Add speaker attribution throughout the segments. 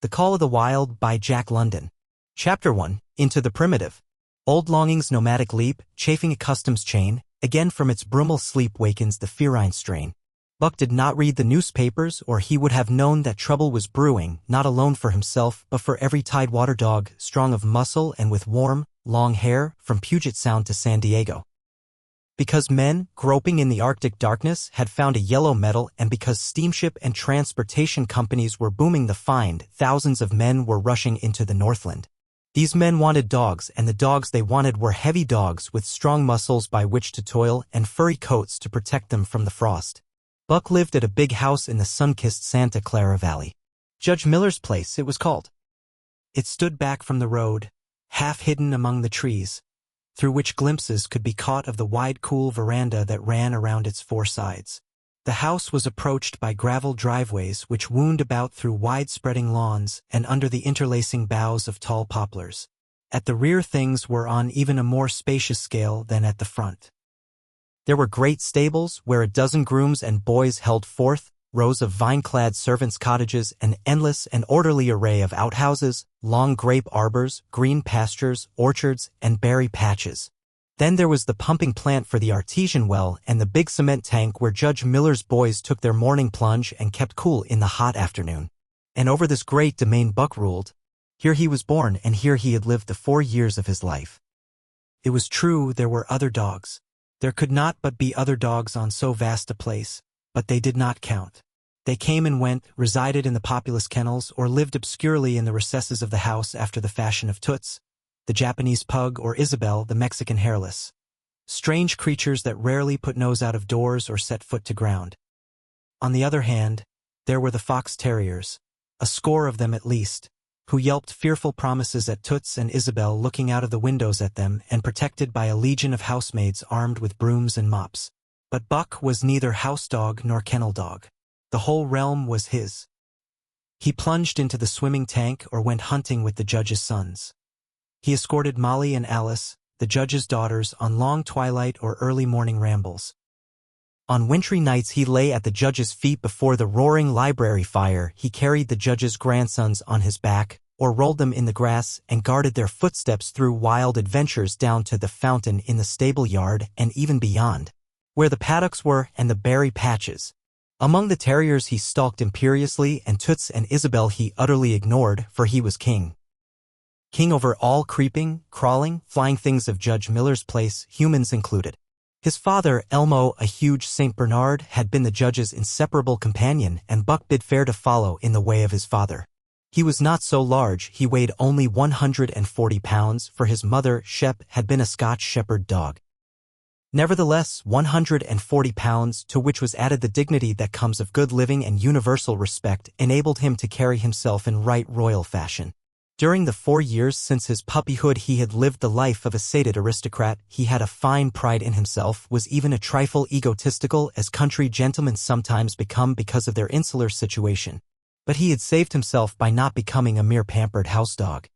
Speaker 1: The Call of the Wild by Jack London. Chapter 1. Into the Primitive. Old longing's nomadic leap, chafing a custom's chain, again from its brumal sleep wakens the ferine strain. Buck did not read the newspapers, or he would have known that trouble was brewing, not alone for himself, but for every tidewater dog, strong of muscle and with warm, long hair, from Puget Sound to San Diego. Because men, groping in the Arctic darkness, had found a yellow metal, and because steamship and transportation companies were booming the find, thousands of men were rushing into the Northland. These men wanted dogs, and the dogs they wanted were heavy dogs with strong muscles by which to toil and furry coats to protect them from the frost. Buck lived at a big house in the sun-kissed Santa Clara Valley. Judge Miller's place, it was called. It stood back from the road, half hidden among the trees, through which glimpses could be caught of the wide, cool veranda that ran around its four sides. The house was approached by gravel driveways which wound about through wide-spreading lawns and under the interlacing boughs of tall poplars. At the rear things were on even a more spacious scale than at the front. There were great stables where a dozen grooms and boys held forth, rows of vine-clad servants' cottages, an endless and orderly array of outhouses, long grape arbors, green pastures, orchards, and berry patches. Then there was the pumping plant for the artesian well and the big cement tank where Judge Miller's boys took their morning plunge and kept cool in the hot afternoon. And over this great domain Buck ruled. Here he was born, and here he had lived the 4 years of his life. It was true there were other dogs. There could not but be other dogs on so vast a place, but they did not count. They came and went, resided in the populous kennels, or lived obscurely in the recesses of the house after the fashion of Toots, the Japanese pug, or Isabel, the Mexican hairless. Strange creatures that rarely put nose out of doors or set foot to ground. On the other hand, there were the fox terriers, a score of them at least, who yelped fearful promises at Toots and Isabel looking out of the windows at them and protected by a legion of housemaids armed with brooms and mops. But Buck was neither house dog nor kennel dog. The whole realm was his. He plunged into the swimming tank or went hunting with the judge's sons. He escorted Molly and Alice, the judge's daughters, on long twilight or early morning rambles. On wintry nights he lay at the judge's feet before the roaring library fire. He carried the judge's grandsons on his back, or rolled them in the grass and guarded their footsteps through wild adventures down to the fountain in the stable yard and even beyond, where the paddocks were and the berry patches. Among the terriers he stalked imperiously, and Toots and Isabel he utterly ignored, for he was king. King over all creeping, crawling, flying things of Judge Miller's place, humans included. His father, Elmo, a huge St. Bernard, had been the judge's inseparable companion, and Buck bid fair to follow in the way of his father. He was not so large, he weighed only 140 pounds, for his mother, Shep, had been a Scotch shepherd dog. Nevertheless, 140 pounds, to which was added the dignity that comes of good living and universal respect, enabled him to carry himself in right royal fashion. During the 4 years since his puppyhood he had lived the life of a sated aristocrat. He had a fine pride in himself, was even a trifle egotistical, as country gentlemen sometimes become because of their insular situation. But he had saved himself by not becoming a mere pampered house dog.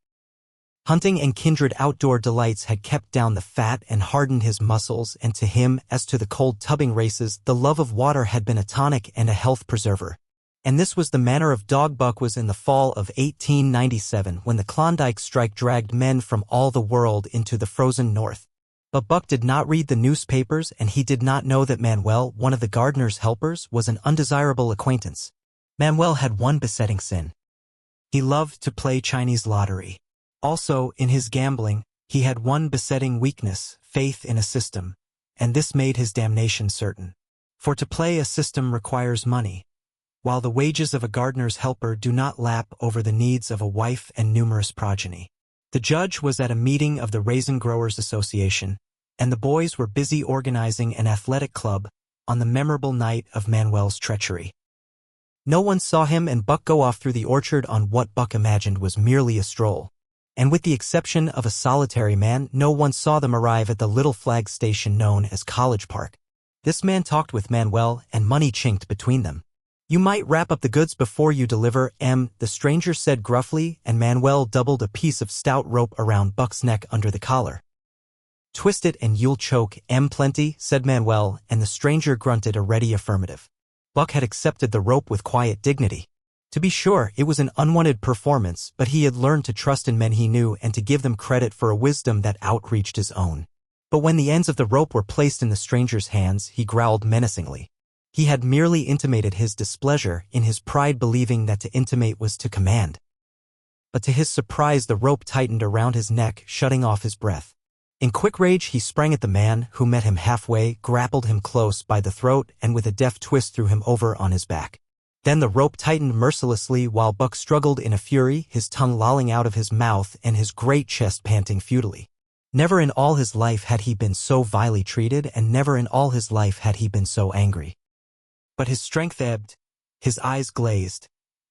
Speaker 1: Hunting and kindred outdoor delights had kept down the fat and hardened his muscles, and to him, as to the cold tubbing races, the love of water had been a tonic and a health preserver. And this was the manner of dog Buck was in the fall of 1897, when the Klondike strike dragged men from all the world into the frozen north. But Buck did not read the newspapers, and he did not know that Manuel, one of the gardener's helpers, was an undesirable acquaintance. Manuel had one besetting sin. He loved to play Chinese lottery. Also, in his gambling, he had one besetting weakness, faith in a system, and this made his damnation certain. For to play a system requires money, while the wages of a gardener's helper do not lap over the needs of a wife and numerous progeny. The judge was at a meeting of the Raisin Growers Association, and the boys were busy organizing an athletic club on the memorable night of Manuel's treachery. No one saw him and Buck go off through the orchard on what Buck imagined was merely a stroll. And with the exception of a solitary man, no one saw them arrive at the little flag station known as College Park. This man talked with Manuel, and money chinked between them. "You might wrap up the goods before you deliver, the stranger said gruffly, and Manuel doubled a piece of stout rope around Buck's neck under the collar. "Twist it and you'll choke, plenty," said Manuel, and the stranger grunted a ready affirmative. Buck had accepted the rope with quiet dignity. To be sure, it was an unwanted performance, but he had learned to trust in men he knew and to give them credit for a wisdom that outreached his own. But when the ends of the rope were placed in the stranger's hands, he growled menacingly. He had merely intimated his displeasure, in his pride believing that to intimate was to command. But to his surprise the rope tightened around his neck, shutting off his breath. In quick rage he sprang at the man, who met him halfway, grappled him close by the throat, and with a deft twist threw him over on his back. Then the rope tightened mercilessly while Buck struggled in a fury, his tongue lolling out of his mouth and his great chest panting futilely. Never in all his life had he been so vilely treated, and never in all his life had he been so angry. But his strength ebbed, his eyes glazed,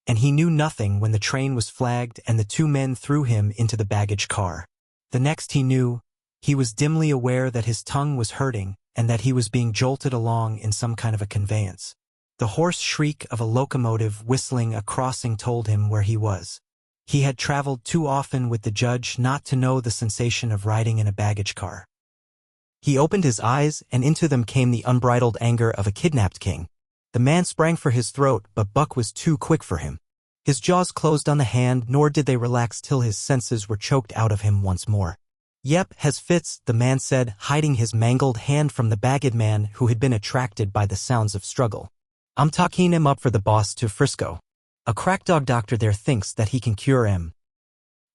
Speaker 1: and he knew nothing when the train was flagged and the two men threw him into the baggage car. The next he knew, he was dimly aware that his tongue was hurting and that he was being jolted along in some kind of a conveyance. The hoarse shriek of a locomotive whistling a crossing told him where he was. He had traveled too often with the judge not to know the sensation of riding in a baggage car. He opened his eyes, and into them came the unbridled anger of a kidnapped king. The man sprang for his throat, but Buck was too quick for him. His jaws closed on the hand, nor did they relax till his senses were choked out of him once more. "Yep, has fits," the man said, hiding his mangled hand from the bagged man who had been attracted by the sounds of struggle. "I'm talking him up for the boss to Frisco. A crackdog doctor there thinks that he can cure him."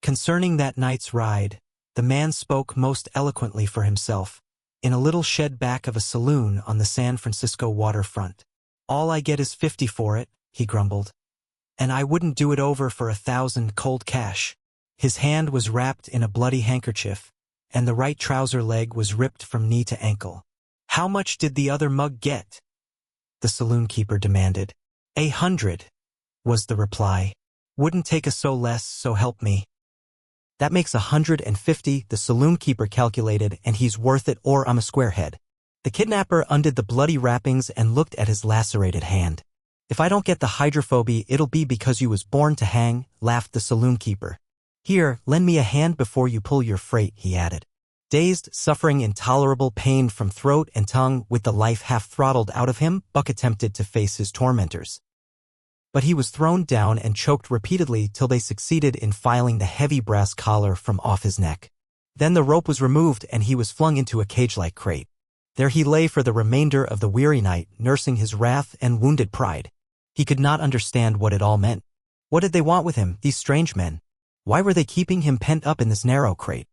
Speaker 1: Concerning that night's ride, the man spoke most eloquently for himself, in a little shed back of a saloon on the San Francisco waterfront. "All I get is 50 for it," he grumbled. "And I wouldn't do it over for 1,000 cold cash." His hand was wrapped in a bloody handkerchief, and the right trouser leg was ripped from knee to ankle. "How much did the other mug get?" the saloon keeper demanded. "100, was the reply. "Wouldn't take a so less, so help me." "That makes 150, the saloon keeper calculated, "and he's worth it or I'm a squarehead." The kidnapper undid the bloody wrappings and looked at his lacerated hand. "If I don't get the hydrophobia, it'll be because you was born to hang," laughed the saloon keeper. "Here, lend me a hand before you pull your freight," he added. Dazed, suffering intolerable pain from throat and tongue, with the life half throttled out of him, Buck attempted to face his tormentors. But he was thrown down and choked repeatedly till they succeeded in filing the heavy brass collar from off his neck. Then the rope was removed and he was flung into a cage-like crate. There he lay for the remainder of the weary night, nursing his wrath and wounded pride. He could not understand what it all meant. What did they want with him, these strange men? Why were they keeping him pent up in this narrow crate?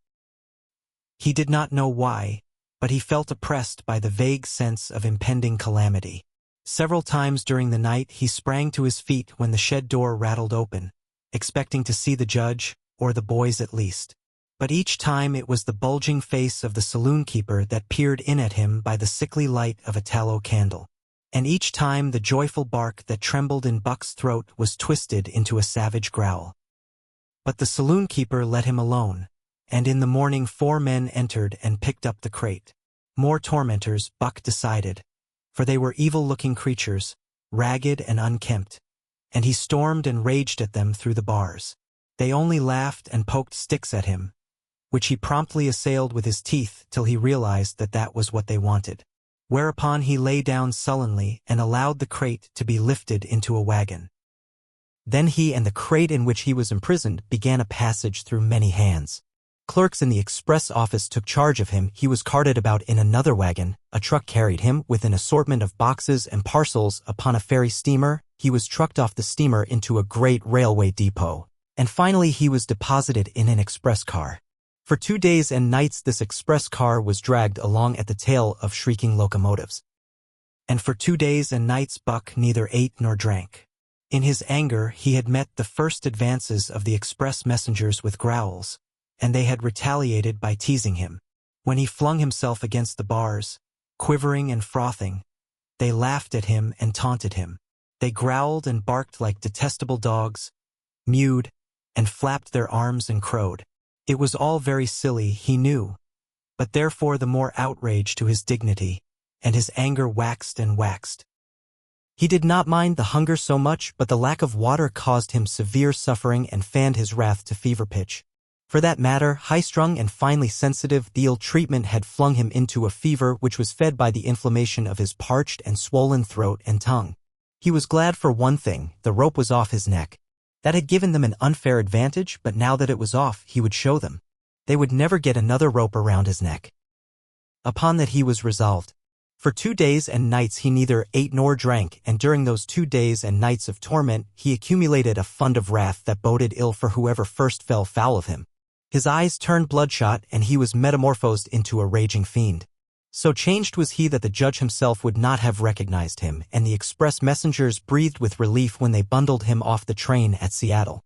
Speaker 1: He did not know why, but he felt oppressed by the vague sense of impending calamity. Several times during the night he sprang to his feet when the shed door rattled open, expecting to see the judge, or the boys at least. But each time it was the bulging face of the saloon keeper that peered in at him by the sickly light of a tallow candle. And each time the joyful bark that trembled in Buck's throat was twisted into a savage growl. But the saloon keeper let him alone, and in the morning 4 men entered and picked up the crate. More tormentors, Buck decided, for they were evil-looking creatures, ragged and unkempt, and he stormed and raged at them through the bars. They only laughed and poked sticks at him, which he promptly assailed with his teeth till he realized that that was what they wanted. Whereupon he lay down sullenly and allowed the crate to be lifted into a wagon. Then he and the crate in which he was imprisoned began a passage through many hands. Clerks in the express office took charge of him. He was carted about in another wagon. A truck carried him with an assortment of boxes and parcels upon a ferry steamer. He was trucked off the steamer into a great railway depot. And finally he was deposited in an express car. For 2 days and nights this express car was dragged along at the tail of shrieking locomotives. And for 2 days and nights Buck neither ate nor drank. In his anger he had met the first advances of the express messengers with growls, and they had retaliated by teasing him. When he flung himself against the bars, quivering and frothing, they laughed at him and taunted him. They growled and barked like detestable dogs, mewed, and flapped their arms and crowed. It was all very silly, he knew, but therefore the more outrage to his dignity, and his anger waxed and waxed. He did not mind the hunger so much, but the lack of water caused him severe suffering and fanned his wrath to fever pitch. For that matter, high-strung and finely sensitive, the ill treatment had flung him into a fever which was fed by the inflammation of his parched and swollen throat and tongue. He was glad for one thing: the rope was off his neck. That had given them an unfair advantage, but now that it was off, he would show them. They would never get another rope around his neck. Upon that he was resolved. For 2 days and nights he neither ate nor drank, and during those 2 days and nights of torment he accumulated a fund of wrath that boded ill for whoever first fell foul of him. His eyes turned bloodshot, and he was metamorphosed into a raging fiend. So changed was he that the judge himself would not have recognized him, and the express messengers breathed with relief when they bundled him off the train at Seattle.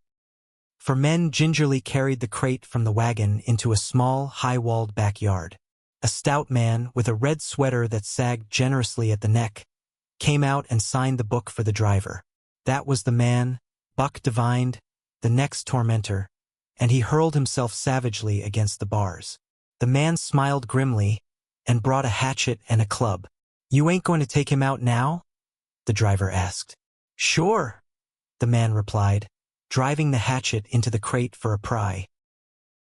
Speaker 1: For men gingerly carried the crate from the wagon into a small, high-walled backyard. A stout man, with a red sweater that sagged generously at the neck, came out and signed the book for the driver. That was the man, Buck divined, the next tormentor, and he hurled himself savagely against the bars. The man smiled grimly and brought a hatchet and a club. "You ain't going to take him out now?" the driver asked. "Sure," the man replied, driving the hatchet into the crate for a pry.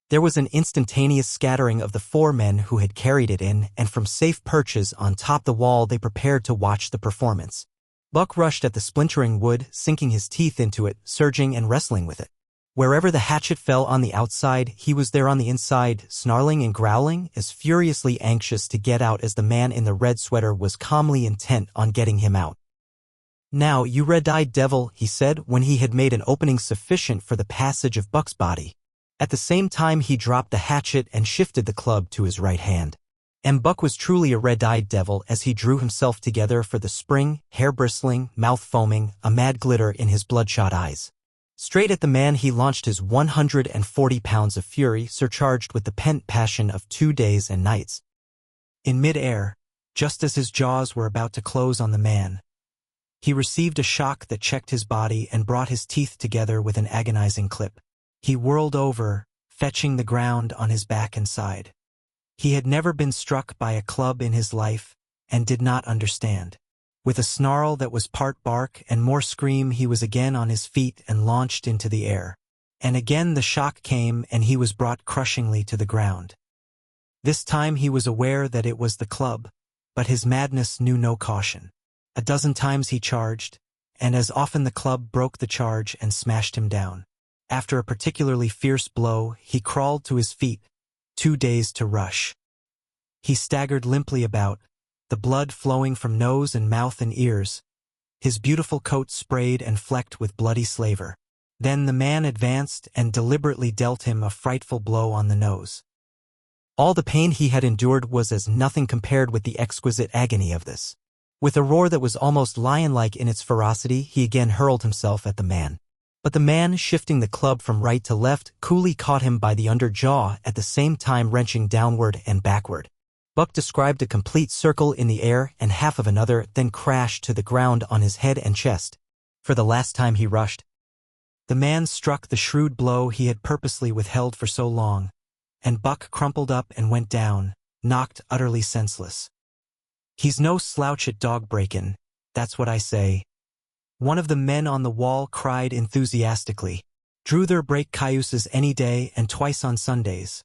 Speaker 1: There was an instantaneous scattering of the 4 men who had carried it in, and from safe perches on top the wall they prepared to watch the performance. Buck rushed at the splintering wood, sinking his teeth into it, surging and wrestling with it. Wherever the hatchet fell on the outside, he was there on the inside, snarling and growling, as furiously anxious to get out as the man in the red sweater was calmly intent on getting him out. "Now, you red-eyed devil," he said when he had made an opening sufficient for the passage of Buck's body. At the same time he dropped the hatchet and shifted the club to his right hand. And Buck was truly a red-eyed devil as he drew himself together for the spring, hair bristling, mouth foaming, a mad glitter in his bloodshot eyes. Straight at the man he launched his 140 pounds of fury, surcharged with the pent passion of 2 days and nights. In mid-air, just as his jaws were about to close on the man, he received a shock that checked his body and brought his teeth together with an agonizing clip. He whirled over, fetching the ground on his back and side. He had never been struck by a club in his life, and did not understand. With a snarl that was part bark and more scream, he was again on his feet and launched into the air. And again the shock came, and he was brought crushingly to the ground. This time he was aware that it was the club, but his madness knew no caution. A dozen times he charged, and as often the club broke the charge and smashed him down. After a particularly fierce blow, he crawled to his feet, too dazed to rush. He staggered limply about, the blood flowing from nose and mouth and ears, his beautiful coat sprayed and flecked with bloody slaver. Then the man advanced and deliberately dealt him a frightful blow on the nose. All the pain he had endured was as nothing compared with the exquisite agony of this. With a roar that was almost lion-like in its ferocity, he again hurled himself at the man. But the man, shifting the club from right to left, coolly caught him by the under jaw, at the same time wrenching downward and backward. Buck described a complete circle in the air and half of another, then crashed to the ground on his head and chest. For the last time he rushed. The man struck the shrewd blow he had purposely withheld for so long, and Buck crumpled up and went down, knocked utterly senseless. "He's no slouch at dog-breakin', that's what I say," one of the men on the wall cried enthusiastically. "Drew their break cayuses any day and twice on Sundays,"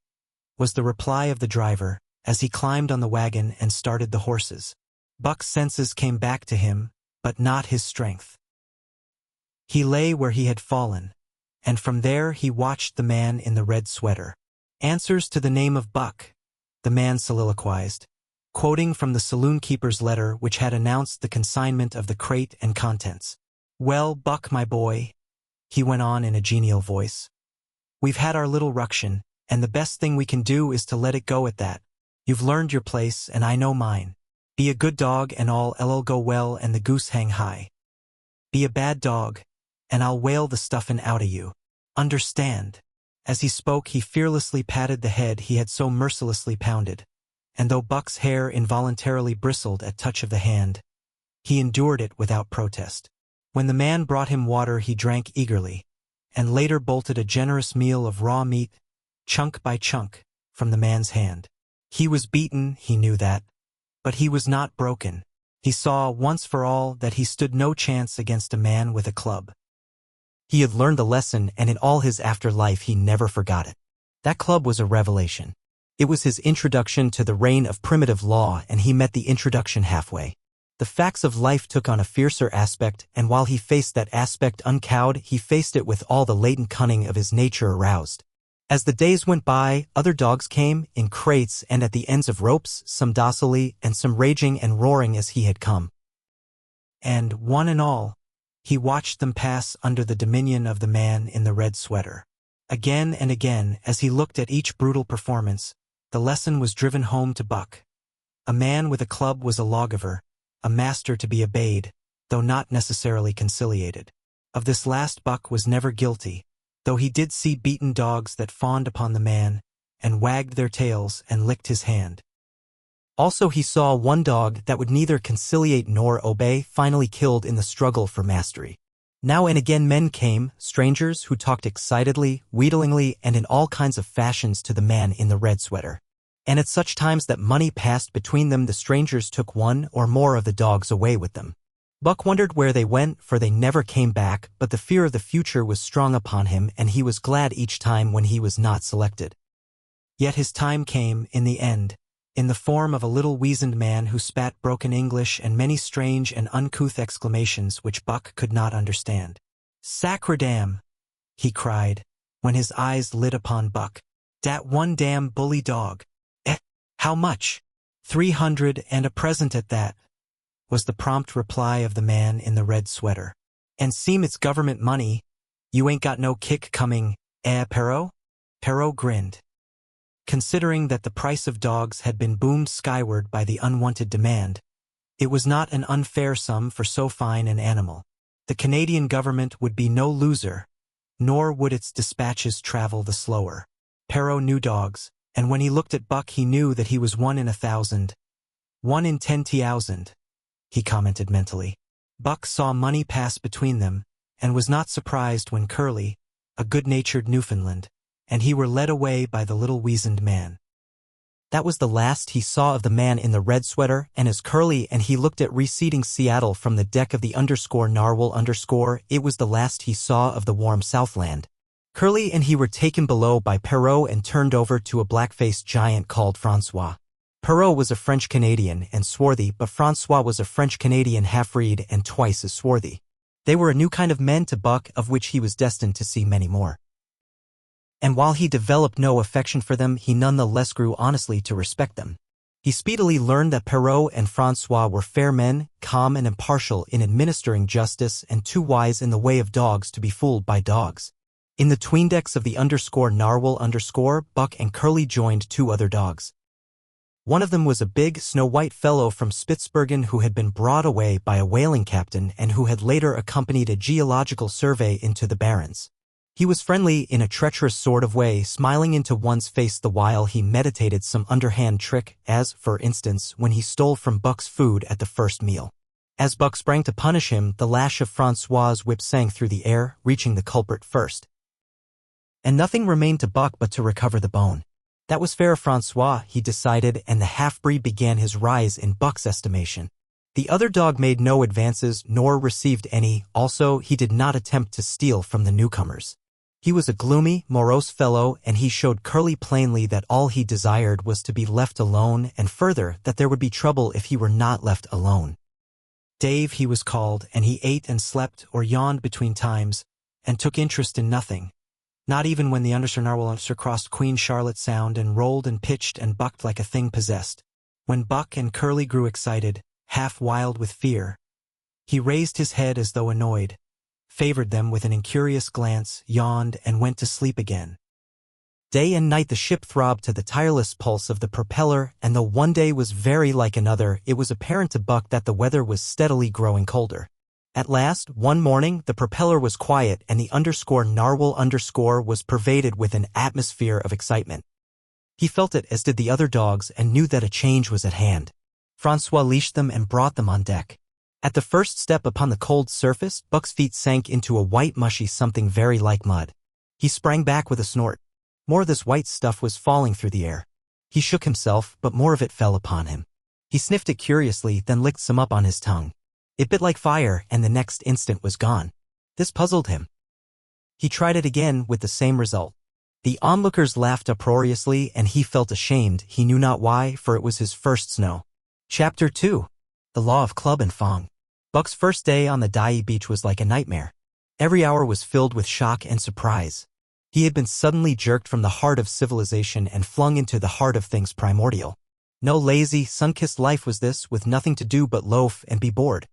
Speaker 1: was the reply of the driver, as he climbed on the wagon and started the horses. Buck's senses came back to him, but not his strength. He lay where he had fallen, and from there he watched the man in the red sweater. "Answers to the name of Buck," the man soliloquized, quoting from the saloon-keeper's letter which had announced the consignment of the crate and contents. "Well, Buck, my boy," he went on in a genial voice, "we've had our little ruction, and the best thing we can do is to let it go at that. You've learned your place, and I know mine. Be a good dog, and all'll go well and the goose hang high. Be a bad dog, and I'll whale the stuffin' out of you. Understand?" As he spoke, he fearlessly patted the head he had so mercilessly pounded, and though Buck's hair involuntarily bristled at touch of the hand, he endured it without protest. When the man brought him water he drank eagerly, and later bolted a generous meal of raw meat, chunk by chunk, from the man's hand. He was beaten, he knew that, but he was not broken. He saw, once for all, that he stood no chance against a man with a club. He had learned the lesson, and in all his afterlife he never forgot it. That club was a revelation. It was his introduction to the reign of primitive law, and he met the introduction halfway. The facts of life took on a fiercer aspect, and while he faced that aspect uncowed, he faced it with all the latent cunning of his nature aroused. As the days went by, other dogs came, in crates and at the ends of ropes, some docilely, and some raging and roaring as he had come. And, one and all, he watched them pass under the dominion of the man in the red sweater. Again and again, as he looked at each brutal performance, the lesson was driven home to Buck. A man with a club was a lawgiver, a master to be obeyed, though not necessarily conciliated. Of this last Buck was never guilty, though he did see beaten dogs that fawned upon the man, and wagged their tails and licked his hand. Also he saw one dog that would neither conciliate nor obey, finally killed in the struggle for mastery. Now and again men came, strangers who talked excitedly, wheedlingly, and in all kinds of fashions to the man in the red sweater. And at such times that money passed between them, the strangers took one or more of the dogs away with them. Buck wondered where they went, for they never came back, but the fear of the future was strong upon him, and he was glad each time when he was not selected. Yet his time came, in the end, in the form of a little weazened man who spat broken English and many strange and uncouth exclamations which Buck could not understand. "Sacredam!" he cried, when his eyes lit upon Buck. "Dat one damn bully dog. Eh, how much?" 300 and a present at that, was the prompt reply of the man in the red sweater. "And seem it's government money. You ain't got no kick coming, eh, Perrault?" Perrault grinned. Considering that the price of dogs had been boomed skyward by the unwanted demand, it was not an unfair sum for so fine an animal. The Canadian government would be no loser, nor would its dispatches travel the slower. Perrault knew dogs, and when he looked at Buck he knew that he was 1 in 1,000. 1 in 10,000, he commented mentally. Buck saw money pass between them, and was not surprised when Curly, a good-natured Newfoundland, and he were led away by the little weazened man. That was the last he saw of the man in the red sweater, and as Curly and he looked at receding Seattle from the deck of the _narwhal_, it was the last he saw of the warm Southland. Curly and he were taken below by Perrault and turned over to a black-faced giant called Francois. Perrault was a French-Canadian and swarthy, but Francois was a French-Canadian half-breed and twice as swarthy. They were a new kind of men to Buck, of which he was destined to see many more. And while he developed no affection for them, he none the less grew honestly to respect them. He speedily learned that Perrault and Francois were fair men, calm and impartial in administering justice, and too wise in the way of dogs to be fooled by dogs. In the tweendecks of the _narwhal_, Buck and Curly joined 2 other dogs. One of them was a big, snow-white fellow from Spitzbergen who had been brought away by a whaling captain and who had later accompanied a geological survey into the Barrens. He was friendly in a treacherous sort of way, smiling into one's face the while he meditated some underhand trick, as, for instance, when he stole from Buck's food at the first meal. As Buck sprang to punish him, the lash of Francois's whip sang through the air, reaching the culprit first. And nothing remained to Buck but to recover the bone. That was fair of Francois, he decided, and the half-breed began his rise in Buck's estimation. The other dog made no advances, nor received any. Also, he did not attempt to steal from the newcomers. He was a gloomy, morose fellow, and he showed Curly plainly that all he desired was to be left alone, and further, that there would be trouble if he were not left alone. Dave he was called, and he ate and slept or yawned between times, and took interest in nothing. Not even when the narwhal crossed Queen Charlotte Sound and rolled and pitched and bucked like a thing possessed. When Buck and Curly grew excited, half wild with fear, he raised his head as though annoyed, favored them with an incurious glance, yawned, and went to sleep again. Day and night the ship throbbed to the tireless pulse of the propeller, and though one day was very like another, it was apparent to Buck that the weather was steadily growing colder. At last, one morning, the propeller was quiet and the _narwhal_ was pervaded with an atmosphere of excitement. He felt it, as did the other dogs, and knew that a change was at hand. Francois leashed them and brought them on deck. At the first step upon the cold surface, Buck's feet sank into a white mushy something very like mud. He sprang back with a snort. More of this white stuff was falling through the air. He shook himself, but more of it fell upon him. He sniffed it curiously, then licked some up on his tongue. It bit like fire, and the next instant was gone. This puzzled him. He tried it again with the same result. The onlookers laughed uproariously, and he felt ashamed, he knew not why, for it was his first snow. Chapter 2. The law of club and fong. Buck's first day on the Dai beach was like a nightmare. Every hour was filled with shock and surprise. He had been suddenly jerked from the heart of civilization and flung into the heart of things primordial. No lazy, sun-kissed life was this, with nothing to do but loaf and be bored.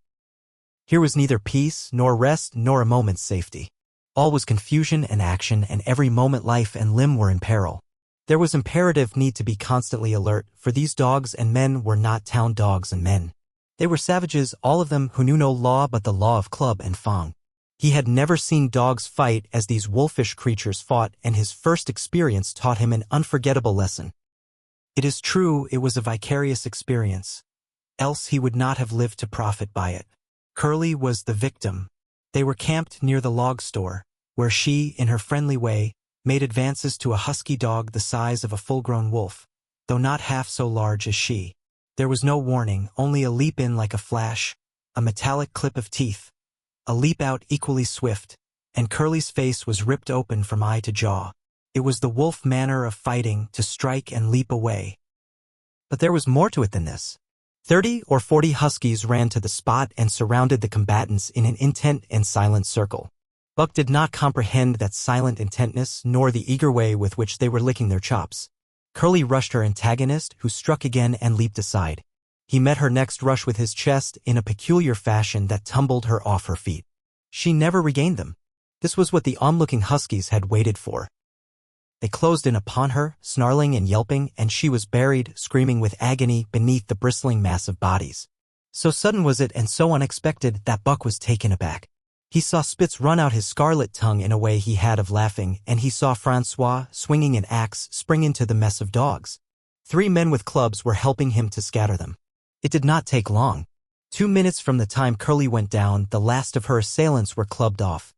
Speaker 1: Here was neither peace, nor rest, nor a moment's safety. All was confusion and action, and every moment life and limb were in peril. There was imperative need to be constantly alert, for these dogs and men were not town dogs and men. They were savages, all of them, who knew no law but the law of club and fong. He had never seen dogs fight as these wolfish creatures fought, and his first experience taught him an unforgettable lesson. It is true it was a vicarious experience, else he would not have lived to profit by it. Curly was the victim. They were camped near the log store, where she, in her friendly way, made advances to a husky dog the size of a full-grown wolf, though not half so large as she. There was no warning, only a leap in like a flash, a metallic clip of teeth, a leap out equally swift, and Curly's face was ripped open from eye to jaw. It was the wolf manner of fighting, to strike and leap away. But there was more to it than this. 30 or 40 huskies ran to the spot and surrounded the combatants in an intent and silent circle. Buck did not comprehend that silent intentness nor the eager way with which they were licking their chops. Curly rushed her antagonist, who struck again and leaped aside. He met her next rush with his chest in a peculiar fashion that tumbled her off her feet. She never regained them. This was what the onlooking huskies had waited for. They closed in upon her, snarling and yelping, and she was buried, screaming with agony, beneath the bristling mass of bodies. So sudden was it and so unexpected that Buck was taken aback. He saw Spitz run out his scarlet tongue in a way he had of laughing, and he saw Francois, swinging an axe, spring into the mess of dogs. 3 men with clubs were helping him to scatter them. It did not take long. 2 minutes from the time Curly went down, the last of her assailants were clubbed off.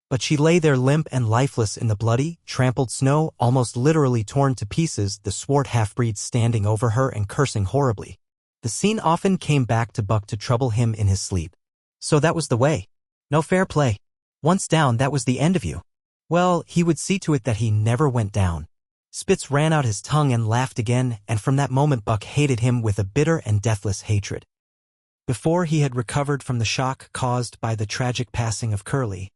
Speaker 1: But she lay there limp and lifeless in the bloody, trampled snow, almost literally torn to pieces, the swart half-breed standing over her and cursing horribly. The scene often came back to Buck to trouble him in his sleep. So that was the way. No fair play. Once down, that was the end of you. Well, he would see to it that he never went down. Spitz ran out his tongue and laughed again, and from that moment Buck hated him with a bitter and deathless hatred. Before he had recovered from the shock caused by the tragic passing of Curly,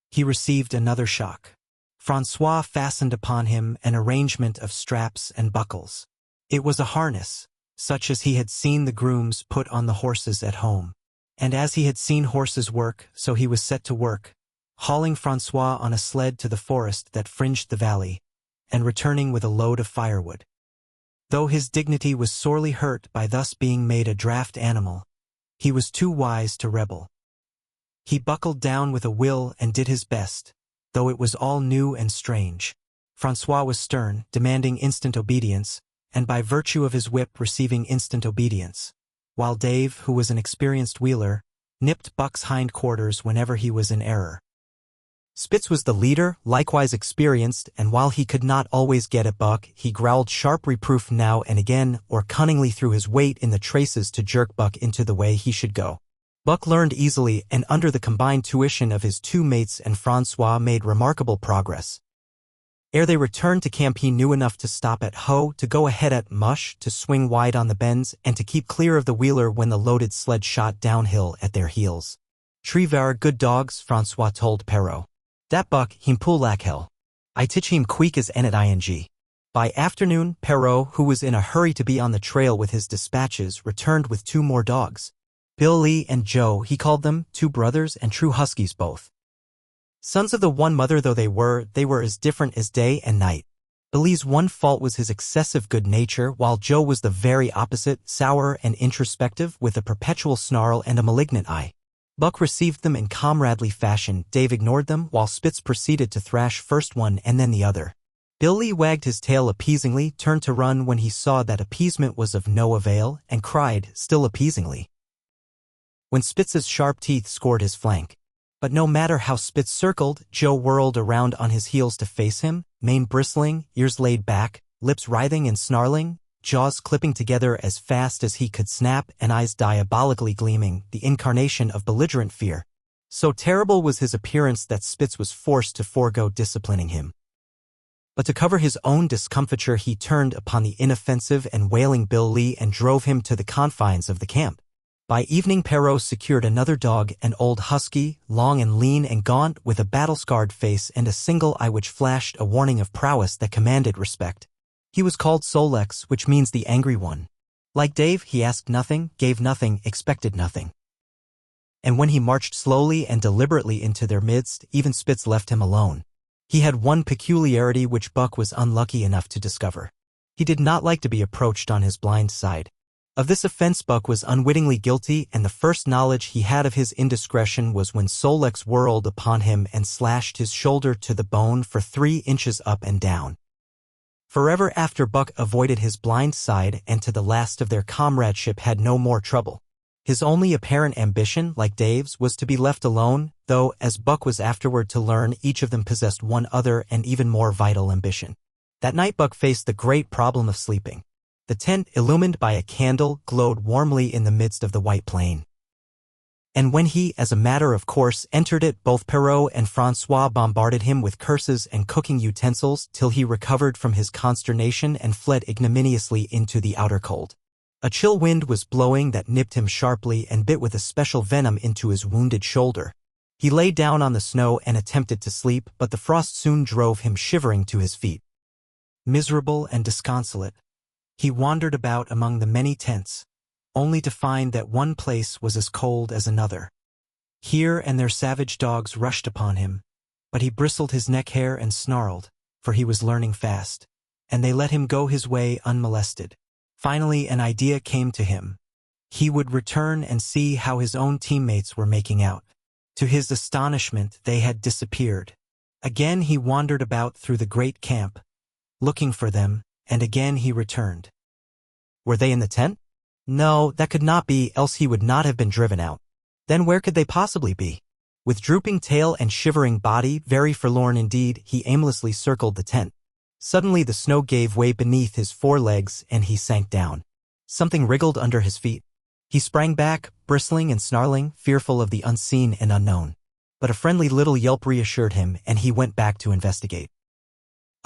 Speaker 1: he received another shock. Francois fastened upon him an arrangement of straps and buckles. It was a harness, such as he had seen the grooms put on the horses at home. And as he had seen horses work, so he was set to work, hauling Francois on a sled to the forest that fringed the valley, and returning with a load of firewood. Though his dignity was sorely hurt by thus being made a draft animal, he was too wise to rebel. He buckled down with a will and did his best, though it was all new and strange. Francois was stern, demanding instant obedience, and by virtue of his whip receiving instant obedience, while Dave, who was an experienced wheeler, nipped Buck's hindquarters whenever he was in error. Spitz was the leader, likewise experienced, and while he could not always get at Buck, he growled sharp reproof now and again, or cunningly threw his weight in the traces to jerk Buck into the way he should go. Buck learned easily, and under the combined tuition of his 2 mates and Francois made remarkable progress. Ere they returned to camp he knew enough to stop at Ho, to go ahead at Mush, to swing wide on the bends, and to keep clear of the wheeler when the loaded sled shot downhill at their heels. "Trivar good dogs," Francois told Perrault. "Dat Buck, him pull like hell. I teach him quick as enet ing." By afternoon, Perrault, who was in a hurry to be on the trail with his dispatches, returned with 2 more dogs. Bill Lee and Joe, he called them, 2 brothers and true huskies both. Sons of the one mother though they were as different as day and night. Billy's one fault was his excessive good nature, while Joe was the very opposite, sour and introspective, with a perpetual snarl and a malignant eye. Buck received them in comradely fashion. Dave ignored them, while Spitz proceeded to thrash first one and then the other. Billy wagged his tail appeasingly, turned to run when he saw that appeasement was of no avail, and cried, still appeasingly, when Spitz's sharp teeth scored his flank. But no matter how Spitz circled, Joe whirled around on his heels to face him, mane bristling, ears laid back, lips writhing and snarling, jaws clipping together as fast as he could snap, and eyes diabolically gleaming, the incarnation of belligerent fear. So terrible was his appearance that Spitz was forced to forego disciplining him. But to cover his own discomfiture he turned upon the inoffensive and wailing Bill Lee and drove him to the confines of the camp. By evening Perrault secured another dog, an old husky, long and lean and gaunt, with a battle-scarred face and a single eye which flashed a warning of prowess that commanded respect. He was called Solex, which means the angry one. Like Dave, he asked nothing, gave nothing, expected nothing. And when he marched slowly and deliberately into their midst, even Spitz left him alone. He had one peculiarity which Buck was unlucky enough to discover. He did not like to be approached on his blind side. Of this offense Buck was unwittingly guilty, and the first knowledge he had of his indiscretion was when Solex whirled upon him and slashed his shoulder to the bone for 3 inches up and down. Forever after Buck avoided his blind side, and to the last of their comradeship had no more trouble. His only apparent ambition, like Dave's, was to be left alone, though, as Buck was afterward to learn, each of them possessed one other and even more vital ambition. That night Buck faced the great problem of sleeping. The tent, illumined by a candle, glowed warmly in the midst of the white plain. And when he, as a matter of course, entered it, both Perrault and François bombarded him with curses and cooking utensils till he recovered from his consternation and fled ignominiously into the outer cold. A chill wind was blowing that nipped him sharply and bit with a special venom into his wounded shoulder. He lay down on the snow and attempted to sleep, but the frost soon drove him shivering to his feet. Miserable and disconsolate, he wandered about among the many tents, only to find that one place was as cold as another. Here and there savage dogs rushed upon him, but he bristled his neck hair and snarled, for he was learning fast, and they let him go his way unmolested. Finally an idea came to him. He would return and see how his own teammates were making out. To his astonishment, they had disappeared. Again he wandered about through the great camp, looking for them, and again he returned. Were they in the tent? No, that could not be, else he would not have been driven out. Then where could they possibly be? With drooping tail and shivering body, very forlorn indeed, he aimlessly circled the tent. Suddenly the snow gave way beneath his forelegs and he sank down. Something wriggled under his feet. He sprang back, bristling and snarling, fearful of the unseen and unknown. But a friendly little yelp reassured him, and he went back to investigate.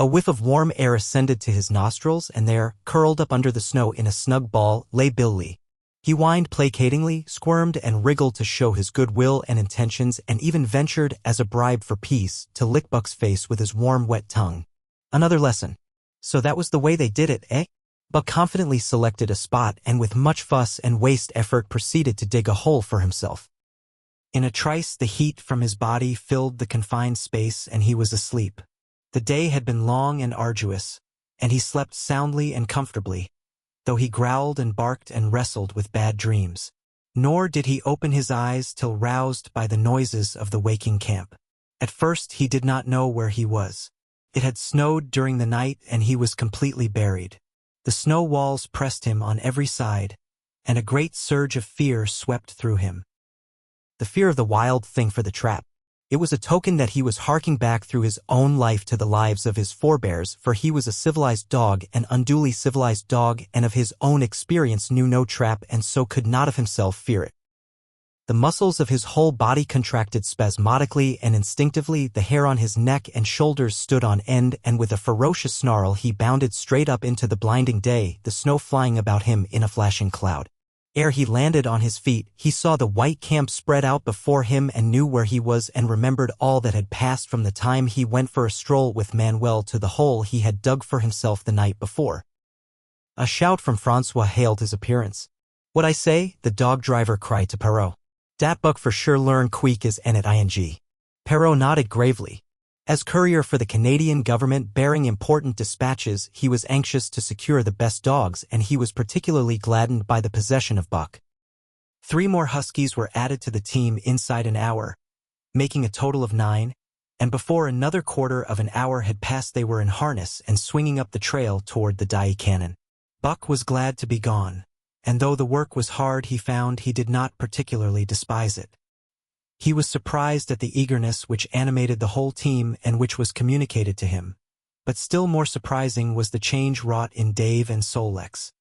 Speaker 1: A whiff of warm air ascended to his nostrils, and there, curled up under the snow in a snug ball, lay Billy. He whined placatingly, squirmed and wriggled to show his good will and intentions, and even ventured, as a bribe for peace, to lick Buck's face with his warm, wet tongue. Another lesson. So that was the way they did it, eh? Buck confidently selected a spot and with much fuss and waste effort proceeded to dig a hole for himself. In a trice the heat from his body filled the confined space and he was asleep. The day had been long and arduous, and he slept soundly and comfortably, though he growled and barked and wrestled with bad dreams. Nor did he open his eyes till roused by the noises of the waking camp. At first he did not know where he was. It had snowed during the night and he was completely buried. The snow walls pressed him on every side, and a great surge of fear swept through him. The fear of the wild thing for the trap. It was a token that he was harking back through his own life to the lives of his forebears, for he was a civilized dog, an unduly civilized dog, and of his own experience knew no trap and so could not of himself fear it. The muscles of his whole body contracted spasmodically and instinctively, the hair on his neck and shoulders stood on end, and with a ferocious snarl he bounded straight up into the blinding day, the snow flying about him in a flashing cloud. Ere he landed on his feet, he saw the white camp spread out before him and knew where he was and remembered all that had passed from the time he went for a stroll with Manuel to the hole he had dug for himself the night before. A shout from François hailed his appearance. "What I say?" the dog driver cried to Perrault. "Dat Buck for sure learn queek is en it ing." Perrault nodded gravely. As courier for the Canadian government bearing important dispatches, he was anxious to secure the best dogs, and he was particularly gladdened by the possession of Buck. 3 more huskies were added to the team inside an hour, making a total of 9, and before another quarter of an hour had passed they were in harness and swinging up the trail toward the Dye Cannon. Buck was glad to be gone, and though the work was hard he found he did not particularly despise it. He was surprised at the eagerness which animated the whole team and which was communicated to him, but still more surprising was the change wrought in Dave and Solex.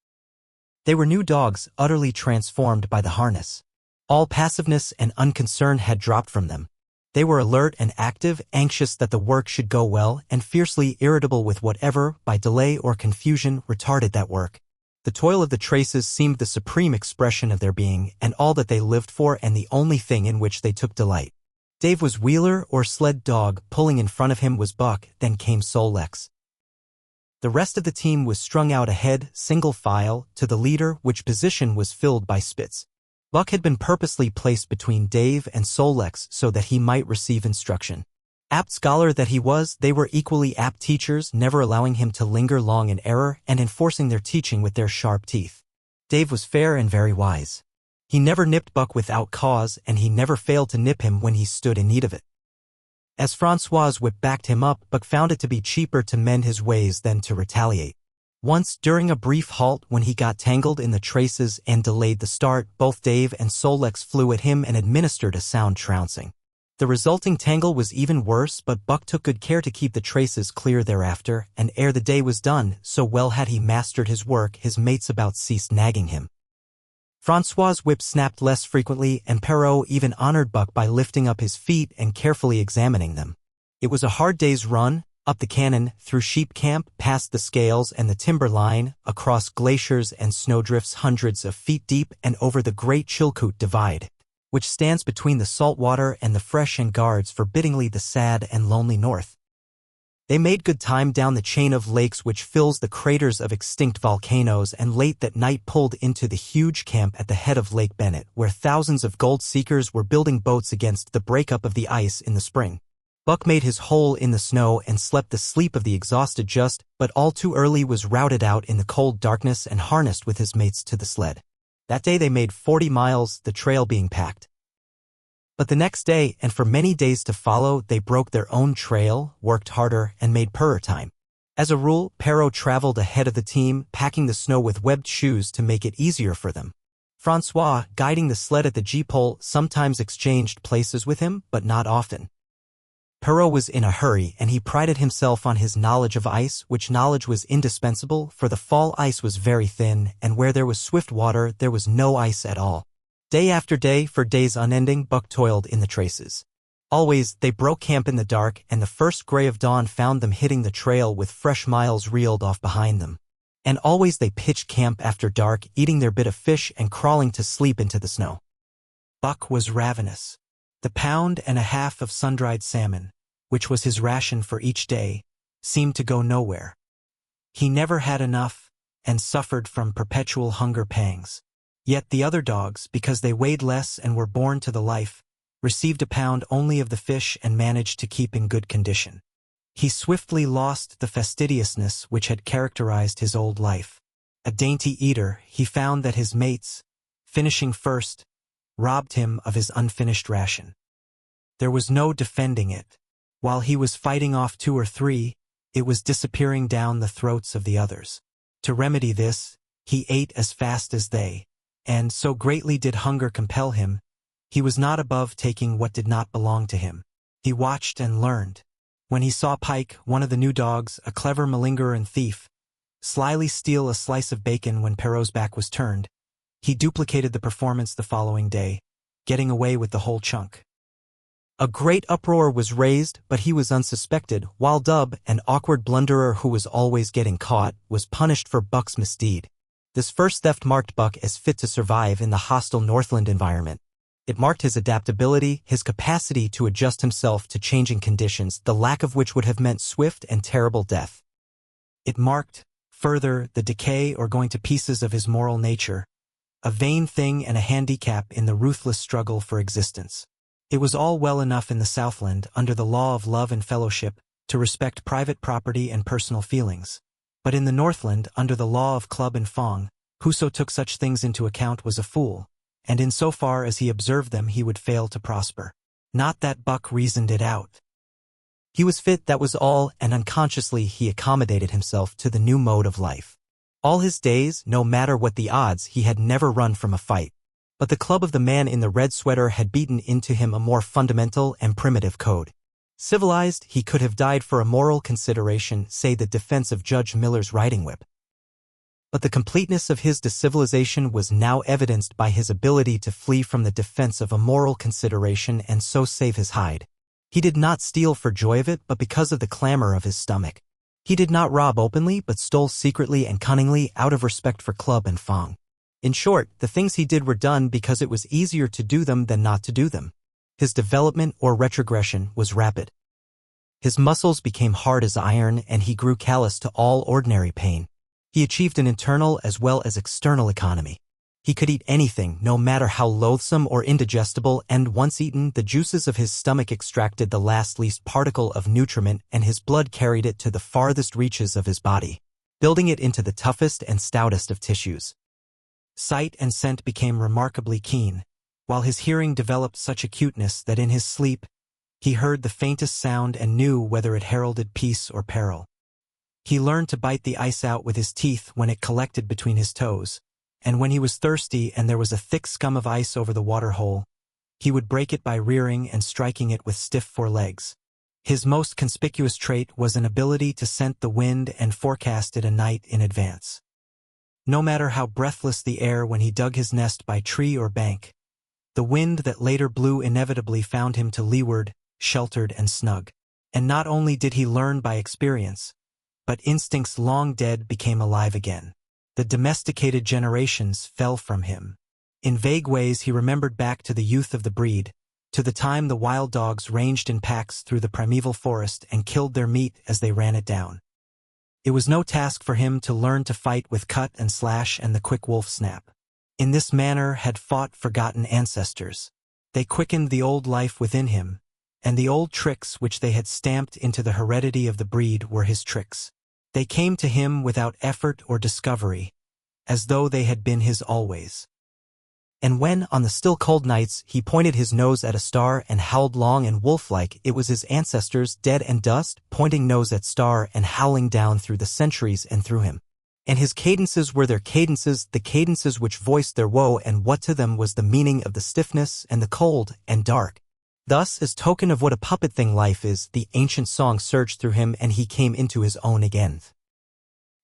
Speaker 1: They were new dogs, utterly transformed by the harness. All passiveness and unconcern had dropped from them. They were alert and active, anxious that the work should go well, and fiercely irritable with whatever, by delay or confusion, retarded that work. The The toil of the traces seemed the supreme expression of their being and all that they lived for and the only thing in which they took delight. Dave was wheeler or sled dog, pulling in front of him was Buck, then came Sol-Lex. The rest of the team was strung out ahead, single file, to the leader, which position was filled by Spitz. Buck had been purposely placed between Dave and Sol-Lex so that he might receive instruction. Apt scholar that he was, they were equally apt teachers, never allowing him to linger long in error and enforcing their teaching with their sharp teeth. Dave was fair and very wise. He never nipped Buck without cause, and he never failed to nip him when he stood in need of it. As Francois's whip backed him up, Buck found it to be cheaper to mend his ways than to retaliate. Once, during a brief halt when he got tangled in the traces and delayed the start, both Dave and Sol-Lex flew at him and administered a sound trouncing. The resulting tangle was even worse, but Buck took good care to keep the traces clear thereafter, and ere the day was done, so well had he mastered his work, his mates about ceased nagging him. Francois's whip snapped less frequently, and Perrault even honored Buck by lifting up his feet and carefully examining them. It was a hard day's run, up the cannon, through sheep camp, past the scales and the timber line, across glaciers and snowdrifts hundreds of feet deep and over the great Chilkoot Divide, which stands between the salt water and the fresh and guards forbiddingly the sad and lonely north. They made good time down the chain of lakes which fills the craters of extinct volcanoes, and late that night pulled into the huge camp at the head of Lake Bennett, where thousands of gold seekers were building boats against the breakup of the ice in the spring. Buck made his hole in the snow and slept the sleep of the exhausted just, but all too early was routed out in the cold darkness and harnessed with his mates to the sled. That day they made 40 miles, the trail being packed. But the next day, and for many days to follow, they broke their own trail, worked harder, and made poorer time. As a rule, Perrault traveled ahead of the team, packing the snow with webbed shoes to make it easier for them. Francois, guiding the sled at the G-pole, sometimes exchanged places with him, but not often. Perrault was in a hurry, and he prided himself on his knowledge of ice, which knowledge was indispensable, for the fall ice was very thin, and where there was swift water there was no ice at all. Day after day, for days unending, Buck toiled in the traces. Always, they broke camp in the dark, and the first gray of dawn found them hitting the trail with fresh miles reeled off behind them. And always they pitched camp after dark, eating their bit of fish and crawling to sleep into the snow. Buck was ravenous. The pound and a half of sun-dried salmon, which was his ration for each day, seemed to go nowhere. He never had enough, and suffered from perpetual hunger pangs. Yet the other dogs, because they weighed less and were born to the life, received a pound only of the fish and managed to keep in good condition. He swiftly lost the fastidiousness which had characterized his old life. A dainty eater, he found that his mates, finishing first, robbed him of his unfinished ration. There was no defending it. While he was fighting off 2 or 3, it was disappearing down the throats of the others. To remedy this, he ate as fast as they, and so greatly did hunger compel him, he was not above taking what did not belong to him. He watched and learned. When he saw Pike, one of the new dogs, a clever malingerer and thief, slyly steal a slice of bacon when Perrault's back was turned, he duplicated the performance the following day, getting away with the whole chunk. A great uproar was raised, but he was unsuspected, while Dub, an awkward blunderer who was always getting caught, was punished for Buck's misdeed. This first theft marked Buck as fit to survive in the hostile Northland environment. It marked his adaptability, his capacity to adjust himself to changing conditions, the lack of which would have meant swift and terrible death. It marked, further, the decay or going to pieces of his moral nature, a vain thing and a handicap in the ruthless struggle for existence. It was all well enough in the Southland, under the law of love and fellowship, to respect private property and personal feelings. But in the Northland, under the law of club and fong, whoso took such things into account was a fool, and in so far as he observed them he would fail to prosper. Not that Buck reasoned it out. He was fit, that was all, and unconsciously he accommodated himself to the new mode of life. All his days, no matter what the odds, he had never run from a fight. But the club of the man in the red sweater had beaten into him a more fundamental and primitive code. Civilized, he could have died for a moral consideration, say the defense of Judge Miller's riding whip. But the completeness of his decivilization was now evidenced by his ability to flee from the defense of a moral consideration and so save his hide. He did not steal for joy of it, but because of the clamor of his stomach. He did not rob openly but stole secretly and cunningly out of respect for Club and Fong. In short, the things he did were done because it was easier to do them than not to do them. His development or retrogression was rapid. His muscles became hard as iron and he grew callous to all ordinary pain. He achieved an internal as well as external economy. He could eat anything, no matter how loathsome or indigestible, and once eaten, the juices of his stomach extracted the last least particle of nutriment and his blood carried it to the farthest reaches of his body, building it into the toughest and stoutest of tissues. Sight and scent became remarkably keen, while his hearing developed such acuteness that in his sleep, he heard the faintest sound and knew whether it heralded peace or peril. He learned to bite the ice out with his teeth when it collected between his toes, and when he was thirsty and there was a thick scum of ice over the water hole, he would break it by rearing and striking it with stiff forelegs. His most conspicuous trait was an ability to scent the wind and forecast it a night in advance. No matter how breathless the air when he dug his nest by tree or bank, the wind that later blew inevitably found him to leeward, sheltered and snug. And not only did he learn by experience, but instincts long dead became alive again. The domesticated generations fell from him. In vague ways he remembered back to the youth of the breed, to the time the wild dogs ranged in packs through the primeval forest and killed their meat as they ran it down. It was no task for him to learn to fight with cut and slash and the quick wolf snap. In this manner had fought forgotten ancestors. They quickened the old life within him, and the old tricks which they had stamped into the heredity of the breed were his tricks. They came to him without effort or discovery, as though they had been his always. And when, on the still cold nights, he pointed his nose at a star and howled long and wolf-like, it was his ancestors, dead and dust, pointing nose at star and howling down through the centuries and through him. And his cadences were their cadences, the cadences which voiced their woe, and what to them was the meaning of the stiffness and the cold and dark. Thus, as token of what a puppet thing life is, the ancient song surged through him and he came into his own again.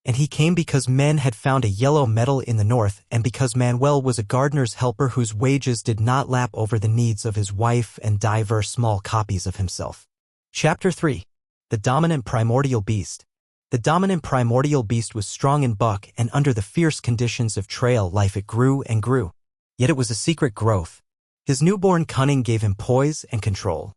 Speaker 1: And he came because men had found a yellow metal in the north, and because Manuel was a gardener's helper whose wages did not lap over the needs of his wife and divers small copies of himself. Chapter 3. The Dominant Primordial Beast. The dominant primordial beast was strong in buck, and under the fierce conditions of trail life it grew and grew. Yet it was a secret growth. His newborn cunning gave him poise and control.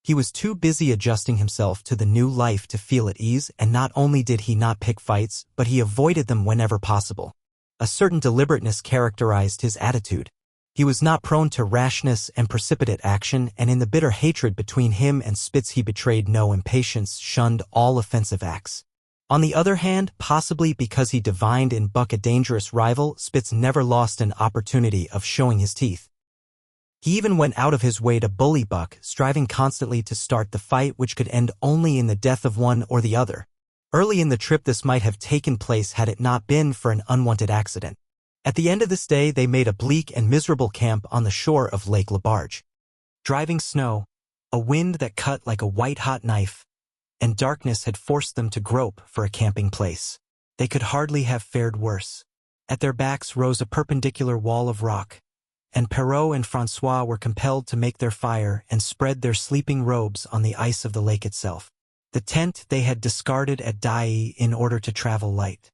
Speaker 1: He was too busy adjusting himself to the new life to feel at ease, and not only did he not pick fights, but he avoided them whenever possible. A certain deliberateness characterized his attitude. He was not prone to rashness and precipitate action, and in the bitter hatred between him and Spitz he betrayed no impatience, shunned all offensive acts. On the other hand, possibly because he divined in Buck a dangerous rival, Spitz never lost an opportunity of showing his teeth. He even went out of his way to bully Buck, striving constantly to start the fight which could end only in the death of one or the other. Early in the trip this might have taken place had it not been for an unwanted accident. At the end of this day they made a bleak and miserable camp on the shore of Lake Labarge. Driving snow, a wind that cut like a white-hot knife, and darkness had forced them to grope for a camping place. They could hardly have fared worse. At their backs rose a perpendicular wall of rock, and Perrault and Francois were compelled to make their fire and spread their sleeping robes on the ice of the lake itself. The tent they had discarded at Dai in order to travel light.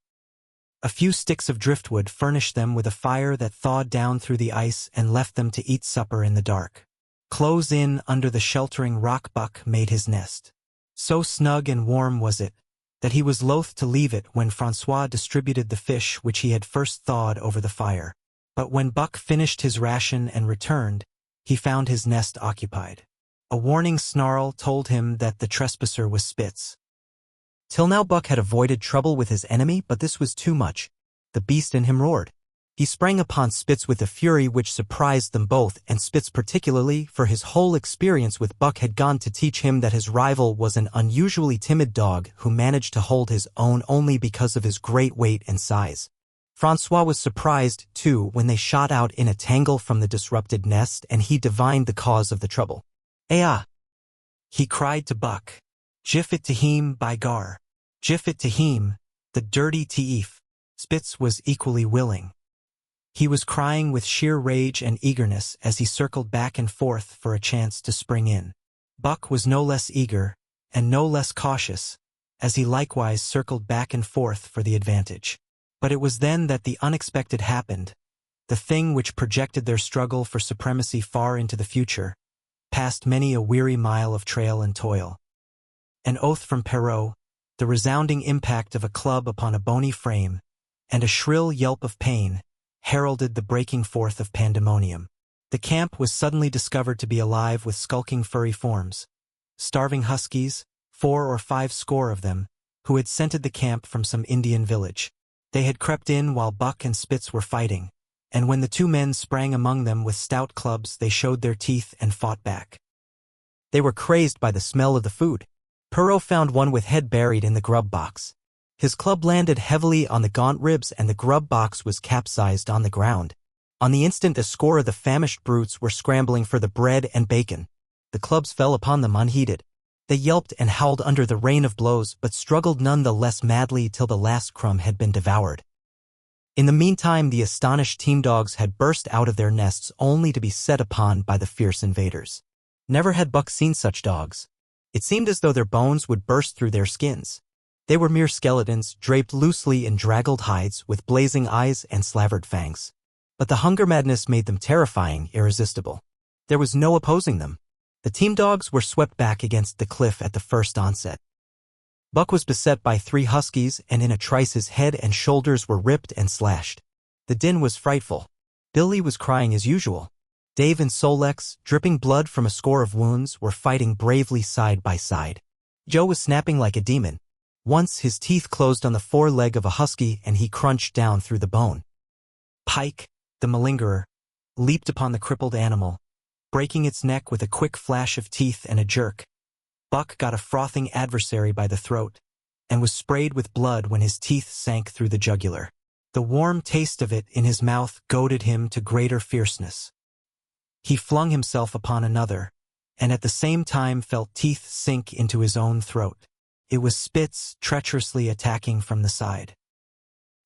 Speaker 1: A few sticks of driftwood furnished them with a fire that thawed down through the ice and left them to eat supper in the dark. Close in under the sheltering rock, Buck made his nest. So snug and warm was it, that he was loath to leave it when Francois distributed the fish which he had first thawed over the fire. But when Buck finished his ration and returned, he found his nest occupied. A warning snarl told him that the trespasser was Spitz. Till now Buck had avoided trouble with his enemy, but this was too much. The beast in him roared. He sprang upon Spitz with a fury which surprised them both, and Spitz particularly, for his whole experience with Buck had gone to teach him that his rival was an unusually timid dog who managed to hold his own only because of his great weight and size. Francois was surprised, too, when they shot out in a tangle from the disrupted nest, and he divined the cause of the trouble. "Ah!" he cried to Buck. "Jif it to him, by gar. Jif it to him, the dirty thief." Spitz was equally willing. He was crying with sheer rage and eagerness as he circled back and forth for a chance to spring in. Buck was no less eager, and no less cautious, as he likewise circled back and forth for the advantage. But it was then that the unexpected happened, the thing which projected their struggle for supremacy far into the future, past many a weary mile of trail and toil. An oath from Perrault, the resounding impact of a club upon a bony frame, and a shrill yelp of pain, heralded the breaking forth of pandemonium. The camp was suddenly discovered to be alive with skulking furry forms. Starving huskies, 4 or 5 score of them, who had scented the camp from some Indian village. They had crept in while Buck and Spitz were fighting, and when the 2 men sprang among them with stout clubs they showed their teeth and fought back. They were crazed by the smell of the food. Perrault found one with head buried in the grub box. His club landed heavily on the gaunt ribs and the grub box was capsized on the ground. On the instant a score of the famished brutes were scrambling for the bread and bacon. The clubs fell upon them unheeded. They yelped and howled under the rain of blows but struggled none the less madly till the last crumb had been devoured. In the meantime the astonished team dogs had burst out of their nests only to be set upon by the fierce invaders. Never had Buck seen such dogs. It seemed as though their bones would burst through their skins. They were mere skeletons, draped loosely in draggled hides, with blazing eyes and slavered fangs. But the hunger madness made them terrifying, irresistible. There was no opposing them. The team dogs were swept back against the cliff at the first onset. Buck was beset by 3 huskies, and in a trice his head and shoulders were ripped and slashed. The din was frightful. Billy was crying as usual. Dave and Solex, dripping blood from a score of wounds, were fighting bravely side by side. Joe was snapping like a demon. Once his teeth closed on the foreleg of a husky and he crunched down through the bone. Pike, the malingerer, leaped upon the crippled animal, breaking its neck with a quick flash of teeth and a jerk. Buck got a frothing adversary by the throat, and was sprayed with blood when his teeth sank through the jugular. The warm taste of it in his mouth goaded him to greater fierceness. He flung himself upon another, and at the same time felt teeth sink into his own throat. It was Spitz treacherously attacking from the side.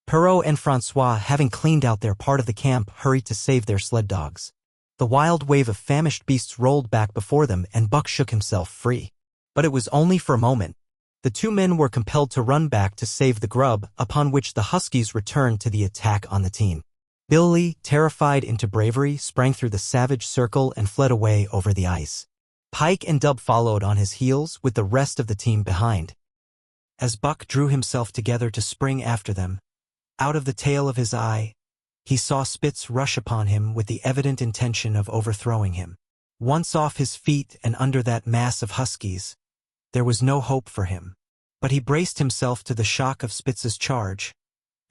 Speaker 1: Perrault and Francois, having cleaned out their part of the camp, hurried to save their sled dogs. The wild wave of famished beasts rolled back before them, and Buck shook himself free. But it was only for a moment. The 2 men were compelled to run back to save the grub, upon which the huskies returned to the attack on the team. Billy, terrified into bravery, sprang through the savage circle and fled away over the ice. Pike and Dub followed on his heels, with the rest of the team behind. As Buck drew himself together to spring after them, out of the tail of his eye, he saw Spitz rush upon him with the evident intention of overthrowing him. Once off his feet and under that mass of huskies, there was no hope for him. But he braced himself to the shock of Spitz's charge,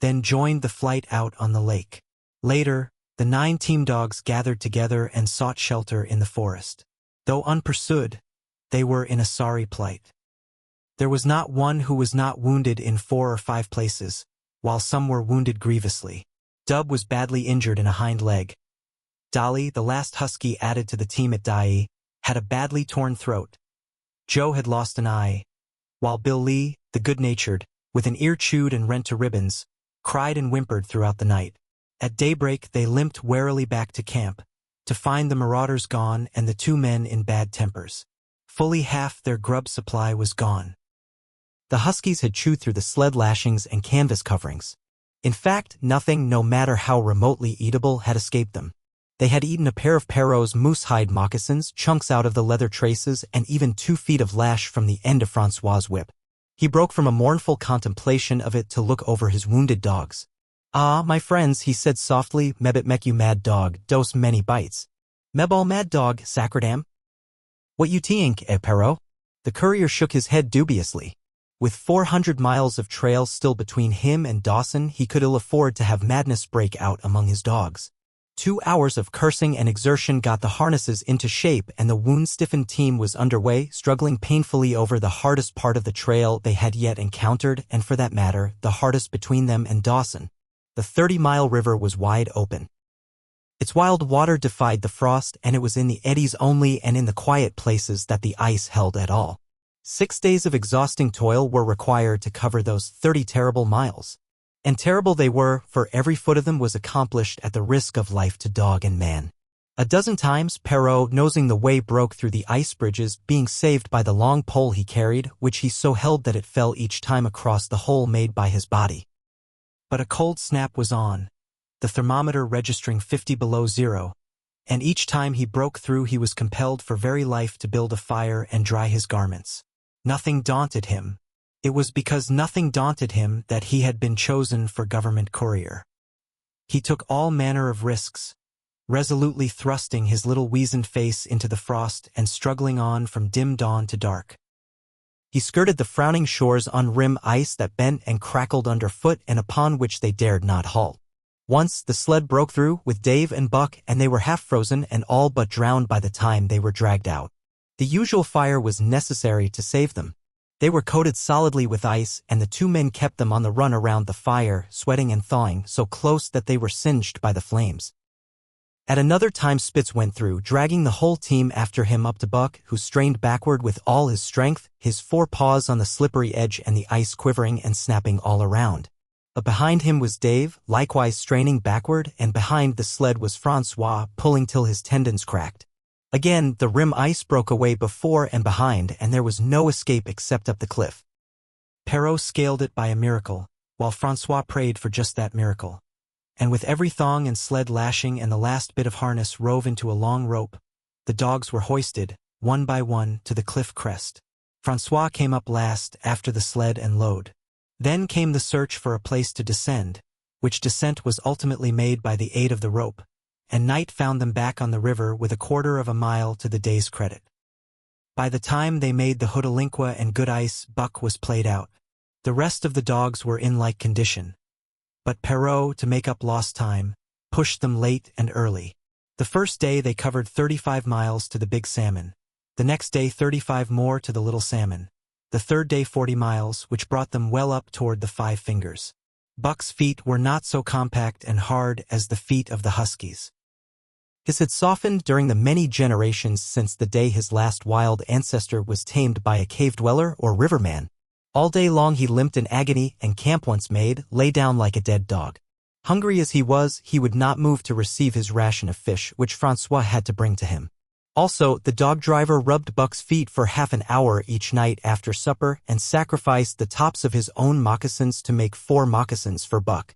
Speaker 1: then joined the flight out on the lake. Later, the 9 team dogs gathered together and sought shelter in the forest. Though unpursued, they were in a sorry plight. There was not one who was not wounded in 4 or 5 places, while some were wounded grievously. Dub was badly injured in a hind leg. Dolly, the last husky added to the team at Dyea, had a badly torn throat. Joe had lost an eye, while Bill Lee, the good-natured, with an ear chewed and rent to ribbons, cried and whimpered throughout the night. At daybreak they limped warily back to camp, to find the marauders gone and the 2 men in bad tempers. Fully half their grub supply was gone. The huskies had chewed through the sled lashings and canvas coverings. In fact, nothing, no matter how remotely eatable, had escaped them. They had eaten a pair of Perrault's moose-hide moccasins, chunks out of the leather traces, and even 2 feet of lash from the end of Francois's whip. He broke from a mournful contemplation of it to look over his wounded dogs. "Ah, my friends," he said softly, "mebit mek you mad dog, dose many bites. Meb all mad dog, sacredam? What you think, Perrault?" The courier shook his head dubiously. With 400 miles of trail still between him and Dawson, he could ill afford to have madness break out among his dogs. 2 hours of cursing and exertion got the harnesses into shape, and the wound-stiffened team was underway, struggling painfully over the hardest part of the trail they had yet encountered, and for that matter, the hardest between them and Dawson. The 30-mile river was wide open. Its wild water defied the frost, and it was in the eddies only and in the quiet places that the ice held at all. 6 days of exhausting toil were required to cover those 30 terrible miles. And terrible they were, for every foot of them was accomplished at the risk of life to dog and man. A dozen times Perrault, nosing the way, broke through the ice bridges, being saved by the long pole he carried, which he so held that it fell each time across the hole made by his body. But a cold snap was on, the thermometer registering 50 below zero, and each time he broke through he was compelled for very life to build a fire and dry his garments. Nothing daunted him. It was because nothing daunted him that he had been chosen for government courier. He took all manner of risks, resolutely thrusting his little weazened face into the frost and struggling on from dim dawn to dark. He skirted the frowning shores on rim ice that bent and crackled underfoot and upon which they dared not halt. Once the sled broke through with Dave and Buck, and they were half frozen and all but drowned by the time they were dragged out. The usual fire was necessary to save them. They were coated solidly with ice, and the two men kept them on the run around the fire, sweating and thawing so close that they were singed by the flames. At another time Spitz went through, dragging the whole team after him up to Buck, who strained backward with all his strength, his forepaws on the slippery edge and the ice quivering and snapping all around. But behind him was Dave, likewise straining backward, and behind the sled was Francois, pulling till his tendons cracked. Again, the rim ice broke away before and behind, and there was no escape except up the cliff. Perrault scaled it by a miracle, while Francois prayed for just that miracle. And with every thong and sled lashing and the last bit of harness rove into a long rope, the dogs were hoisted, one by one, to the cliff crest. Francois came up last, after the sled and load. Then came the search for a place to descend, which descent was ultimately made by the aid of the rope, and night found them back on the river with a quarter of a mile to the day's credit. By the time they made the Hootalinqua and Good Ice, Buck was played out. The rest of the dogs were in like condition. But Perrault, to make up lost time, pushed them late and early. The first day they covered 35 miles to the Big Salmon. The next day 35 more to the Little Salmon. The third day 40 miles, which brought them well up toward the Five Fingers. Buck's feet were not so compact and hard as the feet of the Huskies. His had softened during the many generations since the day his last wild ancestor was tamed by a cave dweller or riverman. All day long he limped in agony, and camp once made, lay down like a dead dog. Hungry as he was, he would not move to receive his ration of fish, which Francois had to bring to him. Also, the dog driver rubbed Buck's feet for half an hour each night after supper and sacrificed the tops of his own moccasins to make 4 moccasins for Buck.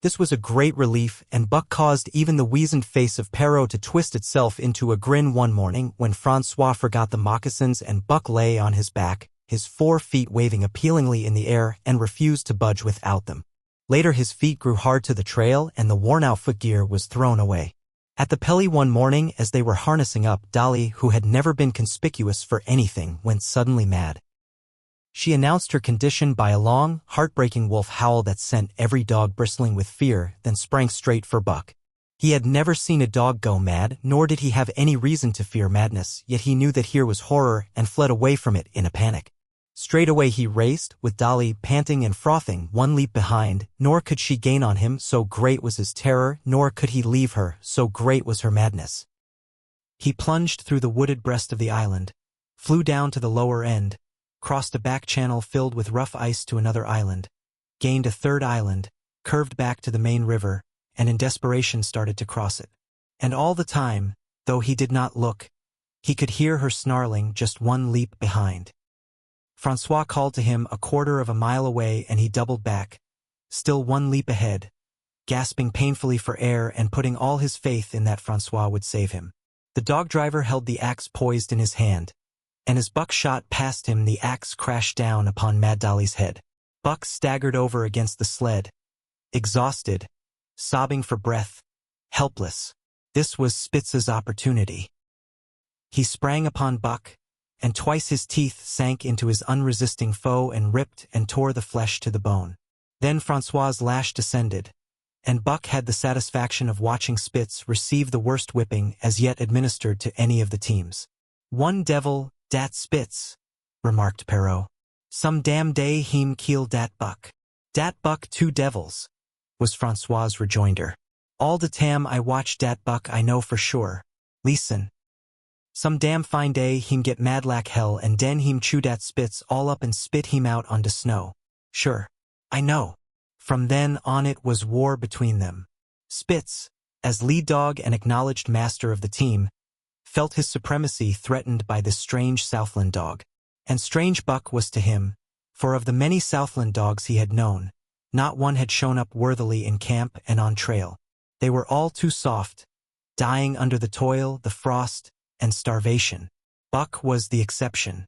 Speaker 1: This was a great relief, and Buck caused even the weazened face of Perrault to twist itself into a grin one morning when Francois forgot the moccasins and Buck lay on his back, his 4 feet waving appealingly in the air, and refused to budge without them. Later his feet grew hard to the trail, and the worn-out footgear was thrown away. At the Pelly one morning, as they were harnessing up, Dolly, who had never been conspicuous for anything, went suddenly mad. She announced her condition by a long, heartbreaking wolf howl that sent every dog bristling with fear, then sprang straight for Buck. He had never seen a dog go mad, nor did he have any reason to fear madness, yet he knew that here was horror and fled away from it in a panic. Straight away he raced, with Dolly panting and frothing, one leap behind, nor could she gain on him, so great was his terror, nor could he leave her, so great was her madness. He plunged through the wooded breast of the island, flew down to the lower end, crossed a back channel filled with rough ice to another island, gained a third island, curved back to the main river, and in desperation started to cross it. And all the time, though he did not look, he could hear her snarling just one leap behind. Francois called to him a quarter of a mile away, and he doubled back, still one leap ahead, gasping painfully for air and putting all his faith in that Francois would save him. The dog driver held the axe poised in his hand, and as Buck shot past him the axe crashed down upon Mad Dolly's head. Buck staggered over against the sled, exhausted, sobbing for breath, helpless. This was Spitz's opportunity. He sprang upon Buck, and twice his teeth sank into his unresisting foe and ripped and tore the flesh to the bone. Then Francois's lash descended, and Buck had the satisfaction of watching Spitz receive the worst whipping as yet administered to any of the teams. "One devil, dat Spitz," remarked Perrault. "Some damn day heem kill dat Buck." "Dat Buck 2 devils," was Francois's rejoinder. "All de tam I watch dat Buck I know for sure. Listen. Some damn fine day heem get mad lak hell and den heem chew dat Spitz all up and spit heem out on de snow. Sure. I know." From then on it was war between them. Spitz, as lead dog and acknowledged master of the team, felt his supremacy threatened by this strange Southland dog. And strange Buck was to him, for of the many Southland dogs he had known, not one had shown up worthily in camp and on trail. They were all too soft, dying under the toil, the frost, and starvation. Buck was the exception.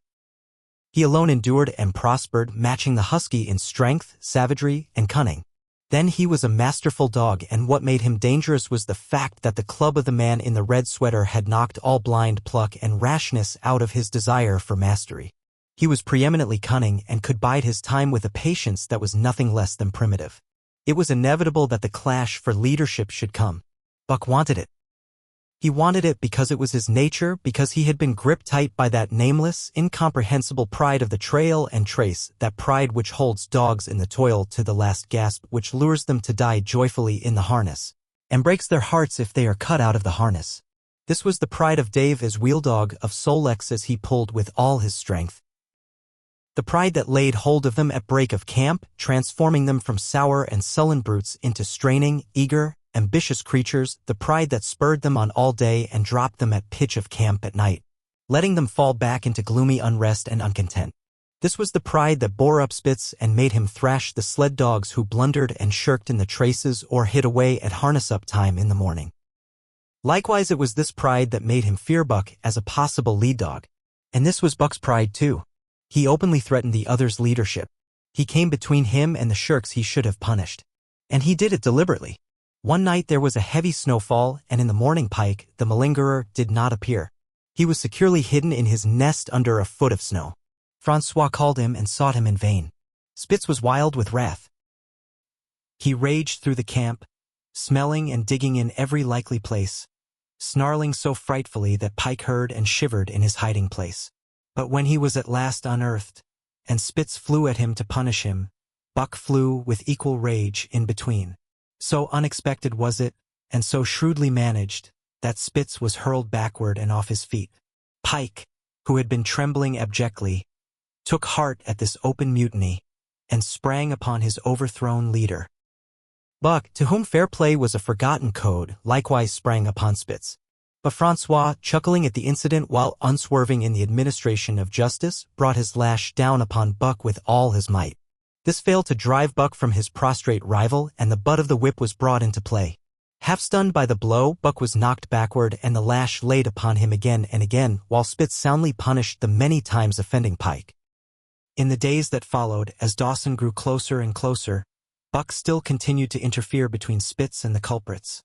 Speaker 1: He alone endured and prospered, matching the husky in strength, savagery, and cunning. Then he was a masterful dog, and what made him dangerous was the fact that the club of the man in the red sweater had knocked all blind pluck and rashness out of his desire for mastery. He was preeminently cunning and could bide his time with a patience that was nothing less than primitive. It was inevitable that the clash for leadership should come. Buck wanted it. He wanted it because it was his nature, because he had been gripped tight by that nameless, incomprehensible pride of the trail and trace, that pride which holds dogs in the toil to the last gasp, which lures them to die joyfully in the harness, and breaks their hearts if they are cut out of the harness. This was the pride of Dave as wheel dog, of Solex as he pulled with all his strength. The pride that laid hold of them at break of camp, transforming them from sour and sullen brutes into straining, eager, ambitious creatures, the pride that spurred them on all day and dropped them at pitch of camp at night, letting them fall back into gloomy unrest and uncontent. This was the pride that bore up Spitz and made him thrash the sled dogs who blundered and shirked in the traces or hid away at harness-up time in the morning. Likewise, it was this pride that made him fear Buck as a possible lead dog. And this was Buck's pride too. He openly threatened the other's leadership. He came between him and the shirks he should have punished. And he did it deliberately. One night there was a heavy snowfall, and in the morning Pike, the malingerer, did not appear. He was securely hidden in his nest under a foot of snow. Francois called him and sought him in vain. Spitz was wild with wrath. He raged through the camp, smelling and digging in every likely place, snarling so frightfully that Pike heard and shivered in his hiding place. But when he was at last unearthed, and Spitz flew at him to punish him, Buck flew with equal rage in between. So unexpected was it, and so shrewdly managed, that Spitz was hurled backward and off his feet. Pike, who had been trembling abjectly, took heart at this open mutiny, and sprang upon his overthrown leader. Buck, to whom fair play was a forgotten code, likewise sprang upon Spitz. But Francois, chuckling at the incident while unswerving in the administration of justice, brought his lash down upon Buck with all his might. This failed to drive Buck from his prostrate rival, and the butt of the whip was brought into play. Half stunned by the blow, Buck was knocked backward and the lash laid upon him again and again, while Spitz soundly punished the many times offending Pike. In the days that followed, as Dawson grew closer and closer, Buck still continued to interfere between Spitz and the culprits.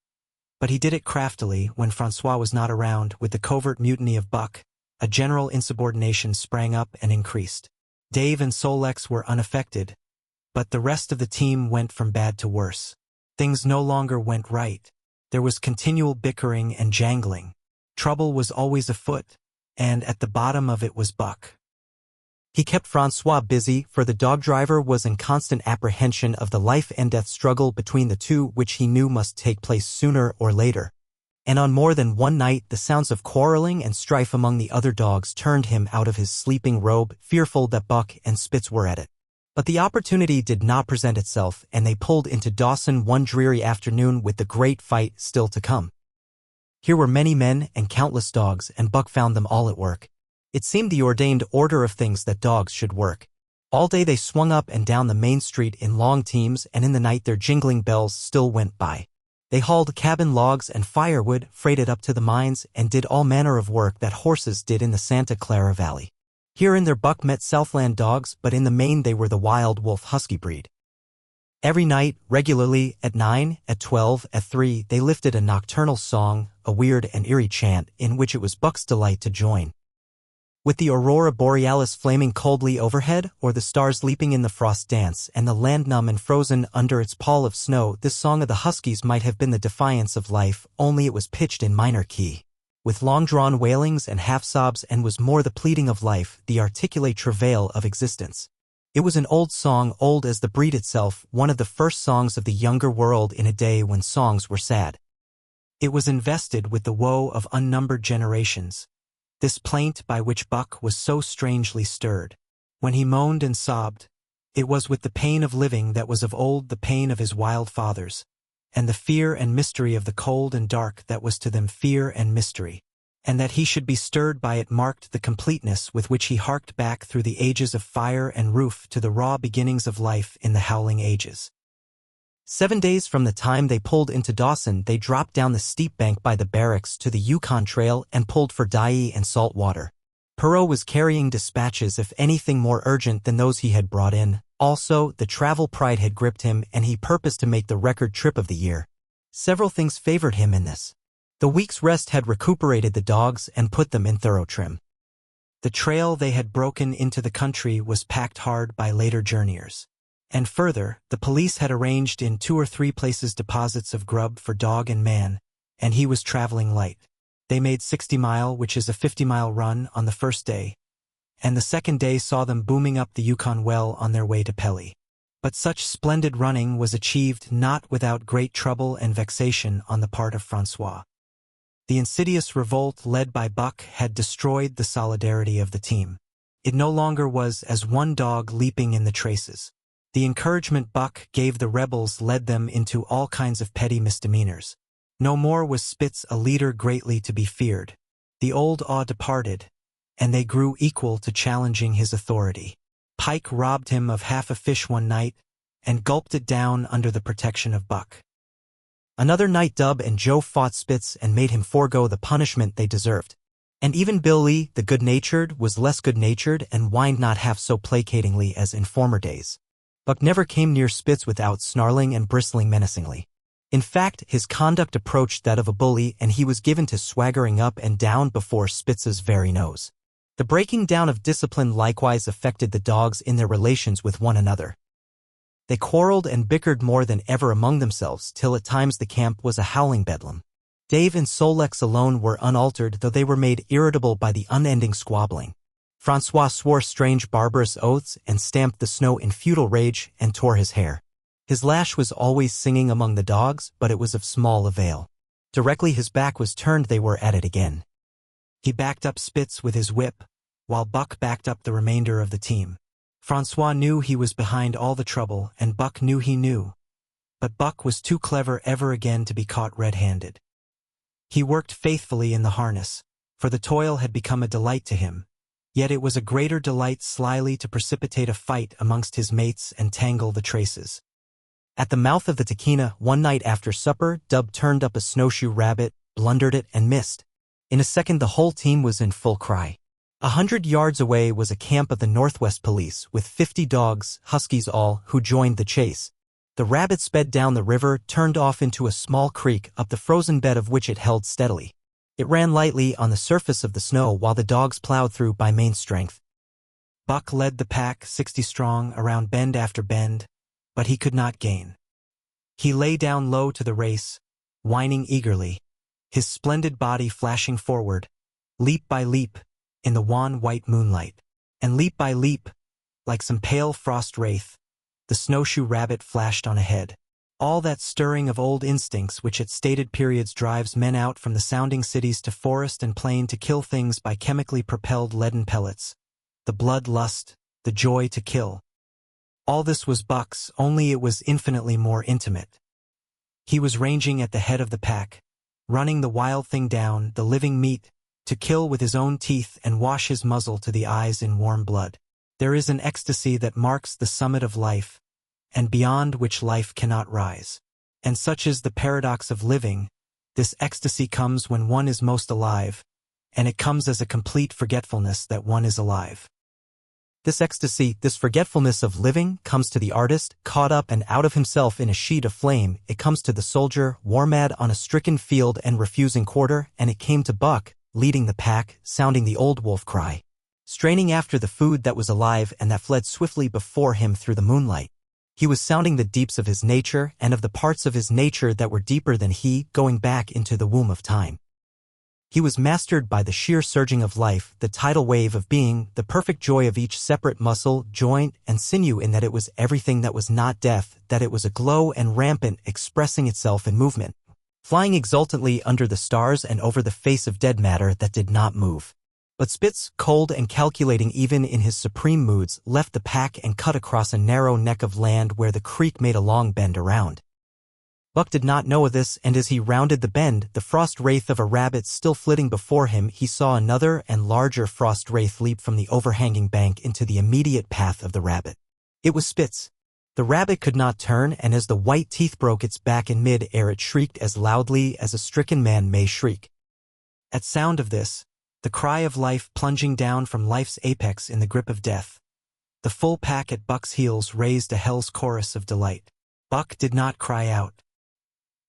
Speaker 1: But he did it craftily when Francois was not around. With the covert mutiny of Buck, a general insubordination sprang up and increased. Dave and Solex were unaffected, but the rest of the team went from bad to worse. Things no longer went right. There was continual bickering and jangling. Trouble was always afoot, and at the bottom of it was Buck. He kept Francois busy, for the dog driver was in constant apprehension of the life-and-death struggle between the two, which he knew must take place sooner or later. And on more than one night the sounds of quarreling and strife among the other dogs turned him out of his sleeping robe, fearful that Buck and Spitz were at it. But the opportunity did not present itself, and they pulled into Dawson one dreary afternoon with the great fight still to come. Here were many men and countless dogs, and Buck found them all at work. It seemed the ordained order of things that dogs should work. All day they swung up and down the main street in long teams, and in the night their jingling bells still went by. They hauled cabin logs and firewood, freighted up to the mines, and did all manner of work that horses did in the Santa Clara Valley. Here and there Buck met Southland dogs, but in the main they were the wild wolf husky breed. Every night, regularly, at 9, at 12, at 3, they lifted a nocturnal song, a weird and eerie chant, in which it was Buck's delight to join. With the aurora borealis flaming coldly overhead, or the stars leaping in the frost dance, and the land numb and frozen under its pall of snow, this song of the huskies might have been the defiance of life, only it was pitched in minor key, with long-drawn wailings and half-sobs, and was more the pleading of life, the articulate travail of existence. It was an old song, old as the breed itself, one of the first songs of the younger world in a day when songs were sad. It was invested with the woe of unnumbered generations. This plaint by which Buck was so strangely stirred. When he moaned and sobbed, it was with the pain of living that was of old the pain of his wild fathers, and the fear and mystery of the cold and dark that was to them fear and mystery, and that he should be stirred by it marked the completeness with which he harked back through the ages of fire and roof to the raw beginnings of life in the howling ages. 7 days from the time they pulled into Dawson, they dropped down the steep bank by the barracks to the Yukon Trail and pulled for Dyea and salt water. Perot was carrying dispatches, if anything more urgent than those he had brought in. Also, the travel pride had gripped him, and he purposed to make the record trip of the year. Several things favored him in this. The week's rest had recuperated the dogs and put them in thorough trim. The trail they had broken into the country was packed hard by later journeyers. And further, the police had arranged in 2 or 3 places deposits of grub for dog and man, and he was traveling light. They made 60-mile, which is a 50-mile run, on the first day, and the second day saw them booming up the Yukon well on their way to Pelly. But such splendid running was achieved not without great trouble and vexation on the part of Francois. The insidious revolt led by Buck had destroyed the solidarity of the team. It no longer was as one dog leaping in the traces. The encouragement Buck gave the rebels led them into all kinds of petty misdemeanors. No more was Spitz a leader greatly to be feared. The old awe departed, and they grew equal to challenging his authority. Pike robbed him of half a fish one night, and gulped it down under the protection of Buck. Another night Dub and Joe fought Spitz and made him forego the punishment they deserved. And even Billy, the good-natured, was less good-natured and whined not half so placatingly as in former days. Buck never came near Spitz without snarling and bristling menacingly. In fact, his conduct approached that of a bully, and he was given to swaggering up and down before Spitz's very nose. The breaking down of discipline likewise affected the dogs in their relations with one another. They quarreled and bickered more than ever among themselves, till at times the camp was a howling bedlam. Dave and Solex alone were unaltered, though they were made irritable by the unending squabbling. Francois swore strange barbarous oaths and stamped the snow in futile rage and tore his hair. His lash was always singing among the dogs, but it was of small avail. Directly his back was turned they were at it again. He backed up Spitz with his whip, while Buck backed up the remainder of the team. Francois knew he was behind all the trouble, and Buck knew he knew. But Buck was too clever ever again to be caught red-handed. He worked faithfully in the harness, for the toil had become a delight to him. Yet it was a greater delight slyly to precipitate a fight amongst his mates and tangle the traces. At the mouth of the Tahkeena, one night after supper, Dub turned up a snowshoe rabbit, blundered it, and missed. In a second the whole team was in full cry. 100 yards away was a camp of the Northwest Police, with 50 dogs, huskies all, who joined the chase. The rabbit sped down the river, turned off into a small creek, up the frozen bed of which it held steadily. It ran lightly on the surface of the snow while the dogs plowed through by main strength. Buck led the pack, 60 strong, around bend after bend, but he could not gain. He lay down low to the race, whining eagerly, his splendid body flashing forward, leap by leap, in the wan white moonlight. And leap by leap, like some pale frost wraith, the snowshoe rabbit flashed on ahead. All that stirring of old instincts which at stated periods drives men out from the sounding cities to forest and plain to kill things by chemically propelled leaden pellets. The blood lust, the joy to kill. All this was Buck's, only it was infinitely more intimate. He was ranging at the head of the pack, running the wild thing down, the living meat, to kill with his own teeth and wash his muzzle to the eyes in warm blood. There is an ecstasy that marks the summit of life, and beyond which life cannot rise. And such is the paradox of living. This ecstasy comes when one is most alive, and it comes as a complete forgetfulness that one is alive. This ecstasy, this forgetfulness of living, comes to the artist, caught up and out of himself in a sheet of flame. It comes to the soldier, war-mad on a stricken field and refusing quarter, and it came to Buck, leading the pack, sounding the old wolf cry, straining after the food that was alive and that fled swiftly before him through the moonlight. He was sounding the deeps of his nature and of the parts of his nature that were deeper than he, going back into the womb of time. He was mastered by the sheer surging of life, the tidal wave of being, the perfect joy of each separate muscle, joint, and sinew, in that it was everything that was not death, that it was aglow and rampant, expressing itself in movement, flying exultantly under the stars and over the face of dead matter that did not move. But Spitz, cold and calculating even in his supreme moods, left the pack and cut across a narrow neck of land where the creek made a long bend around. Buck did not know of this, and as he rounded the bend, the frost wraith of a rabbit still flitting before him, he saw another and larger frost wraith leap from the overhanging bank into the immediate path of the rabbit. It was Spitz. The rabbit could not turn, and as the white teeth broke its back in mid-air, it shrieked as loudly as a stricken man may shriek. At sound of this, the cry of life plunging down from life's apex in the grip of death, the full pack at Buck's heels raised a hell's chorus of delight. Buck did not cry out.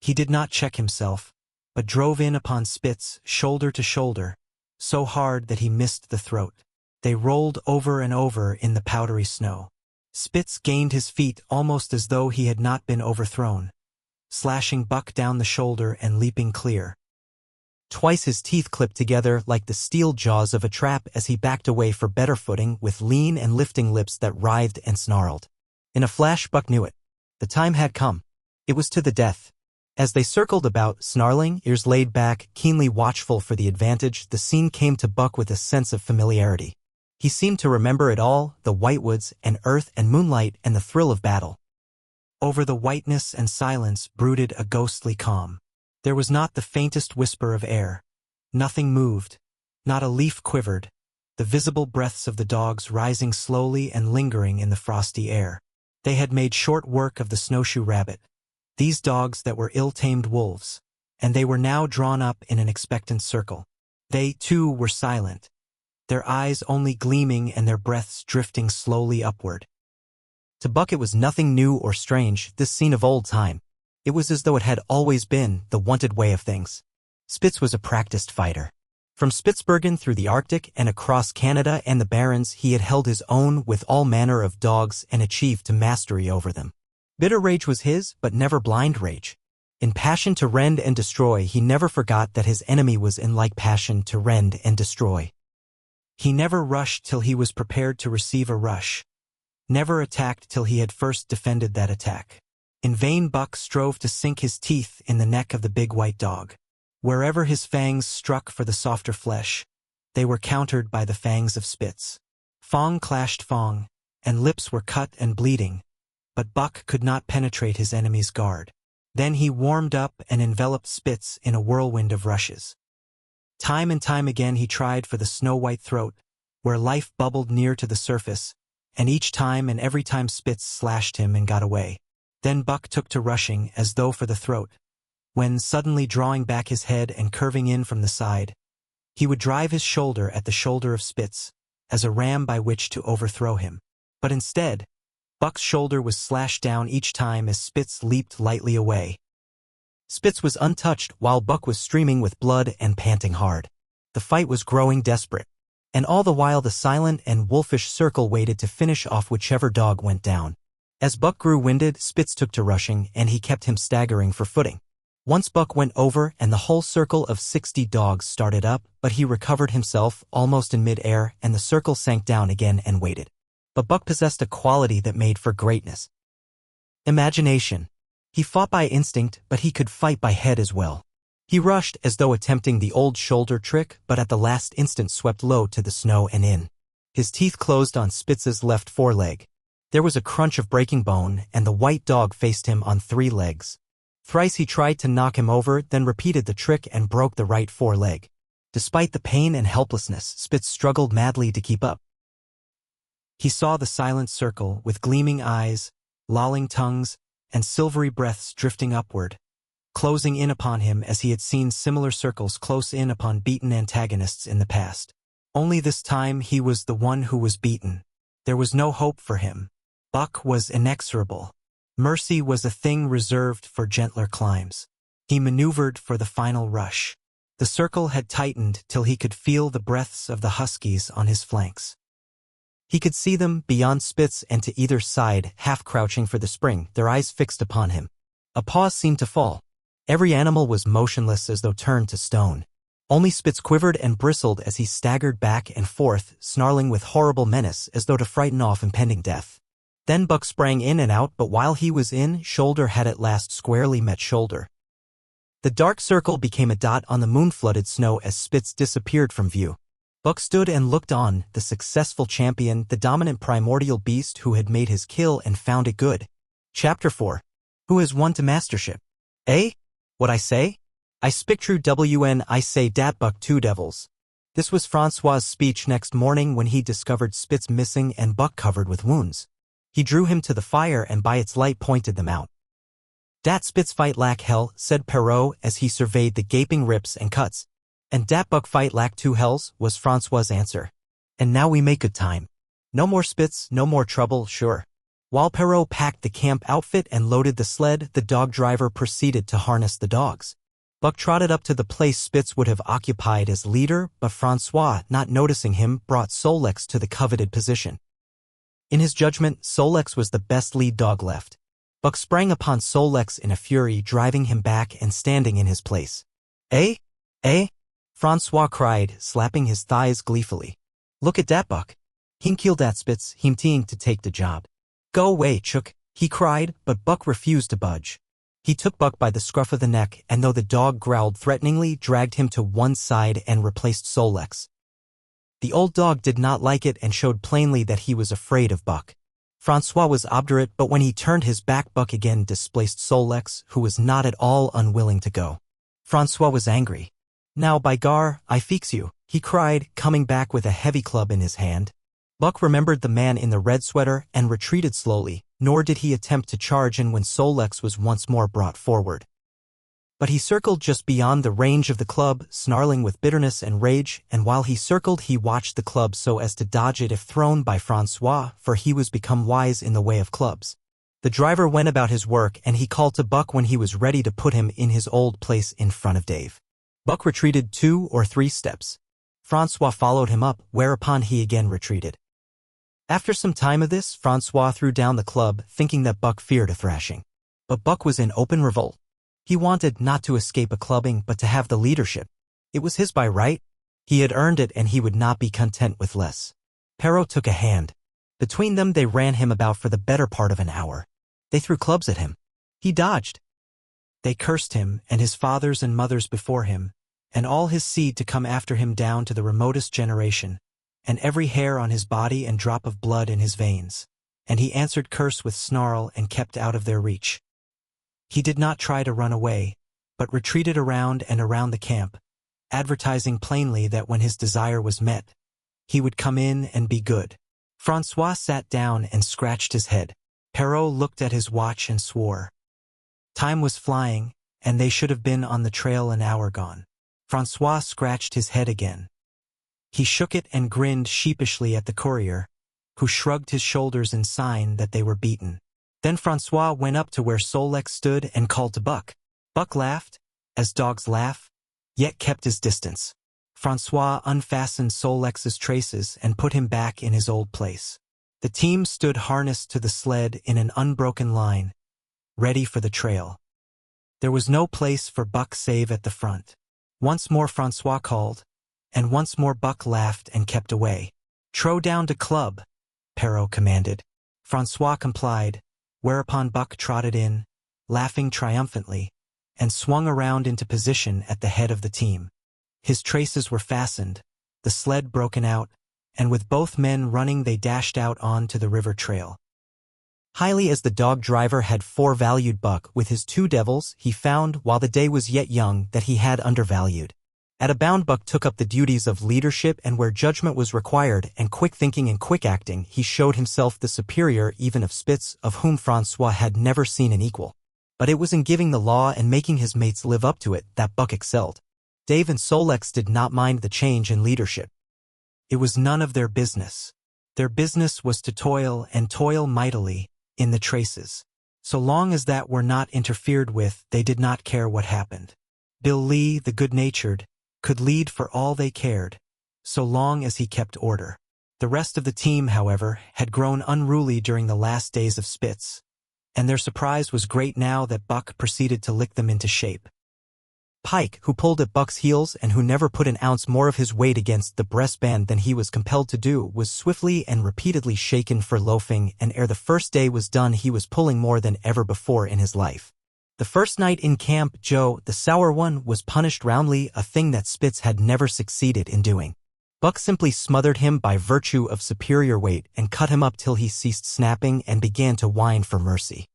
Speaker 1: He did not check himself, but drove in upon Spitz, shoulder to shoulder, so hard that he missed the throat. They rolled over and over in the powdery snow. Spitz gained his feet almost as though he had not been overthrown, slashing Buck down the shoulder and leaping clear. Twice his teeth clipped together like the steel jaws of a trap as he backed away for better footing with lean and lifting lips that writhed and snarled. In a flash, Buck knew it. The time had come. It was to the death. As they circled about, snarling, ears laid back, keenly watchful for the advantage, the scene came to Buck with a sense of familiarity. He seemed to remember it all, the whitewoods and earth and moonlight and the thrill of battle. Over the whiteness and silence brooded a ghostly calm. There was not the faintest whisper of air. Nothing moved. Not a leaf quivered. The visible breaths of the dogs rising slowly and lingering in the frosty air. They had made short work of the snowshoe rabbit. These dogs that were ill-tamed wolves, and they were now drawn up in an expectant circle. They, too, were silent, their eyes only gleaming and their breaths drifting slowly upward. To Buck it was nothing new or strange, this scene of old time. It was as though it had always been the wanted way of things. Spitz was a practiced fighter. From Spitsbergen through the Arctic and across Canada and the Barrens, he had held his own with all manner of dogs and achieved to mastery over them. Bitter rage was his, but never blind rage. In passion to rend and destroy, he never forgot that his enemy was in like passion to rend and destroy. He never rushed till he was prepared to receive a rush. Never attacked till he had first defended that attack. In vain Buck strove to sink his teeth in the neck of the big white dog. Wherever his fangs struck for the softer flesh, they were countered by the fangs of Spitz. Fang clashed fang, and lips were cut and bleeding, but Buck could not penetrate his enemy's guard. Then he warmed up and enveloped Spitz in a whirlwind of rushes. Time and time again he tried for the snow-white throat, where life bubbled near to the surface, and each time and every time Spitz slashed him and got away. Then Buck took to rushing as though for the throat, when, suddenly drawing back his head and curving in from the side, he would drive his shoulder at the shoulder of Spitz, as a ram by which to overthrow him. But instead, Buck's shoulder was slashed down each time as Spitz leaped lightly away. Spitz was untouched while Buck was streaming with blood and panting hard. The fight was growing desperate, and all the while the silent and wolfish circle waited to finish off whichever dog went down. As Buck grew winded, Spitz took to rushing, and he kept him staggering for footing. Once Buck went over, and the whole circle of 60 dogs started up, but he recovered himself almost in mid-air, and the circle sank down again and waited. But Buck possessed a quality that made for greatness. Imagination. He fought by instinct, but he could fight by head as well. He rushed as though attempting the old shoulder trick, but at the last instant swept low to the snow and in. His teeth closed on Spitz's left foreleg. There was a crunch of breaking bone, and the white dog faced him on 3 legs. Thrice he tried to knock him over, then repeated the trick and broke the right foreleg. Despite the pain and helplessness, Spitz struggled madly to keep up. He saw the silent circle, with gleaming eyes, lolling tongues, and silvery breaths drifting upward, closing in upon him as he had seen similar circles close in upon beaten antagonists in the past. Only this time he was the one who was beaten. There was no hope for him. Buck was inexorable. Mercy was a thing reserved for gentler climes. He maneuvered for the final rush. The circle had tightened till he could feel the breaths of the huskies on his flanks. He could see them beyond Spitz and to either side, half crouching for the spring, their eyes fixed upon him. A pause seemed to fall. Every animal was motionless as though turned to stone. Only Spitz quivered and bristled as he staggered back and forth, snarling with horrible menace as though to frighten off impending death. Then Buck sprang in and out, but while he was in, shoulder had at last squarely met shoulder. The dark circle became a dot on the moon-flooded snow as Spitz disappeared from view. Buck stood and looked on, the successful champion, the dominant primordial beast who had made his kill and found it good. Chapter 4. Who has won to mastership? Eh? What I say? I speak true when I say dat Buck two devils. This was Francois's speech next morning when he discovered Spitz missing and Buck covered with wounds. He drew him to the fire and by its light pointed them out. Dat Spitz fight lack hell, said Perrault as he surveyed the gaping rips and cuts. And dat Buck fight lack two hells, was Francois's answer. And now we make good time. No more Spitz, no more trouble, sure. While Perrault packed the camp outfit and loaded the sled, the dog driver proceeded to harness the dogs. Buck trotted up to the place Spitz would have occupied as leader, but Francois, not noticing him, brought Solex to the coveted position. In his judgment, Solex was the best lead dog left. Buck sprang upon Solex in a fury, driving him back and standing in his place. Eh? Eh? Francois cried, slapping his thighs gleefully. Look at dat Buck. Him kill dat Spitz, him teeing to take the job. Go away, Chook, he cried, but Buck refused to budge. He took Buck by the scruff of the neck and though the dog growled threateningly, dragged him to one side and replaced Solex. The old dog did not like it and showed plainly that he was afraid of Buck. Francois was obdurate, but when he turned his back, Buck again displaced Solex, who was not at all unwilling to go. Francois was angry. Now by gar, I fix you, he cried, coming back with a heavy club in his hand. Buck remembered the man in the red sweater and retreated slowly, nor did he attempt to charge in when Solex was once more brought forward. But he circled just beyond the range of the club, snarling with bitterness and rage, and while he circled he watched the club so as to dodge it if thrown by Francois, for he was become wise in the way of clubs. The driver went about his work and he called to Buck when he was ready to put him in his old place in front of Dave. Buck retreated 2 or 3 steps. Francois followed him up, whereupon he again retreated. After some time of this, Francois threw down the club, thinking that Buck feared a thrashing. But Buck was in open revolt. He wanted not to escape a clubbing but to have the leadership. It was his by right. He had earned it and he would not be content with less. Perrault took a hand. Between them they ran him about for the better part of an hour. They threw clubs at him. He dodged. They cursed him and his fathers and mothers before him, and all his seed to come after him down to the remotest generation, and every hair on his body and drop of blood in his veins. And he answered curse with snarl and kept out of their reach. He did not try to run away, but retreated around and around the camp, advertising plainly that when his desire was met, he would come in and be good. Francois sat down and scratched his head. Perrault looked at his watch and swore. Time was flying, and they should have been on the trail an hour gone. Francois scratched his head again. He shook it and grinned sheepishly at the courier, who shrugged his shoulders in sign that they were beaten. Then Francois went up to where Solex stood and called to Buck. Buck laughed, as dogs laugh, yet kept his distance. Francois unfastened Solex's traces and put him back in his old place. The team stood harnessed to the sled in an unbroken line, ready for the trail. There was no place for Buck save at the front. Once more Francois called, and once more Buck laughed and kept away. "Throw down the club," Perrault commanded. Francois complied, whereupon Buck trotted in, laughing triumphantly, and swung around into position at the head of the team. His traces were fastened, the sled broken out, and with both men running they dashed out on to the river trail. Highly as the dog driver had forevalued Buck with his 2 devils, he found, while the day was yet young, that he had undervalued. At a bound Buck took up the duties of leadership, and where judgment was required and quick thinking and quick acting, he showed himself the superior even of Spitz, of whom Francois had never seen an equal. But it was in giving the law and making his mates live up to it that Buck excelled. Dave and Solex did not mind the change in leadership. It was none of their business. Their business was to toil and toil mightily in the traces. So long as that were not interfered with, they did not care what happened. Bill Lee, the good-natured, could lead for all they cared, so long as he kept order. The rest of the team, however, had grown unruly during the last days of Spitz, and their surprise was great now that Buck proceeded to lick them into shape. Pike, who pulled at Buck's heels and who never put an ounce more of his weight against the breastband than he was compelled to do, was swiftly and repeatedly shaken for loafing, and ere the first day was done he was pulling more than ever before in his life. The first night in camp, Joe, the sour one, was punished roundly, a thing that Spitz had never succeeded in doing. Buck simply smothered him by virtue of superior weight and cut him up till he ceased snapping and began to whine for mercy.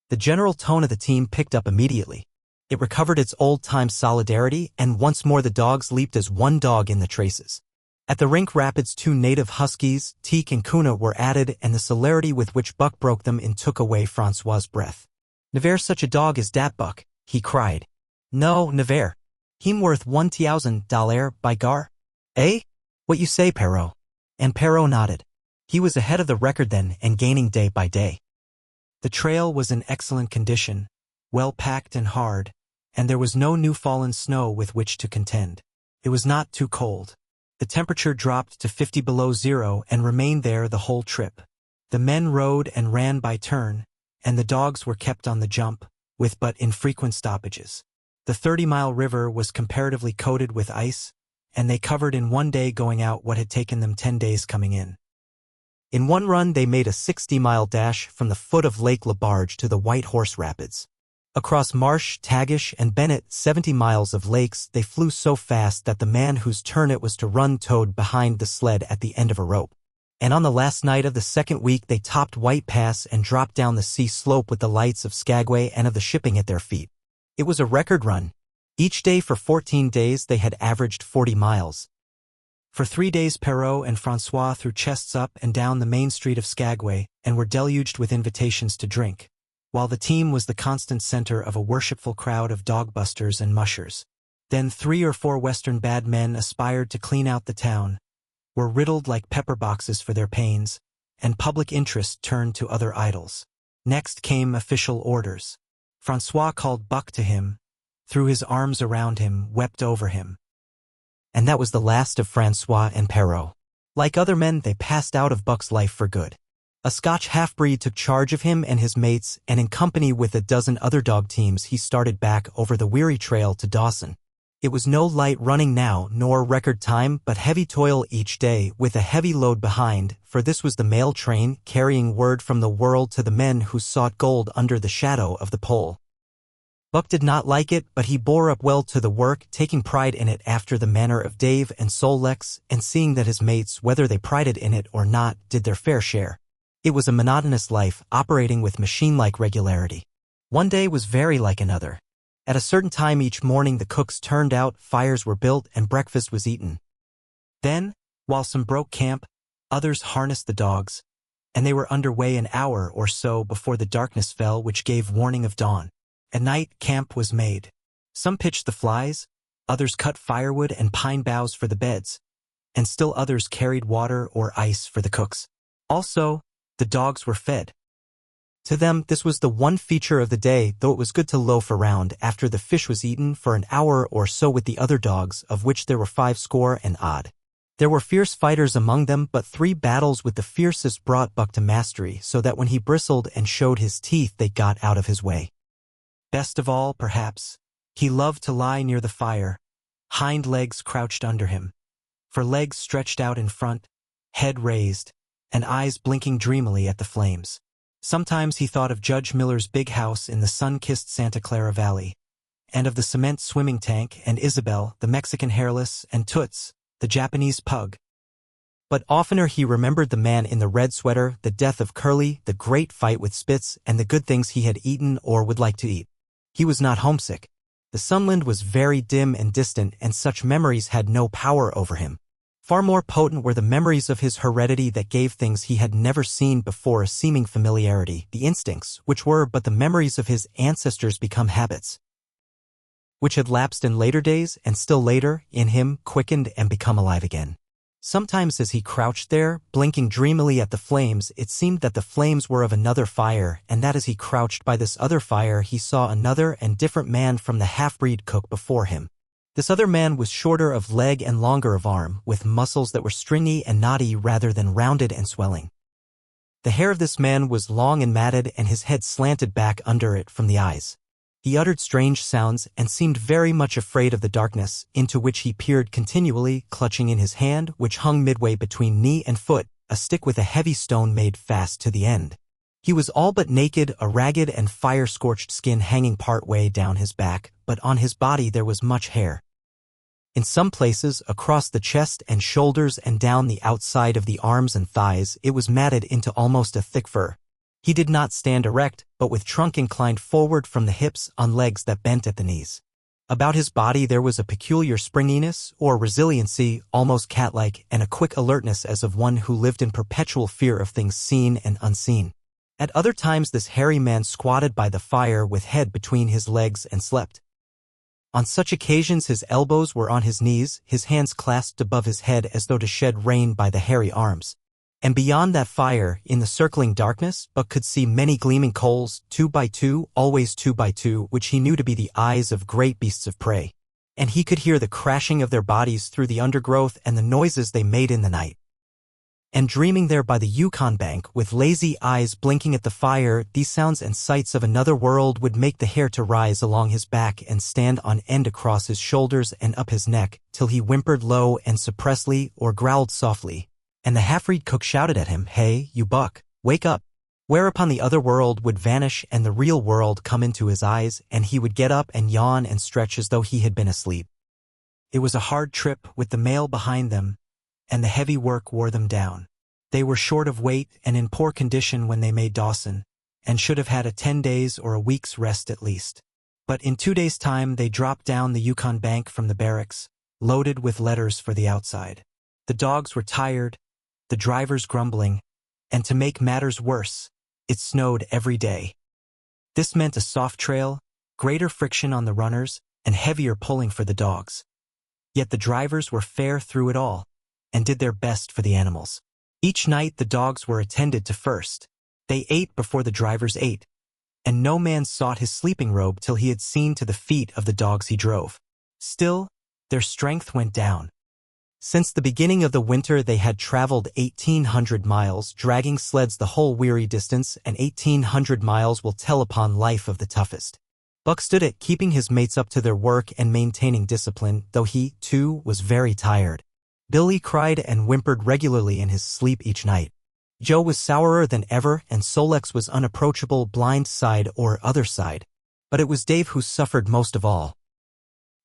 Speaker 1: The general tone of the team picked up immediately. It recovered its old-time solidarity, and once more the dogs leaped as one dog in the traces. At the rink rapids, 2 native huskies, Teak and Kuna, were added, and the celerity with which Buck broke them in took away Francois's breath. "Never such a dog as dat, Buck," he cried. "No, never. Heem worth $1,000, by gar." "Eh? What you say, Perrault?" And Perrault nodded. He was ahead of the record then and gaining day by day. The trail was in excellent condition, well packed and hard, and there was no new fallen snow with which to contend. It was not too cold. The temperature dropped to 50 below zero and remained there the whole trip. The men rode and ran by turn, and the dogs were kept on the jump, with but infrequent stoppages. The 30-mile river was comparatively coated with ice, and they covered in one day going out what had taken them 10 days coming in. In one run they made a 60-mile dash from the foot of Lake Labarge to the White Horse Rapids. Across Marsh, Tagish, and Bennett, 70 miles of lakes, they flew so fast that the man whose turn it was to run towed behind the sled at the end of a rope. And on the last night of the second week they topped White Pass and dropped down the sea slope with the lights of Skagway and of the shipping at their feet. It was a record run. Each day for 14 days they had averaged 40 miles. For 3 days Perrault and Francois threw chests up and down the main street of Skagway and were deluged with invitations to drink, while the team was the constant center of a worshipful crowd of dogbusters and mushers. Then 3 or 4 Western bad men aspired to clean out the town, were riddled like pepper boxes for their pains, and public interest turned to other idols. Next came official orders. Francois called Buck to him, threw his arms around him, wept over him. And that was the last of Francois and Perrault. Like other men, they passed out of Buck's life for good. A Scotch half-breed took charge of him and his mates, and in company with a dozen other dog teams he started back over the weary trail to Dawson. It was no light running now, nor record time, but heavy toil each day, with a heavy load behind, for this was the mail train carrying word from the world to the men who sought gold under the shadow of the pole. Buck did not like it, but he bore up well to the work, taking pride in it after the manner of Dave and Sol-Lex, and seeing that his mates, whether they prided in it or not, did their fair share. It was a monotonous life, operating with machine-like regularity. One day was very like another. At a certain time each morning the cooks turned out, fires were built, and breakfast was eaten. Then, while some broke camp, others harnessed the dogs, and they were under way an hour or so before the darkness fell which gave warning of dawn. At night camp was made. Some pitched the flies, others cut firewood and pine boughs for the beds, and still others carried water or ice for the cooks. Also, the dogs were fed. To them this was the one feature of the day, though it was good to loaf around after the fish was eaten for an hour or so with the other dogs, of which there were 50 and odd. There were fierce fighters among them, but 3 battles with the fiercest brought Buck to mastery, so that when he bristled and showed his teeth they got out of his way. Best of all, perhaps, he loved to lie near the fire, hind legs crouched under him, for legs stretched out in front, head raised, and eyes blinking dreamily at the flames. Sometimes he thought of Judge Miller's big house in the sun-kissed Santa Clara Valley, and of the cement swimming tank, and Isabel, the Mexican hairless, and Toots, the Japanese pug. But oftener he remembered the man in the red sweater, the death of Curly, the great fight with Spitz, and the good things he had eaten or would like to eat. He was not homesick. The sunland was very dim and distant, and such memories had no power over him. Far more potent were the memories of his heredity that gave things he had never seen before a seeming familiarity, the instincts, which were but the memories of his ancestors become habits, which had lapsed in later days, and still later, in him, quickened and become alive again. Sometimes as he crouched there, blinking dreamily at the flames, it seemed that the flames were of another fire, and that as he crouched by this other fire he saw another and different man from the half-breed cook before him. This other man was shorter of leg and longer of arm, with muscles that were stringy and knotty rather than rounded and swelling. The hair of this man was long and matted, and his head slanted back under it from the eyes. He uttered strange sounds and seemed very much afraid of the darkness, into which he peered continually, clutching in his hand, which hung midway between knee and foot, a stick with a heavy stone made fast to the end. He was all but naked, a ragged and fire-scorched skin hanging part way down his back, but on his body there was much hair. In some places, across the chest and shoulders and down the outside of the arms and thighs, it was matted into almost a thick fur. He did not stand erect, but with trunk inclined forward from the hips on legs that bent at the knees. About his body there was a peculiar springiness or resiliency, almost cat-like, and a quick alertness as of one who lived in perpetual fear of things seen and unseen. At other times this hairy man squatted by the fire with head between his legs and slept. On such occasions his elbows were on his knees, his hands clasped above his head as though to shed rain by the hairy arms. And beyond that fire, in the circling darkness, Buck could see many gleaming coals, 2 by 2, always 2 by 2, which he knew to be the eyes of great beasts of prey. And he could hear the crashing of their bodies through the undergrowth and the noises they made in the night. And dreaming there by the Yukon bank, with lazy eyes blinking at the fire, these sounds and sights of another world would make the hair to rise along his back and stand on end across his shoulders and up his neck, till he whimpered low and suppressedly or growled softly. And the half-breed cook shouted at him, "Hey, you Buck, wake up!" Whereupon the other world would vanish and the real world come into his eyes, and he would get up and yawn and stretch as though he had been asleep. It was a hard trip with the mail behind them, and the heavy work wore them down. They were short of weight and in poor condition when they made Dawson, and should have had a 10 days or a week's rest at least. But in 2 days' time they dropped down the Yukon bank from the barracks, loaded with letters for the outside. The dogs were tired, the drivers grumbling, and to make matters worse, it snowed every day. This meant a soft trail, greater friction on the runners, and heavier pulling for the dogs. Yet the drivers were fair through it all, and did their best for the animals. Each night the dogs were attended to first. They ate before the drivers ate, and no man sought his sleeping robe till he had seen to the feet of the dogs he drove. Still, their strength went down. Since the beginning of the winter they had traveled 1,800 miles, dragging sleds the whole weary distance, and 1,800 miles will tell upon life of the toughest. Buck stood it, keeping his mates up to their work and maintaining discipline, though he, too, was very tired. Billy cried and whimpered regularly in his sleep each night. Joe was sourer than ever, and Solex was unapproachable, blind side or other side. But it was Dave who suffered most of all.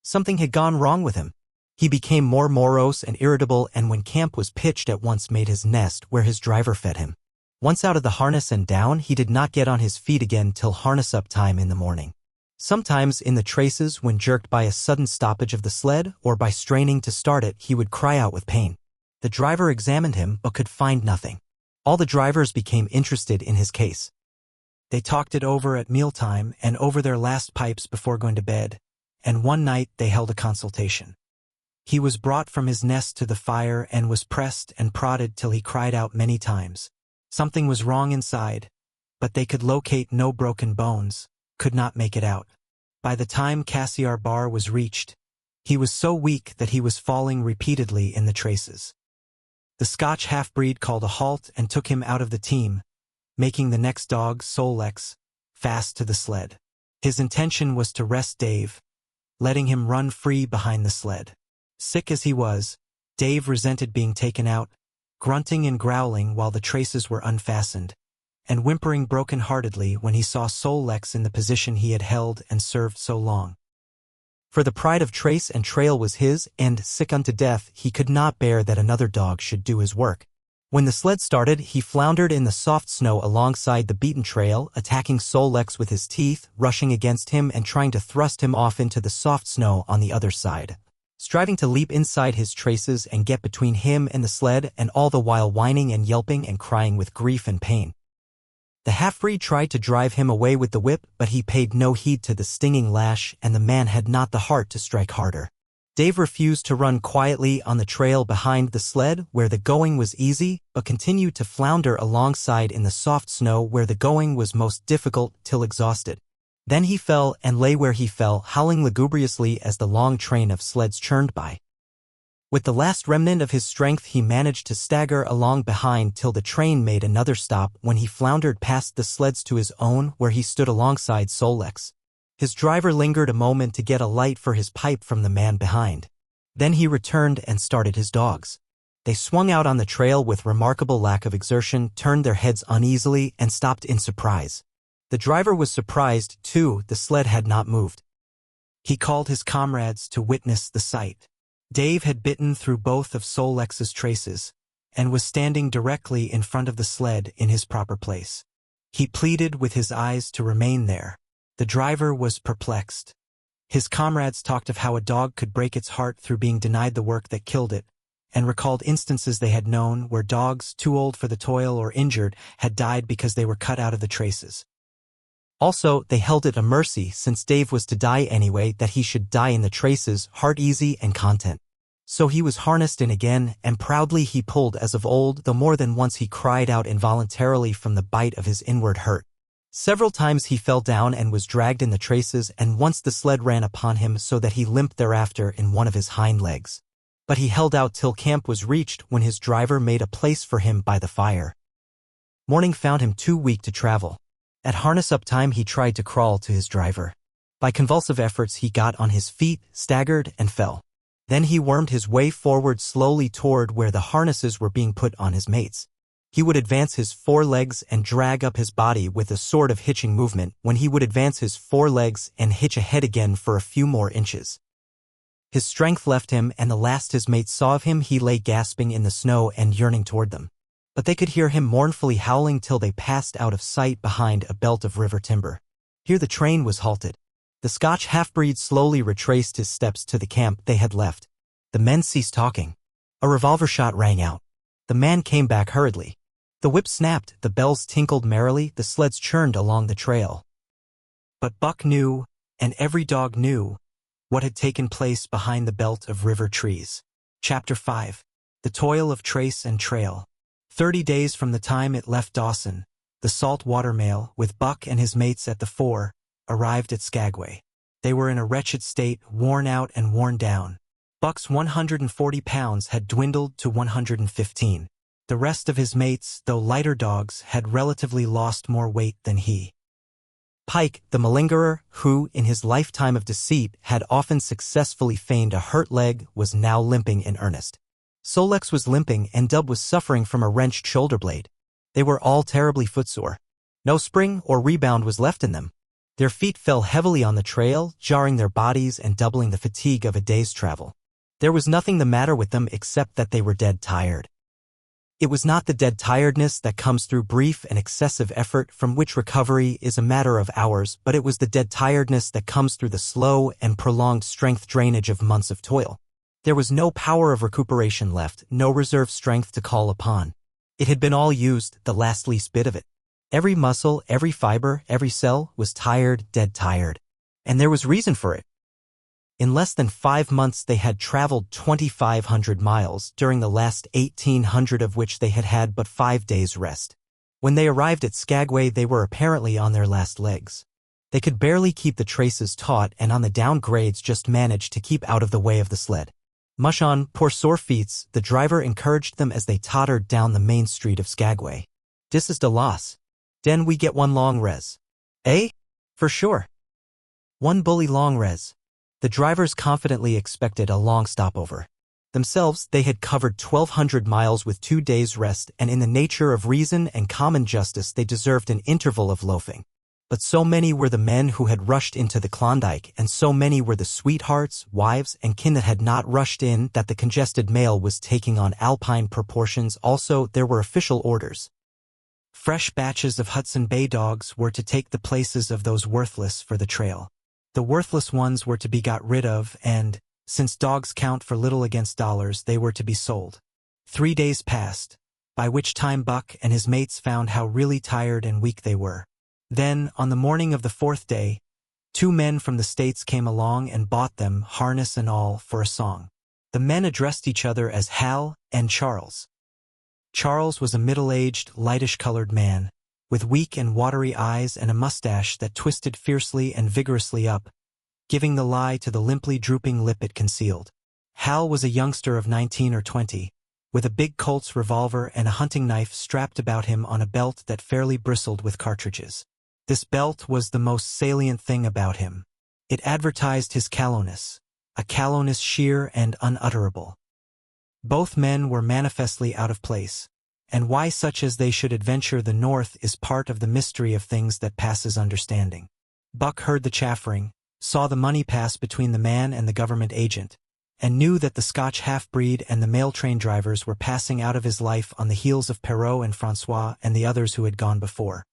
Speaker 1: Something had gone wrong with him. He became more morose and irritable, and when camp was pitched at once made his nest where his driver fed him. Once out of the harness and down, he did not get on his feet again till harness-up time in the morning. Sometimes in the traces, when jerked by a sudden stoppage of the sled, or by straining to start it, he would cry out with pain. The driver examined him but could find nothing. All the drivers became interested in his case. They talked it over at mealtime and over their last pipes before going to bed, and one night they held a consultation. He was brought from his nest to the fire and was pressed and prodded till he cried out many times. Something was wrong inside, but they could locate no broken bones, could not make it out. By the time Cassiar Bar was reached, he was so weak that he was falling repeatedly in the traces. The Scotch half-breed called a halt and took him out of the team, making the next dog, Solex, fast to the sled. His intention was to rest Dave, letting him run free behind the sled. Sick as he was, Dave resented being taken out, grunting and growling while the traces were unfastened, and whimpering broken-heartedly when he saw Solex in the position he had held and served so long. For the pride of trace and trail was his, and, sick unto death, he could not bear that another dog should do his work. When the sled started, he floundered in the soft snow alongside the beaten trail, attacking Solex with his teeth, rushing against him and trying to thrust him off into the soft snow on the other side, striving to leap inside his traces and get between him and the sled, and all the while whining and yelping and crying with grief and pain. The half-breed tried to drive him away with the whip, but he paid no heed to the stinging lash, and the man had not the heart to strike harder. Dave refused to run quietly on the trail behind the sled, where the going was easy, but continued to flounder alongside in the soft snow where the going was most difficult, till exhausted. Then he fell and lay where he fell, howling lugubriously as the long train of sleds churned by. With the last remnant of his strength he managed to stagger along behind till the train made another stop, when he floundered past the sleds to his own, where he stood alongside Solex. His driver lingered a moment to get a light for his pipe from the man behind. Then he returned and started his dogs. They swung out on the trail with remarkable lack of exertion, turned their heads uneasily, and stopped in surprise. The driver was surprised, too. The sled had not moved. He called his comrades to witness the sight. Dave had bitten through both of Solex's traces, and was standing directly in front of the sled in his proper place. He pleaded with his eyes to remain there. The driver was perplexed. His comrades talked of how a dog could break its heart through being denied the work that killed it, and recalled instances they had known where dogs, too old for the toil or injured, had died because they were cut out of the traces. Also, they held it a mercy, since Dave was to die anyway, that he should die in the traces, heart easy and content. So he was harnessed in again, and proudly he pulled as of old, though more than once he cried out involuntarily from the bite of his inward hurt. Several times he fell down and was dragged in the traces, and once the sled ran upon him so that he limped thereafter in one of his hind legs. But he held out till camp was reached, when his driver made a place for him by the fire. Morning found him too weak to travel. At harness-up time he tried to crawl to his driver. By convulsive efforts he got on his feet, staggered, and fell. Then he wormed his way forward slowly toward where the harnesses were being put on his mates. He would advance his forelegs and drag up his body with a sort of hitching movement, when he would advance his forelegs and hitch ahead again for a few more inches. His strength left him, and the last his mates saw of him he lay gasping in the snow and yearning toward them. But they could hear him mournfully howling till they passed out of sight behind a belt of river timber. Here the train was halted. The Scotch half-breed slowly retraced his steps to the camp they had left. The men ceased talking. A revolver shot rang out. The man came back hurriedly. The whip snapped, the bells tinkled merrily, the sleds churned along the trail. But Buck knew, and every dog knew, what had taken place behind the belt of river trees. Chapter 5. The Toil of Trace and Trail. 30 days from the time it left Dawson, the salt water mail, with Buck and his mates at the fore, arrived at Skagway. They were in a wretched state, worn out and worn down. Buck's 140 pounds had dwindled to 115. The rest of his mates, though lighter dogs, had relatively lost more weight than he. Pike, the malingerer, who, in his lifetime of deceit, had often successfully feigned a hurt leg, was now limping in earnest. Solex was limping, and Dub was suffering from a wrenched shoulder blade. They were all terribly footsore. No spring or rebound was left in them. Their feet fell heavily on the trail, jarring their bodies and doubling the fatigue of a day's travel. There was nothing the matter with them except that they were dead tired. It was not the dead tiredness that comes through brief and excessive effort, from which recovery is a matter of hours, but it was the dead tiredness that comes through the slow and prolonged strength drainage of months of toil. There was no power of recuperation left, no reserve strength to call upon. It had been all used, the last least bit of it. Every muscle, every fiber, every cell was tired, dead tired. And there was reason for it. In less than 5 months they had traveled 2,500 miles, during the last 1,800 of which they had had but 5 days' rest. When they arrived at Skagway they were apparently on their last legs. They could barely keep the traces taut, and on the down grades just managed to keep out of the way of the sled. Mush on, poor sore feets, the driver encouraged them as they tottered down the main street of Skagway. "Dis is de loss. Den we get one long res." "Eh? For sure. One bully long res." The drivers confidently expected a long stopover. Themselves, they had covered 1,200 miles with 2 days' rest, and in the nature of reason and common justice they deserved an interval of loafing. But so many were the men who had rushed into the Klondike, and so many were the sweethearts, wives, and kin that had not rushed in, that the congested mail was taking on alpine proportions. Also, there were official orders. Fresh batches of Hudson Bay dogs were to take the places of those worthless for the trail. The worthless ones were to be got rid of, and, since dogs count for little against dollars, they were to be sold. 3 days passed, by which time Buck and his mates found how really tired and weak they were. Then, on the morning of the 4th day, 2 men from the States came along and bought them, harness and all, for a song. The men addressed each other as Hal and Charles. Charles was a middle-aged, lightish-colored man, with weak and watery eyes and a mustache that twisted fiercely and vigorously up, giving the lie to the limply drooping lip it concealed. Hal was a youngster of 19 or 20, with a big Colt's revolver and a hunting knife strapped about him on a belt that fairly bristled with cartridges. This belt was the most salient thing about him. It advertised his callowness, a callowness sheer and unutterable. Both men were manifestly out of place, and why such as they should adventure the north is part of the mystery of things that passes understanding. Buck heard the chaffering, saw the money pass between the man and the government agent, and knew that the Scotch half-breed and the mail train drivers were passing out of his life on the heels of Perrault and Francois and the others who had gone before.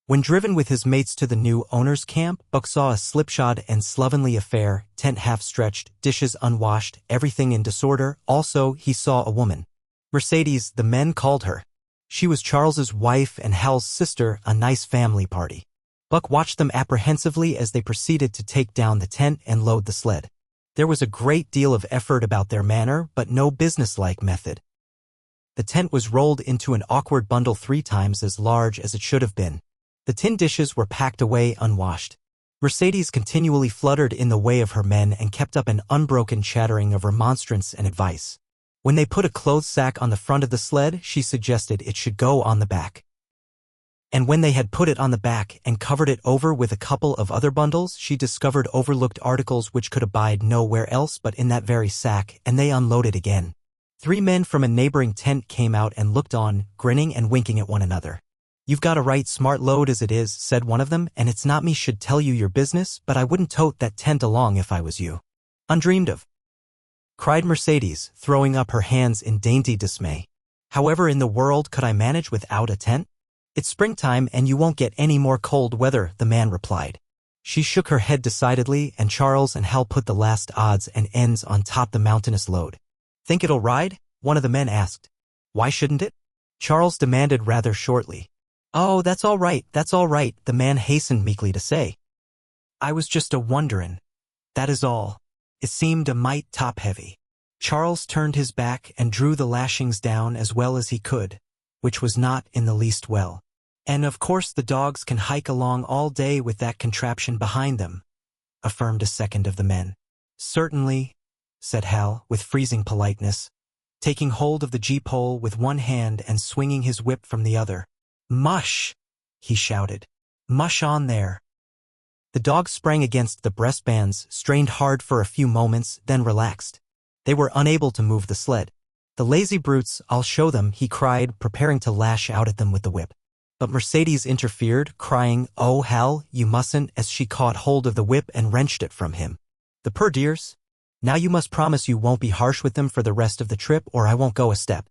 Speaker 1: When driven with his mates to the new owner's camp, Buck saw a slipshod and slovenly affair, tent half-stretched, dishes unwashed, everything in disorder. Also, he saw a woman. Mercedes, the men called her. She was Charles's wife and Hal's sister, a nice family party. Buck watched them apprehensively as they proceeded to take down the tent and load the sled. There was a great deal of effort about their manner, but no businesslike method. The tent was rolled into an awkward bundle 3 times as large as it should have been. The tin dishes were packed away unwashed. Mercedes continually fluttered in the way of her men and kept up an unbroken chattering of remonstrance and advice. When they put a clothes sack on the front of the sled, she suggested it should go on the back. And when they had put it on the back and covered it over with a couple of other bundles, she discovered overlooked articles which could abide nowhere else but in that very sack, and they unloaded again. 3 men from a neighboring tent came out and looked on, grinning and winking at one another. "You've got a right smart load as it is," said one of them, "and it's not me should tell you your business, but I wouldn't tote that tent along if I was you." "Undreamed of," cried Mercedes, throwing up her hands in dainty dismay. "However in the world could I manage without a tent?" "It's springtime and you won't get any more cold weather," the man replied. She shook her head decidedly, and Charles and Hal put the last odds and ends on top the mountainous load. "Think it'll ride?" one of the men asked. "Why shouldn't it?" Charles demanded rather shortly. "Oh, that's all right, the man hastened meekly to say. "I was just a-wonderin'. That is all. It seemed a mite top-heavy." Charles turned his back and drew the lashings down as well as he could, which was not in the least well. "And of course the dogs can hike along all day with that contraption behind them," affirmed a second of the men. "Certainly," said Hal, with freezing politeness, taking hold of the gee-pole with one hand and swinging his whip from the other. "Mush!" he shouted. "Mush on there!" The dogs sprang against the breastbands, strained hard for a few moments, then relaxed. They were unable to move the sled. "The lazy brutes, I'll show them," he cried, preparing to lash out at them with the whip. But Mercedes interfered, crying, "Oh, Hal, you mustn't," as she caught hold of the whip and wrenched it from him. "The poor dears. Now you must promise you won't be harsh with them for the rest of the trip, or I won't go a step."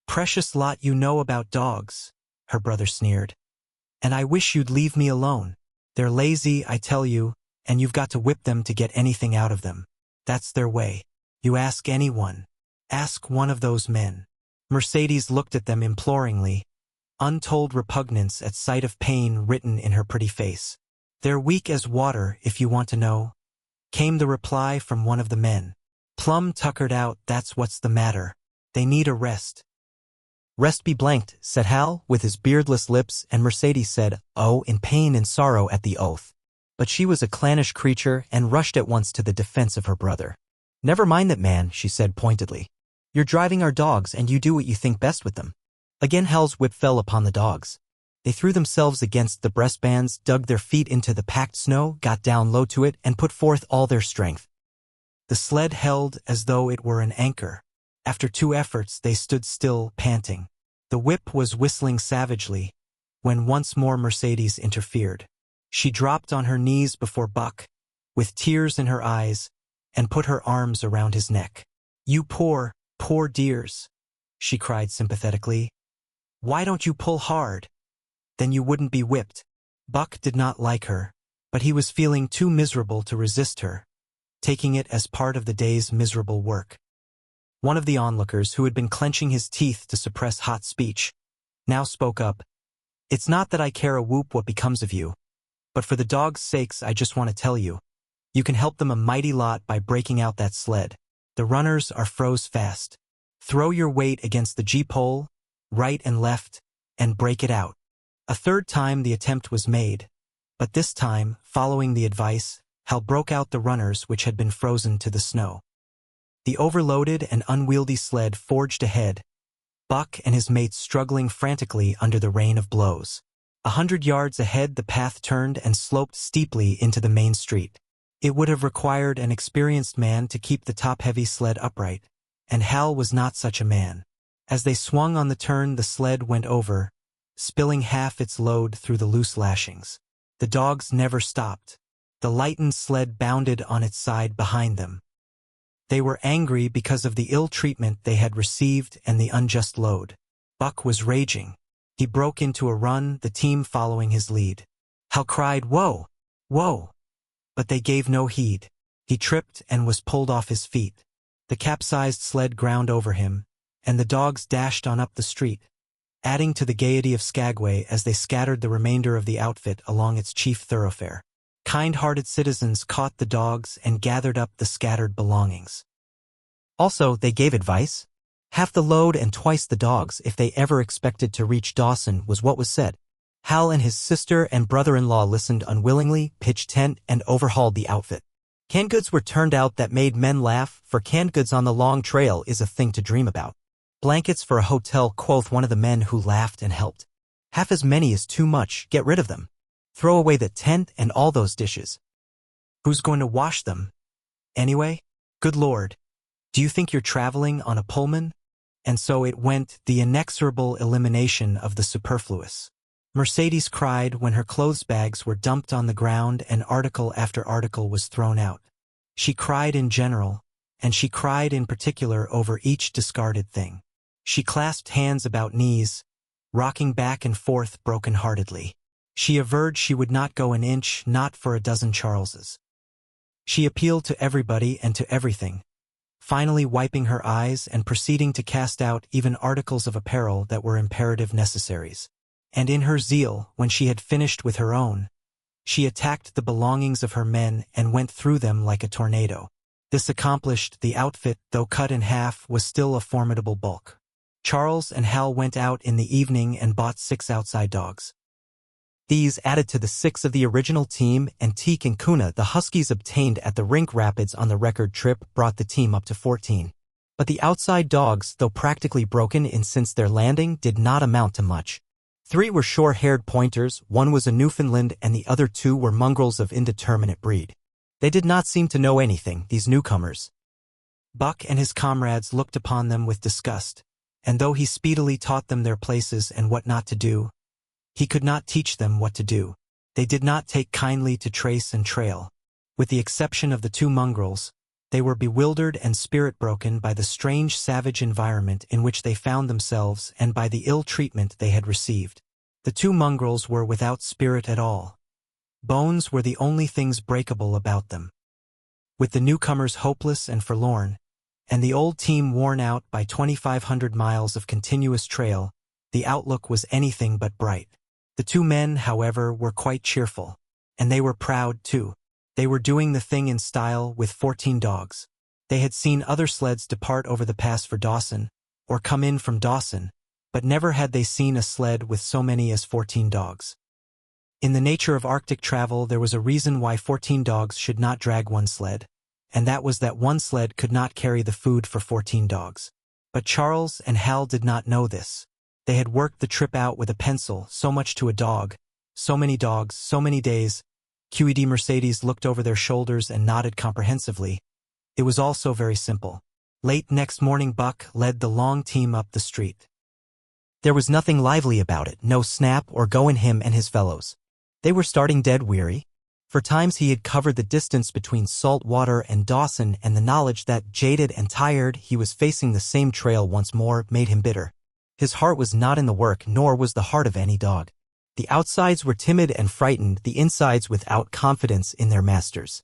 Speaker 1: "Precious lot you know about dogs," her brother sneered. "And I wish you'd leave me alone. They're lazy, I tell you, and you've got to whip them to get anything out of them. That's their way. You ask anyone. Ask one of those men." Mercedes looked at them imploringly, untold repugnance at sight of pain written in her pretty face. "They're weak as water, if you want to know," came the reply from one of the men. "Plumb tuckered out, that's what's the matter. They need a rest." "Rest be blanked," said Hal, with his beardless lips, and Mercedes said, "Oh," in pain and sorrow at the oath. But she was a clannish creature and rushed at once to the defense of her brother. "Never mind that man," she said pointedly. "You're driving our dogs, and you do what you think best with them." Again Hal's whip fell upon the dogs. They threw themselves against the breastbands, dug their feet into the packed snow, got down low to it, and put forth all their strength. The sled held as though it were an anchor. After 2 efforts, they stood still, panting. The whip was whistling savagely, when once more Mercedes interfered. She dropped on her knees before Buck, with tears in her eyes, and put her arms around his neck. "You poor, poor dears," she cried sympathetically. "Why don't you pull hard? Then you wouldn't be whipped." Buck did not like her, but he was feeling too miserable to resist her, taking it as part of the day's miserable work. One of the onlookers, who had been clenching his teeth to suppress hot speech, now spoke up. "It's not that I care a whoop what becomes of you, but for the dogs' sakes I just want to tell you, you can help them a mighty lot by breaking out that sled. The runners are froze fast. Throw your weight against the gee-pole, right and left, and break it out." A 3rd time the attempt was made, but this time, following the advice, Hal broke out the runners which had been frozen to the snow. The overloaded and unwieldy sled forged ahead, Buck and his mates struggling frantically under the rain of blows. 100 yards ahead the path turned and sloped steeply into the main street. It would have required an experienced man to keep the top-heavy sled upright, and Hal was not such a man. As they swung on the turn, the sled went over, spilling half its load through the loose lashings. The dogs never stopped. The lightened sled bounded on its side behind them. They were angry because of the ill treatment they had received and the unjust load. Buck was raging. He broke into a run, the team following his lead. Hal cried, "Whoa! Whoa!" But they gave no heed. He tripped and was pulled off his feet. The capsized sled ground over him, and the dogs dashed on up the street, adding to the gaiety of Skagway as they scattered the remainder of the outfit along its chief thoroughfare. Kind-hearted citizens caught the dogs and gathered up the scattered belongings. Also, they gave advice. Half the load and twice the dogs if they ever expected to reach Dawson was what was said. Hal and his sister and brother-in-law listened unwillingly, pitched tent, and overhauled the outfit. Canned goods were turned out that made men laugh, for canned goods on the long trail is a thing to dream about. Blankets for a hotel, quoth one of the men who laughed and helped. Half as many is too much, get rid of them. Throw away the tent and all those dishes. Who's going to wash them? Anyway? Good Lord. Do you think you're traveling on a Pullman? And so it went, the inexorable elimination of the superfluous. Mercedes cried when her clothes bags were dumped on the ground and article after article was thrown out. She cried in general, and she cried in particular over each discarded thing. She clasped hands about knees, rocking back and forth broken-heartedly. She averred she would not go an inch, not for a dozen Charleses. She appealed to everybody and to everything, finally wiping her eyes and proceeding to cast out even articles of apparel that were imperative necessaries. And in her zeal, when she had finished with her own, she attacked the belongings of her men and went through them like a tornado. This accomplished, the outfit, though cut in half, was still a formidable bulk. Charles and Hal went out in the evening and bought 6 outside dogs. These, added to the 6 of the original team, and Teek and Kuna, the Huskies obtained at the Rink Rapids on the record trip, brought the team up to 14. But the outside dogs, though practically broken in since their landing, did not amount to much. 3 were short-haired pointers, 1 was a Newfoundland, and the other 2 were mongrels of indeterminate breed. They did not seem to know anything, these newcomers. Buck and his comrades looked upon them with disgust, and though he speedily taught them their places and what not to do, he could not teach them what to do. They did not take kindly to trace and trail. With the exception of the 2 mongrels, they were bewildered and spirit-broken by the strange savage environment in which they found themselves and by the ill treatment they had received. The 2 mongrels were without spirit at all. Bones were the only things breakable about them. With the newcomers hopeless and forlorn, and the old team worn out by 2,500 miles of continuous trail, the outlook was anything but bright. The 2 men, however, were quite cheerful, and they were proud, too. They were doing the thing in style with 14 dogs. They had seen other sleds depart over the pass for Dawson, or come in from Dawson, but never had they seen a sled with so many as 14 dogs. In the nature of Arctic travel, there was a reason why 14 dogs should not drag one sled, and that was that one sled could not carry the food for 14 dogs. But Charles and Hal did not know this. They had worked the trip out with a pencil, so much to a dog, so many dogs, so many days. QED Mercedes looked over their shoulders and nodded comprehensively. It was all so very simple. Late next morning, Buck led the long team up the street. There was nothing lively about it, no snap or go in him and his fellows. They were starting dead weary. For times he had covered the distance between Salt Water and Dawson, and the knowledge that, jaded and tired, he was facing the same trail once more made him bitter. His heart was not in the work, nor was the heart of any dog. The outsides were timid and frightened, the insides without confidence in their masters.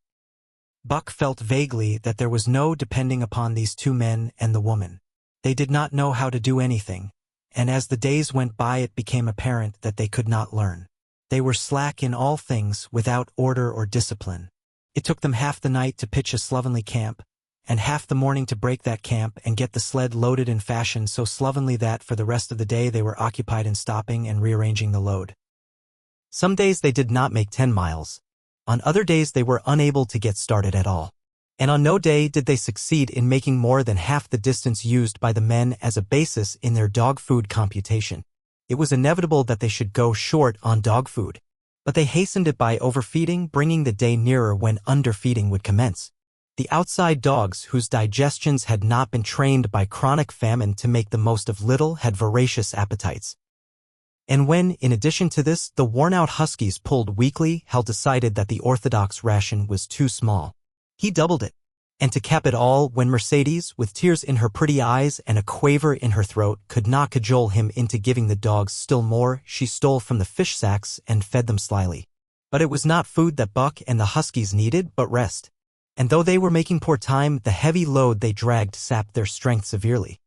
Speaker 1: Buck felt vaguely that there was no depending upon these 2 men and the woman. They did not know how to do anything, and as the days went by it became apparent that they could not learn. They were slack in all things, without order or discipline. It took them half the night to pitch a slovenly camp, and half the morning to break that camp and get the sled loaded in fashion so slovenly that for the rest of the day they were occupied in stopping and rearranging the load. Some days they did not make 10 miles. On other days they were unable to get started at all. And on no day did they succeed in making more than half the distance used by the men as a basis in their dog food computation. It was inevitable that they should go short on dog food, but they hastened it by overfeeding, bringing the day nearer when underfeeding would commence. The outside dogs, whose digestions had not been trained by chronic famine to make the most of little, had voracious appetites. And when, in addition to this, the worn-out Huskies pulled weakly, Hal decided that the orthodox ration was too small. He doubled it. And to cap it all, when Mercedes, with tears in her pretty eyes and a quaver in her throat, could not cajole him into giving the dogs still more, she stole from the fish sacks and fed them slyly. But it was not food that Buck and the huskies needed, but rest. And though they were making poor time, the heavy load they dragged sapped their strength severely.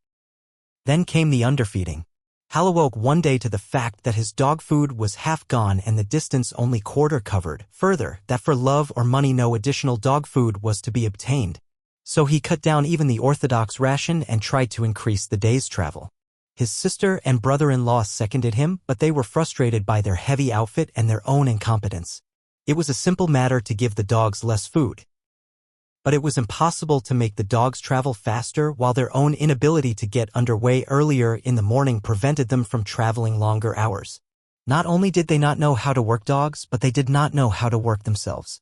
Speaker 1: Then came the underfeeding. Hal awoke one day to the fact that his dog food was half gone and the distance only quarter covered. Further, that for love or money no additional dog food was to be obtained. So he cut down even the orthodox ration and tried to increase the day's travel. His sister and brother-in-law seconded him, but they were frustrated by their heavy outfit and their own incompetence. It was a simple matter to give the dogs less food. But it was impossible to make the dogs travel faster while their own inability to get underway earlier in the morning prevented them from traveling longer hours. Not only did they not know how to work dogs, but they did not know how to work themselves.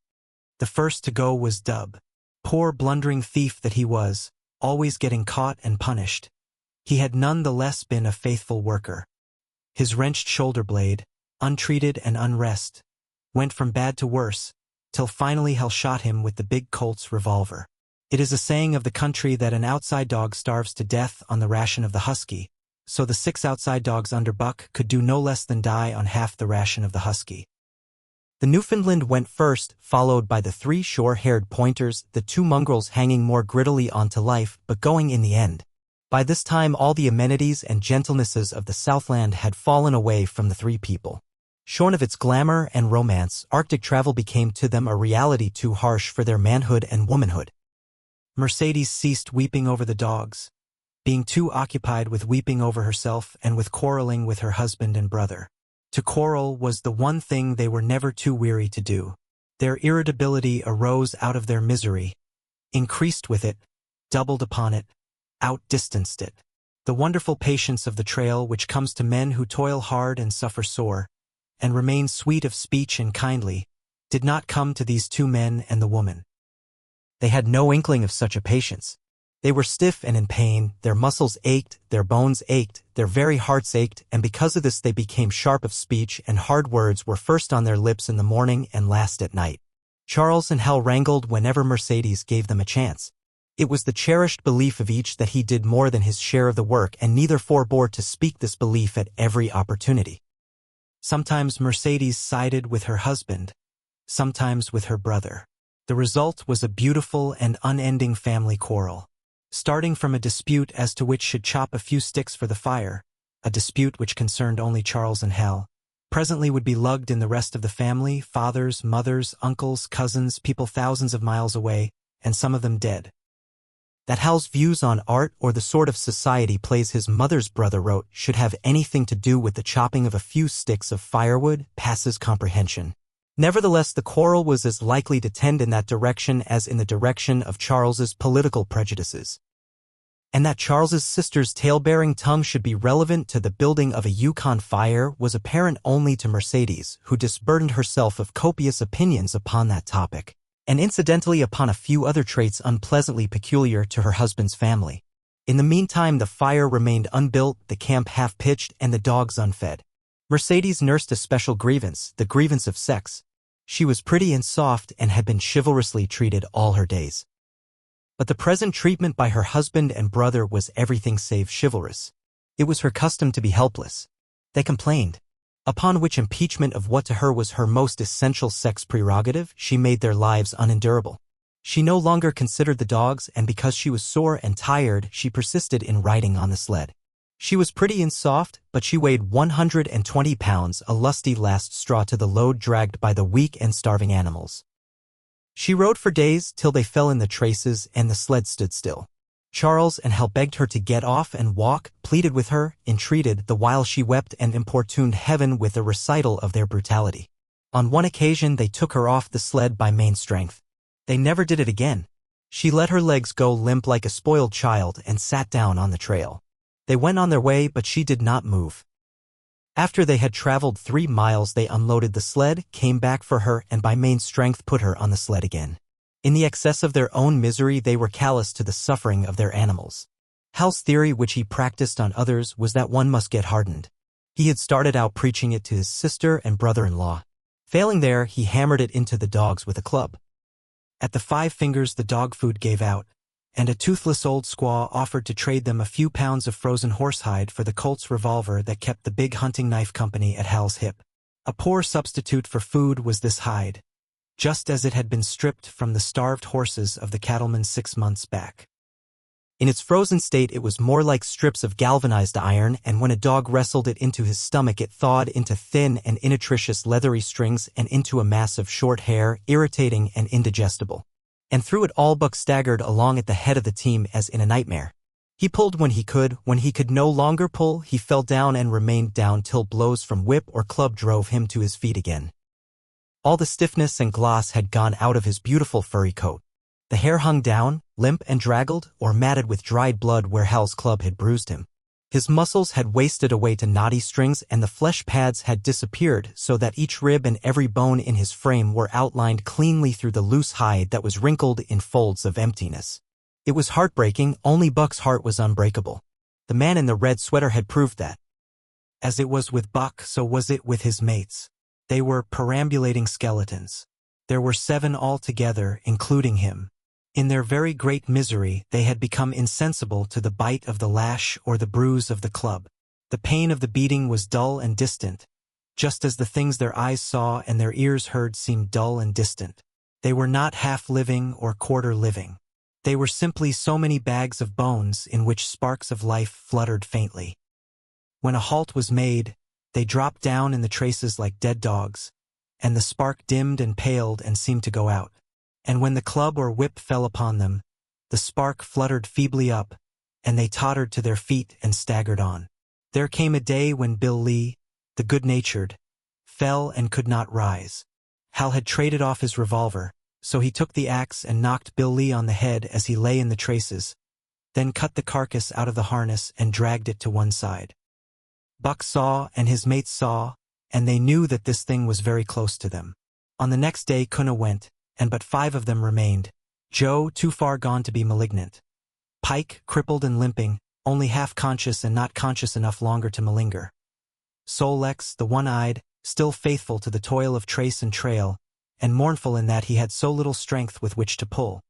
Speaker 1: The first to go was Dub. Poor blundering thief that he was, always getting caught and punished. He had none the less been a faithful worker. His wrenched shoulder blade, untreated and unrest, went from bad to worse, till finally Hal shot him with the big Colt's revolver. It is a saying of the country that an outside dog starves to death on the ration of the husky, so the 6 outside dogs under Buck could do no less than die on half the ration of the husky. The Newfoundland went first, followed by the 3 shore-haired pointers, the 2 mongrels hanging more grittily on to life, but going in the end. By this time all the amenities and gentlenesses of the Southland had fallen away from the 3 people. Shorn of its glamour and romance, Arctic travel became to them a reality too harsh for their manhood and womanhood. Mercedes ceased weeping over the dogs, being too occupied with weeping over herself and with quarreling with her husband and brother. To quarrel was the one thing they were never too weary to do. Their irritability arose out of their misery, increased with it, doubled upon it, outdistanced it. The wonderful patience of the trail which comes to men who toil hard and suffer sore, and remain sweet of speech and kindly, did not come to these 2 men and the woman. They had no inkling of such a patience. They were stiff and in pain, their muscles ached, their bones ached, their very hearts ached, and because of this they became sharp of speech, and hard words were first on their lips in the morning and last at night. Charles and Hal wrangled whenever Mercedes gave them a chance. It was the cherished belief of each that he did more than his share of the work, and neither forbore to speak this belief at every opportunity. Sometimes Mercedes sided with her husband, sometimes with her brother. The result was a beautiful and unending family quarrel, starting from a dispute as to which should chop a few sticks for the fire, a dispute which concerned only Charles and Hal. Presently would be lugged in the rest of the family, fathers, mothers, uncles, cousins, people thousands of miles away, and some of them dead. That Hal's views on art or the sort of society plays his mother's brother wrote should have anything to do with the chopping of a few sticks of firewood passes comprehension. Nevertheless, the quarrel was as likely to tend in that direction as in the direction of Charles's political prejudices. And that Charles's sister's tale-bearing tongue should be relevant to the building of a Yukon fire was apparent only to Mercedes, who disburdened herself of copious opinions upon that topic, and incidentally upon a few other traits unpleasantly peculiar to her husband's family. In the meantime the fire remained unbuilt, the camp half-pitched, and the dogs unfed. Mercedes nursed a special grievance, the grievance of sex. She was pretty and soft and had been chivalrously treated all her days. But the present treatment by her husband and brother was everything save chivalrous. It was her custom to be helpless. They complained. Upon which impeachment of what to her was her most essential sex prerogative, she made their lives unendurable. She no longer considered the dogs, and because she was sore and tired, she persisted in riding on the sled. She was pretty and soft, but she weighed 120 pounds, a lusty last straw to the load dragged by the weak and starving animals. She rode for days till they fell in the traces and the sled stood still. Charles and Hal begged her to get off and walk, pleaded with her, entreated, the while she wept and importuned heaven with a recital of their brutality. On one occasion they took her off the sled by main strength. They never did it again. She let her legs go limp like a spoiled child and sat down on the trail. They went on their way, but she did not move. After they had traveled 3 miles they unloaded the sled, came back for her, and by main strength put her on the sled again. In the excess of their own misery they were callous to the suffering of their animals. Hal's theory, which he practiced on others, was that one must get hardened. He had started out preaching it to his sister and brother-in-law. Failing there, he hammered it into the dogs with a club. At the 5 fingers the dog food gave out, and a toothless old squaw offered to trade them a few pounds of frozen horsehide for the Colt's revolver that kept the big hunting knife company at Hal's hip. A poor substitute for food was this hide, just as it had been stripped from the starved horses of the cattlemen 6 months back. In its frozen state it was more like strips of galvanized iron, and when a dog wrestled it into his stomach it thawed into thin and innutritious leathery strings and into a mass of short hair, irritating and indigestible. And through it all Buck staggered along at the head of the team as in a nightmare. He pulled when he could no longer pull, he fell down and remained down till blows from whip or club drove him to his feet again. All the stiffness and gloss had gone out of his beautiful furry coat. The hair hung down, limp and draggled, or matted with dried blood where Hal's club had bruised him. His muscles had wasted away to knotty strings and the flesh pads had disappeared so that each rib and every bone in his frame were outlined cleanly through the loose hide that was wrinkled in folds of emptiness. It was heartbreaking, only Buck's heart was unbreakable. The man in the red sweater had proved that. As it was with Buck, so was it with his mates. They were perambulating skeletons. There were 7 altogether, including him. In their very great misery, they had become insensible to the bite of the lash or the bruise of the club. The pain of the beating was dull and distant, just as the things their eyes saw and their ears heard seemed dull and distant. They were not half-living or quarter-living. They were simply so many bags of bones in which sparks of life fluttered faintly. When a halt was made, they dropped down in the traces like dead dogs, and the spark dimmed and paled and seemed to go out. And when the club or whip fell upon them, the spark fluttered feebly up, and they tottered to their feet and staggered on. There came a day when Bill Lee, the good-natured, fell and could not rise. Hal had traded off his revolver, so he took the axe and knocked Bill Lee on the head as he lay in the traces, then cut the carcass out of the harness and dragged it to one side. Buck saw and his mates saw, and they knew that this thing was very close to them. On the next day Kuna went, and but 5 of them remained. Joe, too far gone to be malignant. Pike, crippled and limping, only half-conscious and not conscious enough longer to malinger. Solex, the one-eyed, still faithful to the toil of trace and trail, and mournful in that he had so little strength with which to pull.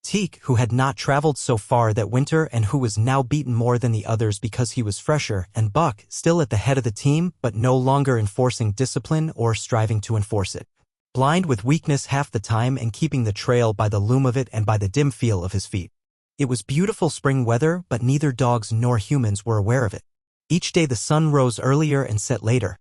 Speaker 1: Teak, who had not traveled so far that winter and who was now beaten more than the others because he was fresher, and Buck, still at the head of the team but no longer enforcing discipline or striving to enforce it. Blind with weakness half the time and keeping the trail by the loom of it and by the dim feel of his feet. It was beautiful spring weather, but neither dogs nor humans were aware of it. Each day the sun rose earlier and set later.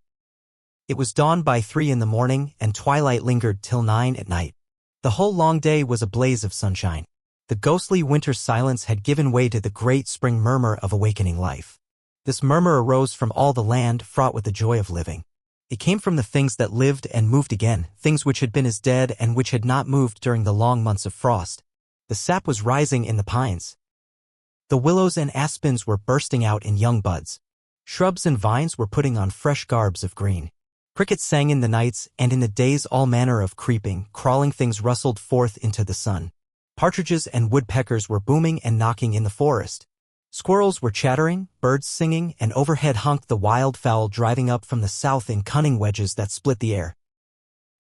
Speaker 1: It was dawn by 3 in the morning and twilight lingered till 9 at night. The whole long day was a blaze of sunshine. The ghostly winter silence had given way to the great spring murmur of awakening life. This murmur arose from all the land, fraught with the joy of living. It came from the things that lived and moved again, things which had been as dead and which had not moved during the long months of frost. The sap was rising in the pines. The willows and aspens were bursting out in young buds. Shrubs and vines were putting on fresh garbs of green. Crickets sang in the nights, and in the days all manner of creeping, crawling things rustled forth into the sun. Partridges and woodpeckers were booming and knocking in the forest. Squirrels were chattering, birds singing, and overhead honked the wildfowl driving up from the south in cunning wedges that split the air.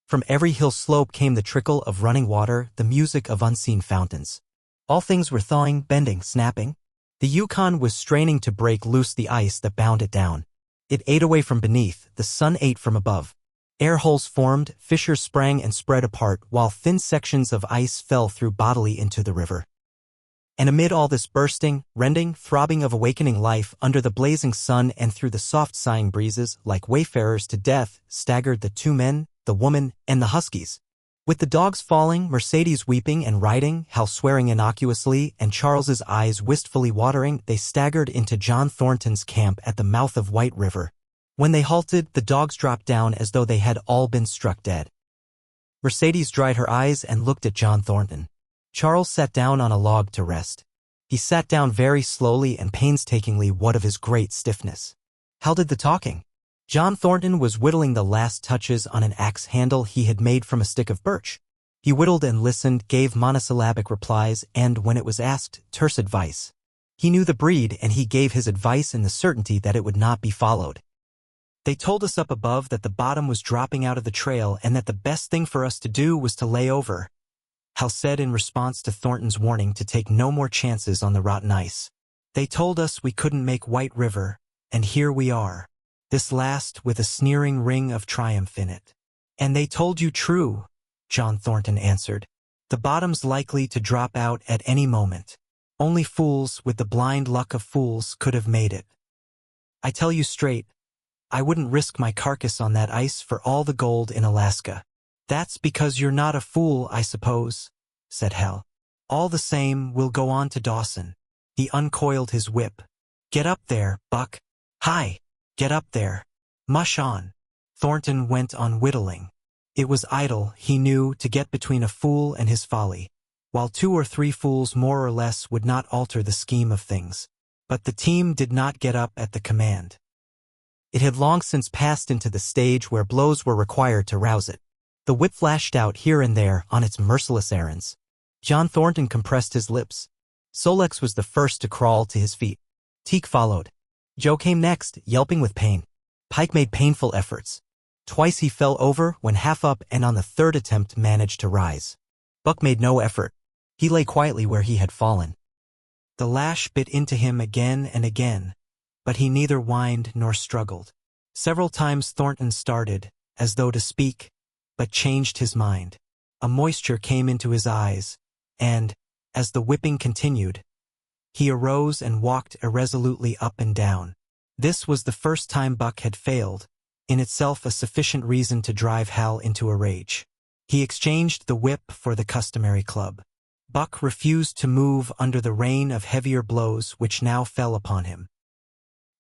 Speaker 1: From every hill slope came the trickle of running water, the music of unseen fountains. All things were thawing, bending, snapping. The Yukon was straining to break loose the ice that bound it down. It ate away from beneath, the sun ate from above. Air holes formed, fissures sprang and spread apart, while thin sections of ice fell through bodily into the river. And amid all this bursting, rending, throbbing of awakening life, under the blazing sun and through the soft sighing breezes, like wayfarers to death, staggered the 2 men, the woman, and the huskies. With the dogs falling, Mercedes weeping and riding, Hal swearing innocuously, and Charles's eyes wistfully watering, they staggered into John Thornton's camp at the mouth of White River. When they halted, the dogs dropped down as though they had all been struck dead. Mercedes dried her eyes and looked at John Thornton. Charles sat down on a log to rest. He sat down very slowly and painstakingly, what of his great stiffness. Hal did the talking. John Thornton was whittling the last touches on an axe handle he had made from a stick of birch. He whittled and listened, gave monosyllabic replies, and, when it was asked, terse advice. He knew the breed, and he gave his advice in the certainty that it would not be followed. They told us up above that the bottom was dropping out of the trail and that the best thing for us to do was to lay over. Hal said in response to Thornton's warning to take no more chances on the rotten ice. They told us we couldn't make White River, and here we are. This last with a sneering ring of triumph in it. And they told you true, John Thornton answered. The bottom's likely to drop out at any moment. Only fools with the blind luck of fools could have made it. I tell you straight, I wouldn't risk my carcass on that ice for all the gold in Alaska. That's because you're not a fool, I suppose, said Hal. All the same, we'll go on to Dawson. He uncoiled his whip. Get up there, Buck. Hi. Get up there. Mush on. Thornton went on whittling. It was idle, he knew, to get between a fool and his folly, while 2 or 3 fools more or less would not alter the scheme of things. But the team did not get up at the command. It had long since passed into the stage where blows were required to rouse it. The whip flashed out here and there on its merciless errands. John Thornton compressed his lips. Solex was the first to crawl to his feet. Teak followed. Joe came next, yelping with pain. Pike made painful efforts. Twice he fell over when half up, and on the 3rd attempt managed to rise. Buck made no effort. He lay quietly where he had fallen. The lash bit into him again and again, but he neither whined nor struggled. Several times Thornton started, as though to speak, but changed his mind. A moisture came into his eyes, and, as the whipping continued, he arose and walked irresolutely up and down. This was the first time Buck had failed, in itself a sufficient reason to drive Hal into a rage. He exchanged the whip for the customary club. Buck refused to move under the rain of heavier blows which now fell upon him.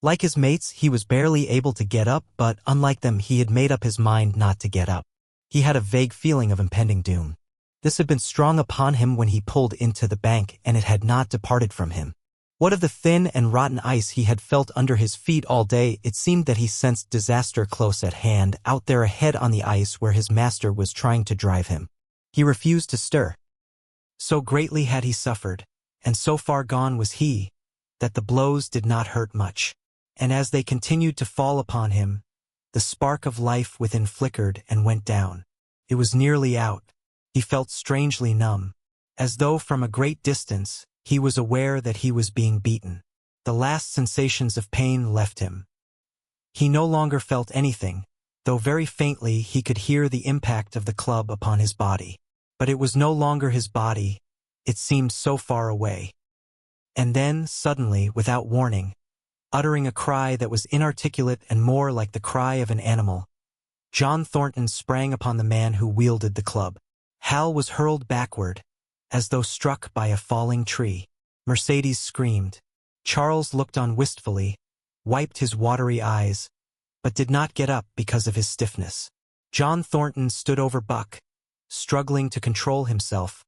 Speaker 1: Like his mates, he was barely able to get up, but unlike them, he had made up his mind not to get up. He had a vague feeling of impending doom. This had been strong upon him when he pulled into the bank, and it had not departed from him. What of the thin and rotten ice he had felt under his feet all day? It seemed that he sensed disaster close at hand, out there ahead on the ice where his master was trying to drive him. He refused to stir. So greatly had he suffered, and so far gone was he, that the blows did not hurt much. And as they continued to fall upon him, the spark of life within flickered and went down. It was nearly out. He felt strangely numb, as though from a great distance he was aware that he was being beaten. The last sensations of pain left him. He no longer felt anything, though very faintly he could hear the impact of the club upon his body. But it was no longer his body, it seemed so far away. And then, suddenly, without warning, uttering a cry that was inarticulate and more like the cry of an animal, John Thornton sprang upon the man who wielded the club. Hal was hurled backward, as though struck by a falling tree. Mercedes screamed. Charles looked on wistfully, wiped his watery eyes, but did not get up because of his stiffness. John Thornton stood over Buck, struggling to control himself,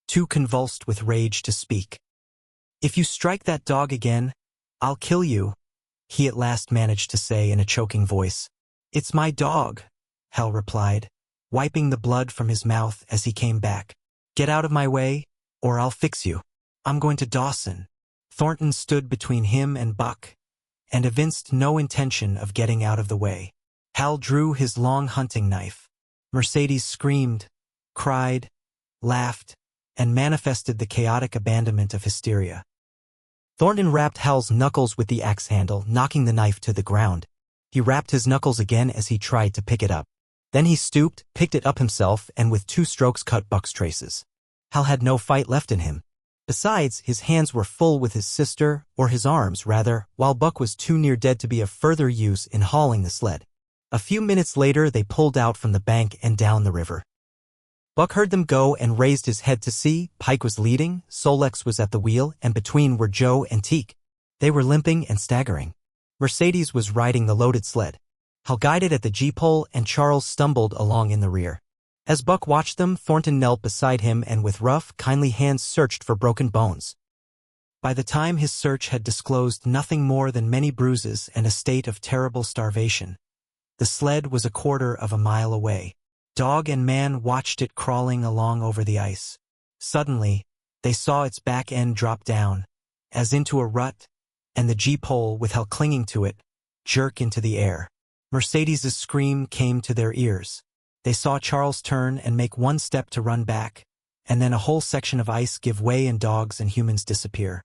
Speaker 1: too convulsed with rage to speak. "If you strike that dog again, I'll kill you," he at last managed to say in a choking voice. "It's my dog," Hal replied, wiping the blood from his mouth as he came back. "Get out of my way, or I'll fix you. I'm going to Dawson." Thornton stood between him and Buck, and evinced no intention of getting out of the way. Hal drew his long hunting knife. Mercedes screamed, cried, laughed, and manifested the chaotic abandonment of hysteria. Thornton rapped Hal's knuckles with the axe handle, knocking the knife to the ground. He rapped his knuckles again as he tried to pick it up. Then he stooped, picked it up himself, and with 2 strokes cut Buck's traces. Hal had no fight left in him. Besides, his hands were full with his sister, or his arms, rather, while Buck was too near dead to be of further use in hauling the sled. A few minutes later they pulled out from the bank and down the river. Buck heard them go and raised his head to see. Pike was leading, Solex was at the wheel, and between were Joe and Teak. They were limping and staggering. Mercedes was riding the loaded sled. Hal guided at the G-pole, and Charles stumbled along in the rear. As Buck watched them, Thornton knelt beside him and with rough, kindly hands searched for broken bones. By the time his search had disclosed nothing more than many bruises and a state of terrible starvation, the sled was a 1/4 of a mile away. Dog and man watched it crawling along over the ice. Suddenly, they saw its back end drop down, as into a rut, and the G-pole, with Hal clinging to it, jerk into the air. Mercedes's scream came to their ears. They saw Charles turn and make one step to run back, and then a whole section of ice give way and dogs and humans disappear.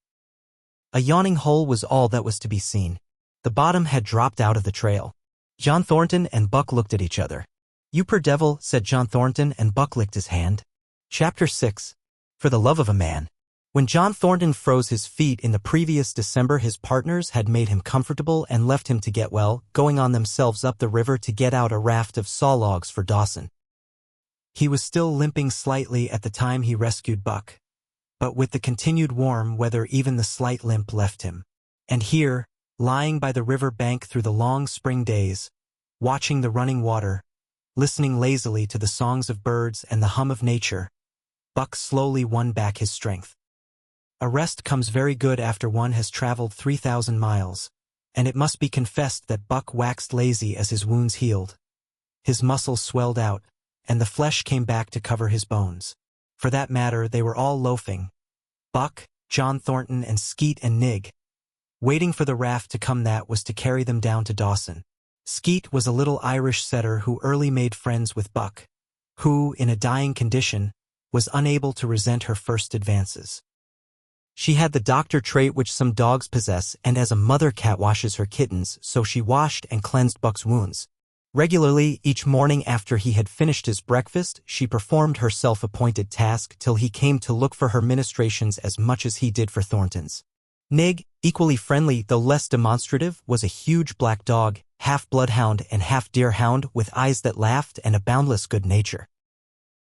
Speaker 1: A yawning hole was all that was to be seen. The bottom had dropped out of the trail. John Thornton and Buck looked at each other. "You poor devil," said John Thornton, and Buck licked his hand. Chapter 6. For the love of a man. When John Thornton froze his feet in the previous December, his partners had made him comfortable and left him to get well, going on themselves up the river to get out a raft of saw logs for Dawson. He was still limping slightly at the time he rescued Buck. But with the continued warm weather, even the slight limp left him. And here, lying by the river bank through the long spring days, watching the running water, listening lazily to the songs of birds and the hum of nature, Buck slowly won back his strength. A rest comes very good after one has traveled 3,000 miles, and it must be confessed that Buck waxed lazy as his wounds healed. His muscles swelled out, and the flesh came back to cover his bones. For that matter, they were all loafing. Buck, John Thornton, and Skeet and Nig, waiting for the raft to come that was to carry them down to Dawson. Skeet was a little Irish setter who early made friends with Buck, who, in a dying condition, was unable to resent her first advances. She had the doctor trait which some dogs possess, and as a mother cat washes her kittens, so she washed and cleansed Buck's wounds. Regularly, each morning after he had finished his breakfast, she performed her self-appointed task till he came to look for her ministrations as much as he did for Thornton's. Nig, equally friendly though less demonstrative, was a huge black dog, half bloodhound and half deerhound, with eyes that laughed and a boundless good nature.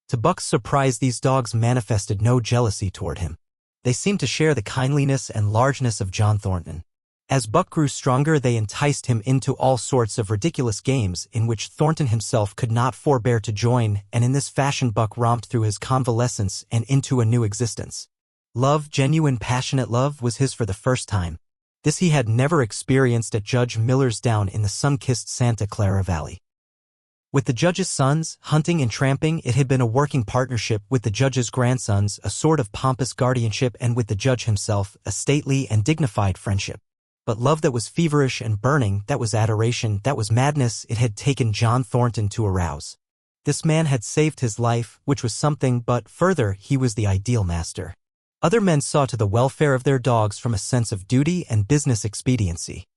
Speaker 1: To Buck's surprise, these dogs manifested no jealousy toward him. They seemed to share the kindliness and largeness of John Thornton. As Buck grew stronger, they enticed him into all sorts of ridiculous games in which Thornton himself could not forbear to join, and in this fashion Buck romped through his convalescence and into a new existence. Love, genuine passionate love, was his for the first time. This he had never experienced at Judge Miller's down in the sun-kissed Santa Clara Valley. With the judge's sons, hunting and tramping, it had been a working partnership; with the judge's grandsons, a sort of pompous guardianship; and with the judge himself, a stately and dignified friendship. But love that was feverish and burning, that was adoration, that was madness, it had taken John Thornton to arouse. This man had saved his life, which was something, but further, he was the ideal master. Other men saw to the welfare of their dogs from a sense of duty and business expediency.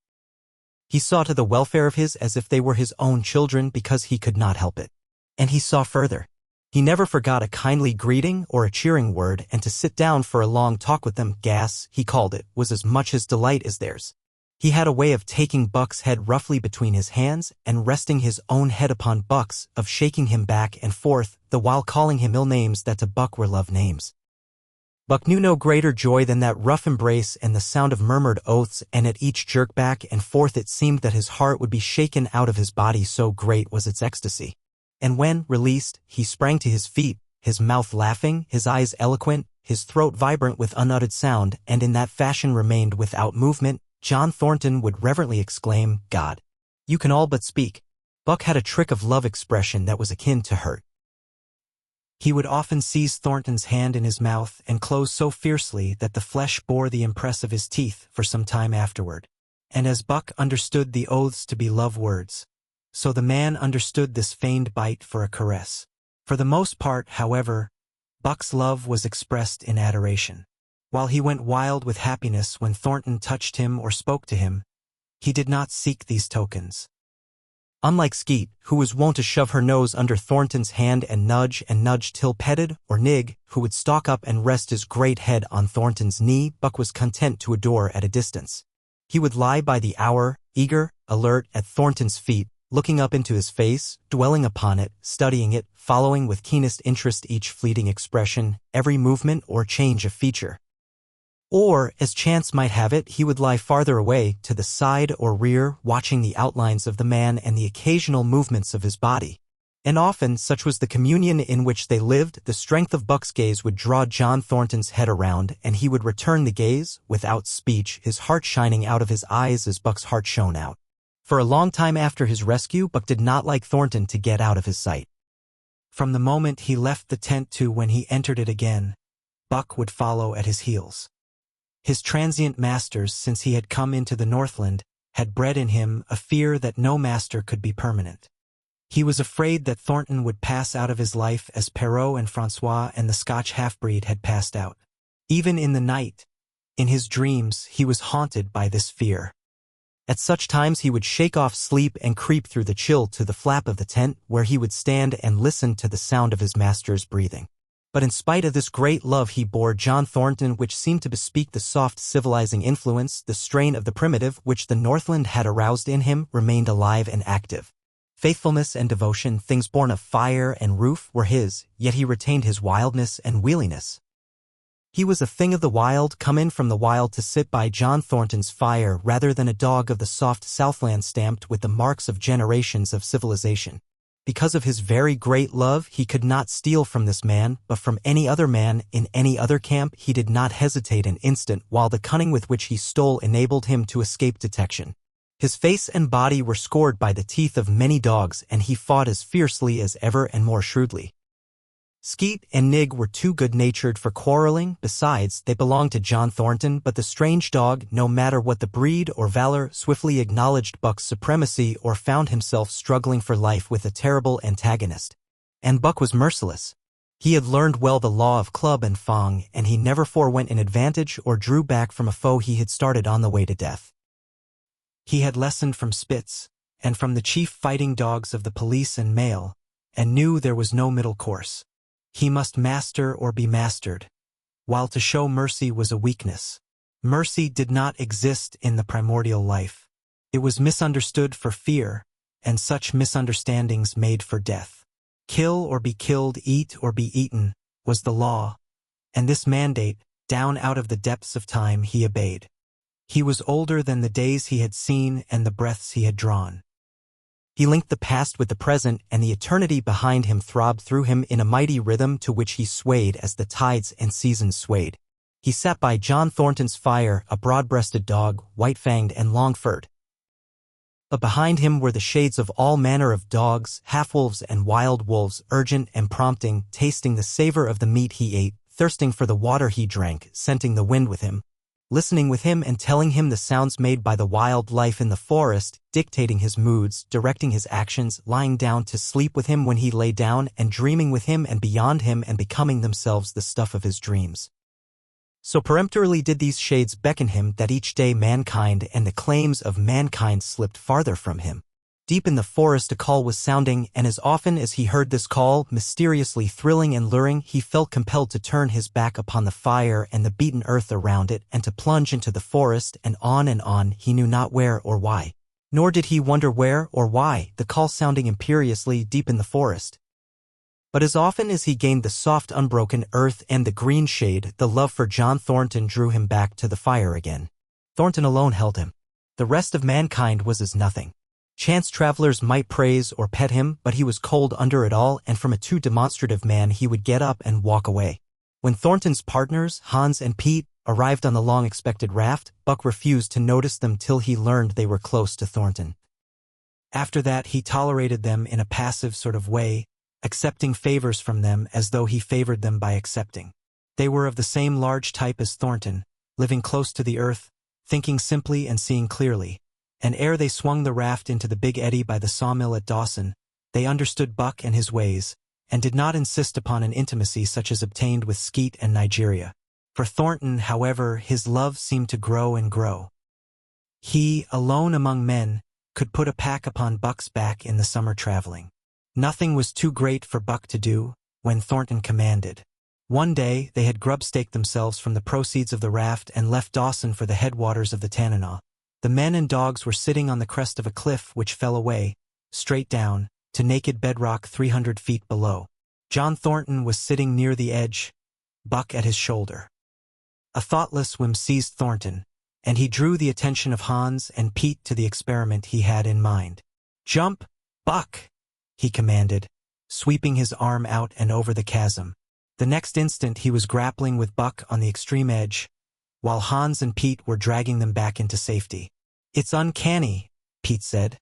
Speaker 1: He saw to the welfare of his as if they were his own children because he could not help it. And he saw further. He never forgot a kindly greeting or a cheering word, and to sit down for a long talk with them, gas, he called it, was as much his delight as theirs. He had a way of taking Buck's head roughly between his hands and resting his own head upon Buck's, of shaking him back and forth, the while calling him ill names that to Buck were love names. Buck knew no greater joy than that rough embrace and the sound of murmured oaths, and at each jerk back and forth it seemed that his heart would be shaken out of his body, so great was its ecstasy. And when, released, he sprang to his feet, his mouth laughing, his eyes eloquent, his throat vibrant with unuttered sound, and in that fashion remained without movement, John Thornton would reverently exclaim, "God, you can all but speak." Buck had a trick of love expression that was akin to hurt. He would often seize Thornton's hand in his mouth and close so fiercely that the flesh bore the impress of his teeth for some time afterward. And as Buck understood the oaths to be love words, so the man understood this feigned bite for a caress. For the most part, however, Buck's love was expressed in adoration. While he went wild with happiness when Thornton touched him or spoke to him, he did not seek these tokens. Unlike Skeet, who was wont to shove her nose under Thornton's hand and nudge till petted, or Nig, who would stalk up and rest his great head on Thornton's knee, Buck was content to adore at a distance. He would lie by the hour, eager, alert, at Thornton's feet, looking up into his face, dwelling upon it, studying it, following with keenest interest each fleeting expression, every movement or change of feature. Or, as chance might have it, he would lie farther away, to the side or rear, watching the outlines of the man and the occasional movements of his body. And often, such was the communion in which they lived, the strength of Buck's gaze would draw John Thornton's head around, and he would return the gaze, without speech, his heart shining out of his eyes as Buck's heart shone out. For a long time after his rescue, Buck did not like Thornton to get out of his sight. From the moment he left the tent to when he entered it again, Buck would follow at his heels. His transient masters, since he had come into the Northland, had bred in him a fear that no master could be permanent. He was afraid that Thornton would pass out of his life as Perrault and Francois and the Scotch half-breed had passed out. Even in the night, in his dreams, he was haunted by this fear. At such times he would shake off sleep and creep through the chill to the flap of the tent, where he would stand and listen to the sound of his master's breathing. But in spite of this great love he bore John Thornton, which seemed to bespeak the soft civilizing influence, the strain of the primitive which the Northland had aroused in him, remained alive and active. Faithfulness and devotion, things born of fire and roof, were his, yet he retained his wildness and wheeliness. He was a thing of the wild, come in from the wild to sit by John Thornton's fire, rather than a dog of the soft Southland stamped with the marks of generations of civilization. Because of his very great love, he could not steal from this man, but from any other man in any other camp he did not hesitate an instant, while the cunning with which he stole enabled him to escape detection. His face and body were scored by the teeth of many dogs, and he fought as fiercely as ever and more shrewdly. Skeet and Nig were too good-natured for quarreling. Besides, they belonged to John Thornton, but the strange dog, no matter what the breed or valor, swiftly acknowledged Buck's supremacy or found himself struggling for life with a terrible antagonist. And Buck was merciless. He had learned well the law of club and fang, and he never forewent an advantage or drew back from a foe he had started on the way to death. He had lessoned from Spitz, and from the chief fighting dogs of the police and mail, and knew there was no middle course. He must master or be mastered, while to show mercy was a weakness. Mercy did not exist in the primordial life. It was misunderstood for fear, and such misunderstandings made for death. Kill or be killed, eat or be eaten, was the law, and this mandate, down out of the depths of time, he obeyed. He was older than the days he had seen and the breaths he had drawn. He linked the past with the present, and the eternity behind him throbbed through him in a mighty rhythm to which he swayed as the tides and seasons swayed. He sat by John Thornton's fire, a broad-breasted dog, white-fanged and long-furred. But behind him were the shades of all manner of dogs, half-wolves and wild wolves, urgent and prompting, tasting the savor of the meat he ate, thirsting for the water he drank, scenting the wind with him, listening with him and telling him the sounds made by the wild life in the forest, dictating his moods, directing his actions, lying down to sleep with him when he lay down, and dreaming with him and beyond him, and becoming themselves the stuff of his dreams. So peremptorily did these shades beckon him that each day mankind and the claims of mankind slipped farther from him. Deep in the forest a call was sounding, and as often as he heard this call, mysteriously thrilling and luring, he felt compelled to turn his back upon the fire and the beaten earth around it, and to plunge into the forest, and on, he knew not where or why. Nor did he wonder where or why, the call sounding imperiously deep in the forest. But as often as he gained the soft unbroken earth and the green shade, the love for John Thornton drew him back to the fire again. Thornton alone held him. The rest of mankind was as nothing. Chance travelers might praise or pet him, but he was cold under it all, and from a too demonstrative man he would get up and walk away. When Thornton's partners, Hans and Pete, arrived on the long-expected raft, Buck refused to notice them till he learned they were close to Thornton. After that he tolerated them in a passive sort of way, accepting favors from them as though he favored them by accepting. They were of the same large type as Thornton, living close to the earth, thinking simply and seeing clearly. And ere they swung the raft into the big eddy by the sawmill at Dawson, they understood Buck and his ways, and did not insist upon an intimacy such as obtained with Skeet and Nigeria. For Thornton, however, his love seemed to grow and grow. He, alone among men, could put a pack upon Buck's back in the summer traveling. Nothing was too great for Buck to do, when Thornton commanded. One day, they had grub-staked themselves from the proceeds of the raft and left Dawson for the headwaters of the Tanana. The men and dogs were sitting on the crest of a cliff which fell away, straight down, to naked bedrock 300 feet below. John Thornton was sitting near the edge, Buck at his shoulder. A thoughtless whim seized Thornton, and he drew the attention of Hans and Pete to the experiment he had in mind. "Jump, Buck!" he commanded, sweeping his arm out and over the chasm. The next instant he was grappling with Buck on the extreme edge, while Hans and Pete were dragging them back into safety. "It's uncanny," Pete said,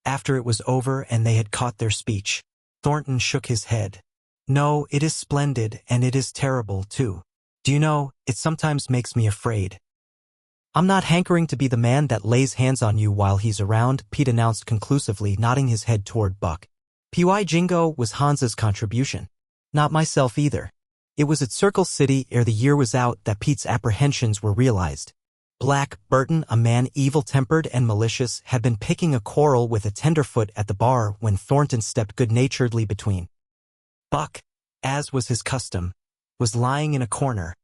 Speaker 1: after it was over and they had caught their speech. Thornton shook his head. "No, it is splendid, and it is terrible, too. Do you know, it sometimes makes me afraid." "I'm not hankering to be the man that lays hands on you while he's around," Pete announced conclusively, nodding his head toward Buck. Py Jingo was Hans's contribution. Not myself either. It was at Circle City ere the year was out that Pete's apprehensions were realized. Black Burton, a man evil-tempered and malicious, had been picking a quarrel with a tenderfoot at the bar when Thornton stepped good-naturedly between. Buck, as was his custom, was lying in a corner,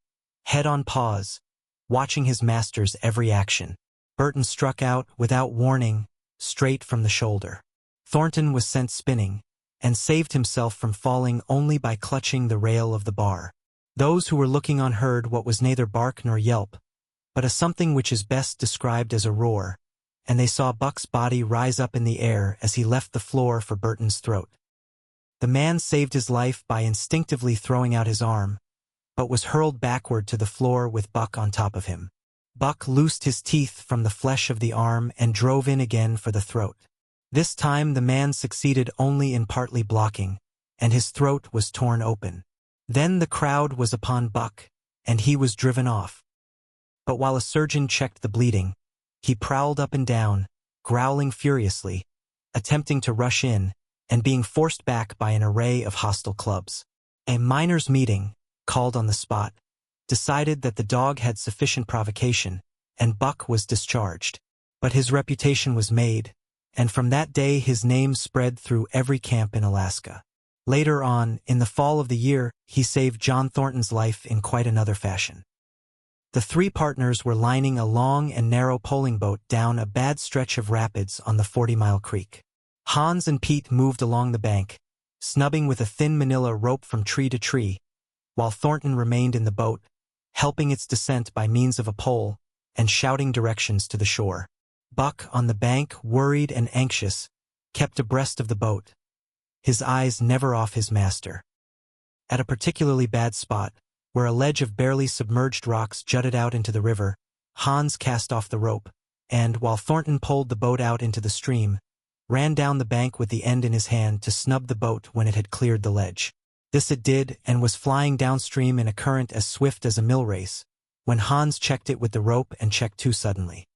Speaker 1: head on paws, watching his master's every action. Burton struck out, without warning, straight from the shoulder. Thornton was sent spinning, and saved himself from falling only by clutching the rail of the bar. Those who were looking on heard what was neither bark nor yelp, but a something which is best described as a roar, and they saw Buck's body rise up in the air as he left the floor for Burton's throat. The man saved his life by instinctively throwing out his arm, but was hurled backward to the floor with Buck on top of him. Buck loosed his teeth from the flesh of the arm and drove in again for the throat. This time the man succeeded only in partly blocking, and his throat was torn open. Then the crowd was upon Buck, and he was driven off. But while a surgeon checked the bleeding, he prowled up and down, growling furiously, attempting to rush in, and being forced back by an array of hostile clubs. A miners' meeting, called on the spot, decided that the dog had sufficient provocation, and Buck was discharged. But his reputation was made, and from that day his name spread through every camp in Alaska. Later on, in the fall of the year, he saved John Thornton's life in quite another fashion. The three partners were lining a long and narrow poling boat down a bad stretch of rapids on the 40-mile creek. Hans and Pete moved along the bank, snubbing with a thin manila rope from tree to tree, while Thornton remained in the boat, helping its descent by means of a pole, and shouting directions to the shore. Buck, on the bank, worried and anxious, kept abreast of the boat, his eyes never off his master. At a particularly bad spot, where a ledge of barely submerged rocks jutted out into the river, Hans cast off the rope, and, while Thornton pulled the boat out into the stream, ran down the bank with the end in his hand to snub the boat when it had cleared the ledge. This it did, and was flying downstream in a current as swift as a mill race, when Hans checked it with the rope and checked too suddenly.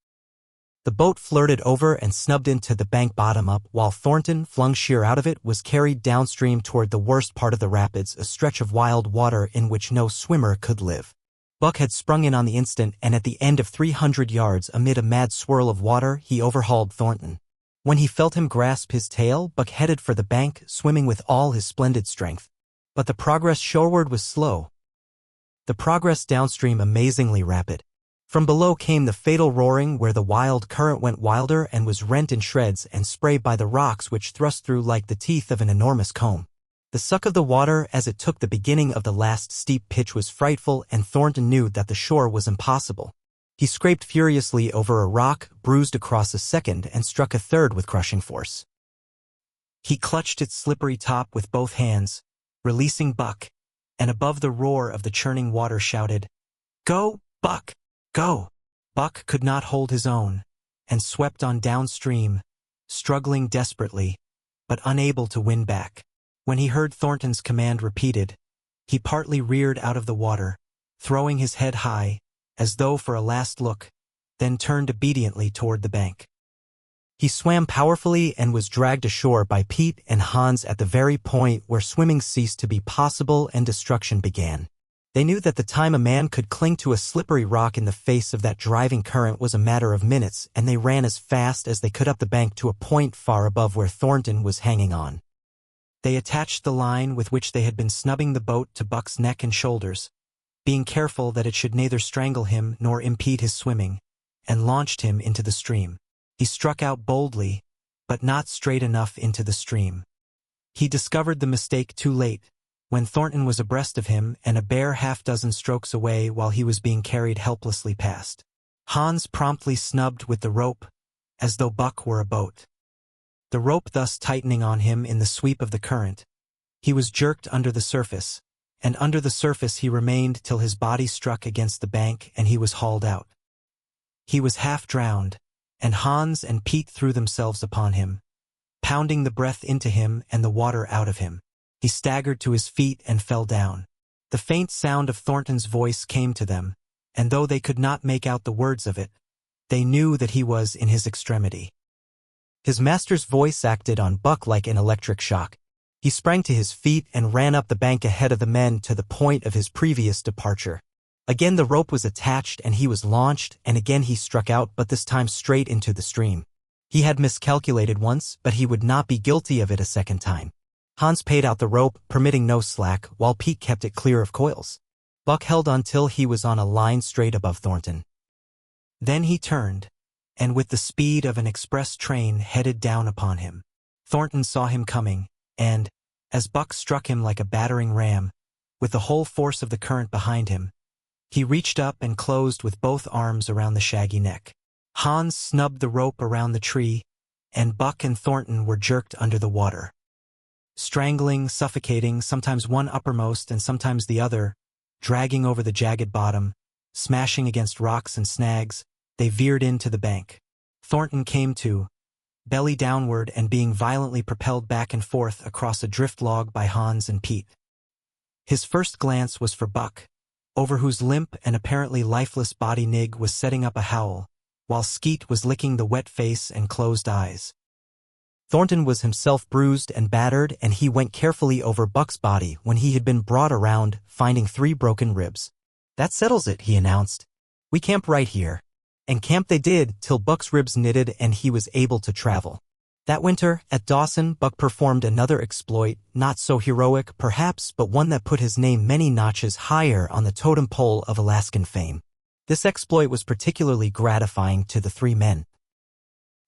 Speaker 1: The boat flirted over and snubbed into the bank bottom up, while Thornton, flung sheer out of it, was carried downstream toward the worst part of the rapids, a stretch of wild water in which no swimmer could live. Buck had sprung in on the instant, and at the end of 300 yards, amid a mad swirl of water, he overhauled Thornton. When he felt him grasp his tail, Buck headed for the bank, swimming with all his splendid strength. But the progress shoreward was slow. The progress downstream amazingly rapid. From below came the fatal roaring, where the wild current went wilder and was rent in shreds and sprayed by the rocks which thrust through like the teeth of an enormous comb. The suck of the water as it took the beginning of the last steep pitch was frightful, and Thornton knew that the shore was impossible. He scraped furiously over a rock, bruised across a second, and struck a third with crushing force. He clutched its slippery top with both hands, releasing Buck, and above the roar of the churning water shouted, "Go, Buck! Go!" Buck could not hold his own, and swept on downstream, struggling desperately, but unable to win back. When he heard Thornton's command repeated, he partly reared out of the water, throwing his head high, as though for a last look, then turned obediently toward the bank. He swam powerfully and was dragged ashore by Pete and Hans at the very point where swimming ceased to be possible and destruction began. They knew that the time a man could cling to a slippery rock in the face of that driving current was a matter of minutes, and they ran as fast as they could up the bank to a point far above where Thornton was hanging on. They attached the line with which they had been snubbing the boat to Buck's neck and shoulders, being careful that it should neither strangle him nor impede his swimming, and launched him into the stream. He struck out boldly, but not straight enough into the stream. He discovered the mistake too late, when Thornton was abreast of him and a bare half-dozen strokes away while he was being carried helplessly past. Hans promptly snubbed with the rope, as though Buck were a boat. The rope thus tightening on him in the sweep of the current, he was jerked under the surface, and under the surface he remained till his body struck against the bank and he was hauled out. He was half drowned, and Hans and Pete threw themselves upon him, pounding the breath into him and the water out of him. He staggered to his feet and fell down. The faint sound of Thornton's voice came to them, and though they could not make out the words of it, they knew that he was in his extremity. His master's voice acted on Buck like an electric shock. He sprang to his feet and ran up the bank ahead of the men to the point of his previous departure. Again the rope was attached and he was launched, and again he struck out, but this time straight into the stream. He had miscalculated once, but he would not be guilty of it a second time. Hans paid out the rope, permitting no slack, while Pete kept it clear of coils. Buck held until he was on a line straight above Thornton. Then he turned, and with the speed of an express train headed down upon him. Thornton saw him coming, and, as Buck struck him like a battering ram, with the whole force of the current behind him, he reached up and closed with both arms around the shaggy neck. Hans snubbed the rope around the tree, and Buck and Thornton were jerked under the water. Strangling, suffocating, sometimes one uppermost and sometimes the other, dragging over the jagged bottom, smashing against rocks and snags, they veered into the bank. Thornton came to, belly downward and being violently propelled back and forth across a drift log by Hans and Pete. His first glance was for Buck, over whose limp and apparently lifeless body Nig was setting up a howl, while Skeet was licking the wet face and closed eyes. Thornton was himself bruised and battered, and he went carefully over Buck's body when he had been brought around, finding 3 broken ribs. "That settles it," he announced. "We camp right here." And camp they did till Buck's ribs knitted and he was able to travel. That winter, at Dawson, Buck performed another exploit, not so heroic, perhaps, but one that put his name many notches higher on the totem pole of Alaskan fame. This exploit was particularly gratifying to the 3 men,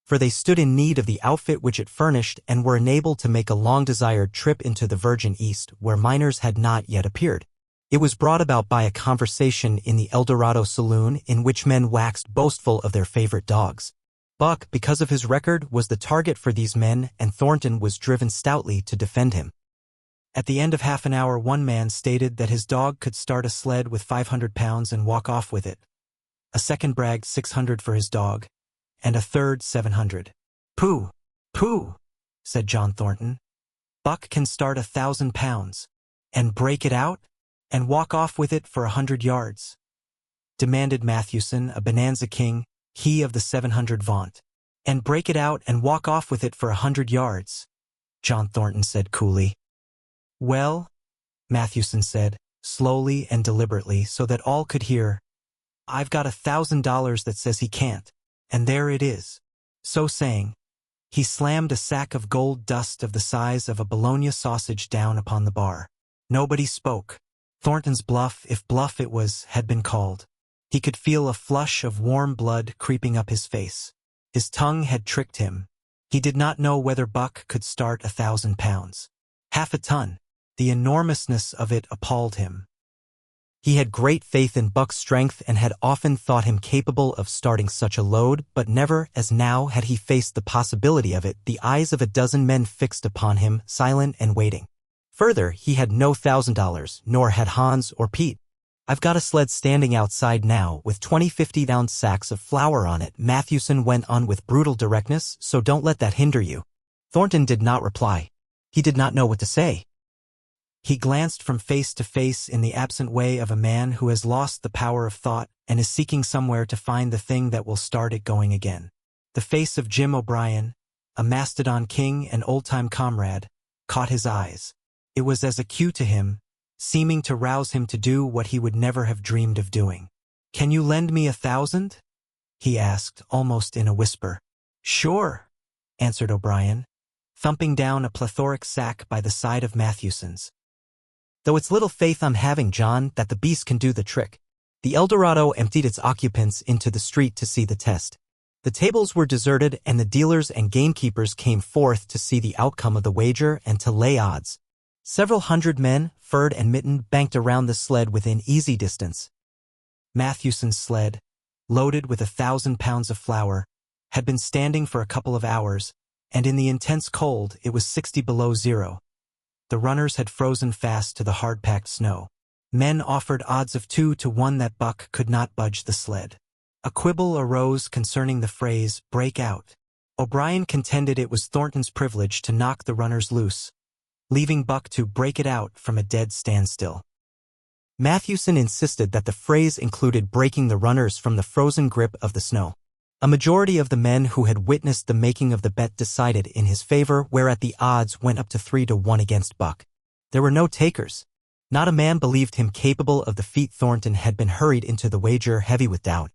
Speaker 1: for they stood in need of the outfit which it furnished and were enabled to make a long-desired trip into the Virgin East, where miners had not yet appeared. It was brought about by a conversation in the El Dorado saloon in which men waxed boastful of their favorite dogs. Buck, because of his record, was the target for these men, and Thornton was driven stoutly to defend him. At the end of half an hour, one man stated that his dog could start a sled with 500 pounds and walk off with it. A second bragged 600 for his dog, and a third 700. "Pooh, pooh," said John Thornton. "Buck can start 1,000 pounds, and break it out, and walk off with it for 100 yards. Demanded Mathewson, a bonanza king, he of the 700 vaunt. "And break it out and walk off with it for 100 yards, John Thornton said coolly. "Well," Mathewson said, slowly and deliberately so that all could hear, "I've got $1,000 that says he can't, and there it is." So saying, he slammed a sack of gold dust of the size of a bologna sausage down upon the bar. Nobody spoke. Thornton's bluff, if bluff it was, had been called. He could feel a flush of warm blood creeping up his face. His tongue had tricked him. He did not know whether Buck could start 1,000 pounds. Half a ton. The enormousness of it appalled him. He had great faith in Buck's strength and had often thought him capable of starting such a load, but never, as now, had he faced the possibility of it, the eyes of a dozen men fixed upon him, silent and waiting. Further, he had no $1,000, nor had Hans or Pete. "I've got a sled standing outside now with 20 50-ounce sacks of flour on it," Mathewson went on with brutal directness, "so don't let that hinder you." Thornton did not reply. He did not know what to say. He glanced from face to face in the absent way of a man who has lost the power of thought and is seeking somewhere to find the thing that will start it going again. The face of Jim O'Brien, a Mastodon king and old-time comrade, caught his eyes. It was as a cue to him, seeming to rouse him to do what he would never have dreamed of doing. "Can you lend me 1,000? he asked, almost in a whisper. "Sure," answered O'Brien, thumping down a plethoric sack by the side of Mathewson's. "Though it's little faith I'm having, John, that the beast can do the trick." The El Dorado emptied its occupants into the street to see the test. The tables were deserted and the dealers and gamekeepers came forth to see the outcome of the wager and to lay odds. Several hundred men, furred and mittened, banked around the sled within easy distance. Mathewson's sled, loaded with 1,000 pounds of flour, had been standing for a couple of hours, and in the intense cold it was 60 below zero. The runners had frozen fast to the hard-packed snow. Men offered odds of 2 to 1 that Buck could not budge the sled. A quibble arose concerning the phrase, "break out." O'Brien contended it was Thornton's privilege to knock the runners loose, leaving Buck to break it out from a dead standstill. Mathewson insisted that the phrase included breaking the runners from the frozen grip of the snow. A majority of the men who had witnessed the making of the bet decided in his favor, whereat the odds went up to 3-1 against Buck. There were no takers. Not a man believed him capable of the feat. Thornton had been hurried into the wager heavy with doubt.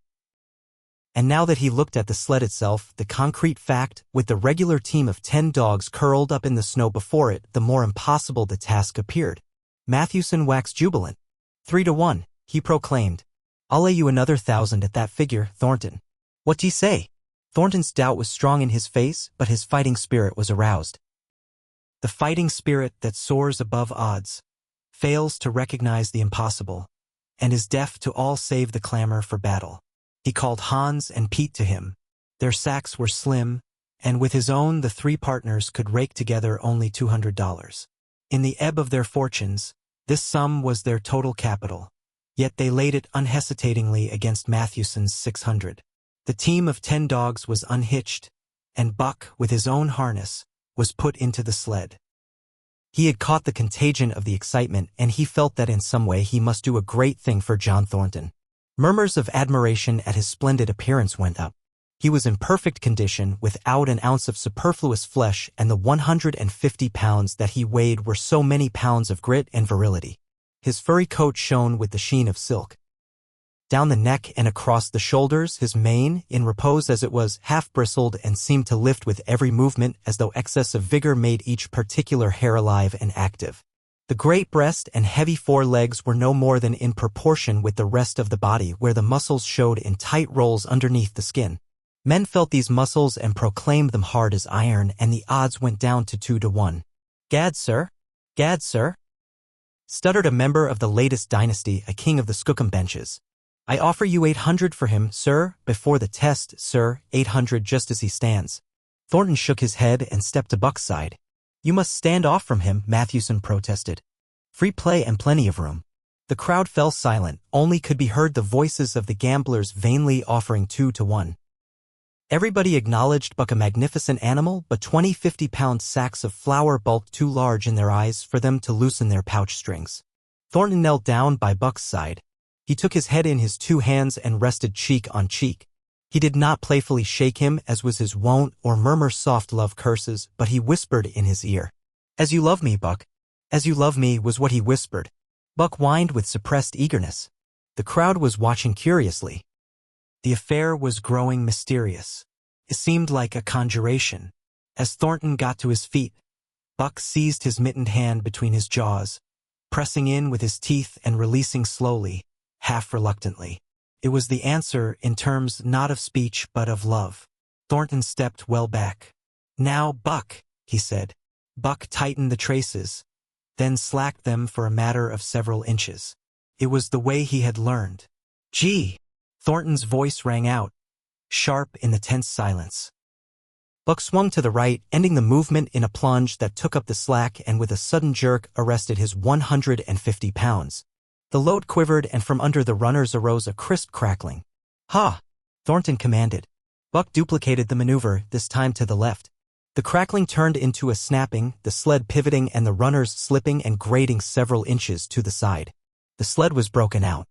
Speaker 1: And now that he looked at the sled itself, the concrete fact, with the regular team of 10 dogs curled up in the snow before it, the more impossible the task appeared. Matthewson waxed jubilant. 3-1, he proclaimed. I'll lay you another 1,000 at that figure, Thornton. What d'ye say? Thornton's doubt was strong in his face, but his fighting spirit was aroused. The fighting spirit that soars above odds, fails to recognize the impossible, and is deaf to all save the clamor for battle. He called Hans and Pete to him. Their sacks were slim, and with his own the 3 partners could rake together only $200. In the ebb of their fortunes, this sum was their total capital, yet they laid it unhesitatingly against Matthewson's 600. The team of 10 dogs was unhitched, and Buck, with his own harness, was put into the sled. He had caught the contagion of the excitement, and he felt that in some way he must do a great thing for John Thornton. Murmurs of admiration at his splendid appearance went up. He was in perfect condition, without an ounce of superfluous flesh, and the 150 pounds that he weighed were so many pounds of grit and virility. His furry coat shone with the sheen of silk. Down the neck and across the shoulders, his mane, in repose as it was, half bristled and seemed to lift with every movement as though excess of vigor made each particular hair alive and active. The great breast and heavy forelegs were no more than in proportion with the rest of the body, where the muscles showed in tight rolls underneath the skin. Men felt these muscles and proclaimed them hard as iron, and the odds went down to 2-1. Gad, sir? Gad, sir? Stuttered a member of the latest dynasty, a king of the Skookum benches. I offer you 800 for him, sir, before the test, sir, 800 just as he stands. Thornton shook his head and stepped to Buck's side. You must stand off from him, Matthewson protested. Free play and plenty of room. The crowd fell silent, only could be heard the voices of the gamblers vainly offering 2-1. Everybody acknowledged Buck a magnificent animal, but 50-pound sacks of flour bulked too large in their eyes for them to loosen their pouch strings. Thornton knelt down by Buck's side. He took his head in his 2 hands and rested cheek on cheek. He did not playfully shake him, as was his wont, or murmur soft love curses, but he whispered in his ear. As you love me, Buck. As you love me, was what he whispered. Buck whined with suppressed eagerness. The crowd was watching curiously. The affair was growing mysterious. It seemed like a conjuration. As Thornton got to his feet, Buck seized his mittened hand between his jaws, pressing in with his teeth and releasing slowly, half reluctantly. It was the answer in terms not of speech but of love. Thornton stepped well back. Now, Buck, he said. Buck tightened the traces, then slacked them for a matter of several inches. It was the way he had learned. Gee! Thornton's voice rang out, sharp in the tense silence. Buck swung to the right, ending the movement in a plunge that took up the slack and with a sudden jerk arrested his 150 pounds. The load quivered, and from under the runners arose a crisp crackling. Ha! Thornton commanded. Buck duplicated the maneuver, this time to the left. The crackling turned into a snapping, the sled pivoting and the runners slipping and grating several inches to the side. The sled was broken out.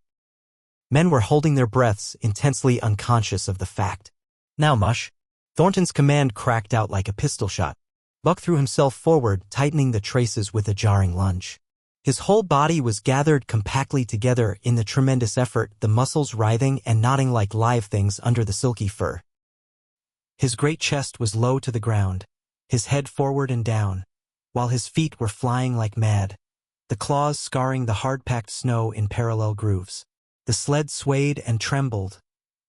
Speaker 1: Men were holding their breaths, intensely unconscious of the fact. Now, mush! Thornton's command cracked out like a pistol shot. Buck threw himself forward, tightening the traces with a jarring lunge. His whole body was gathered compactly together in the tremendous effort, the muscles writhing and knotting like live things under the silky fur. His great chest was low to the ground, his head forward and down, while his feet were flying like mad, the claws scarring the hard-packed snow in parallel grooves. The sled swayed and trembled,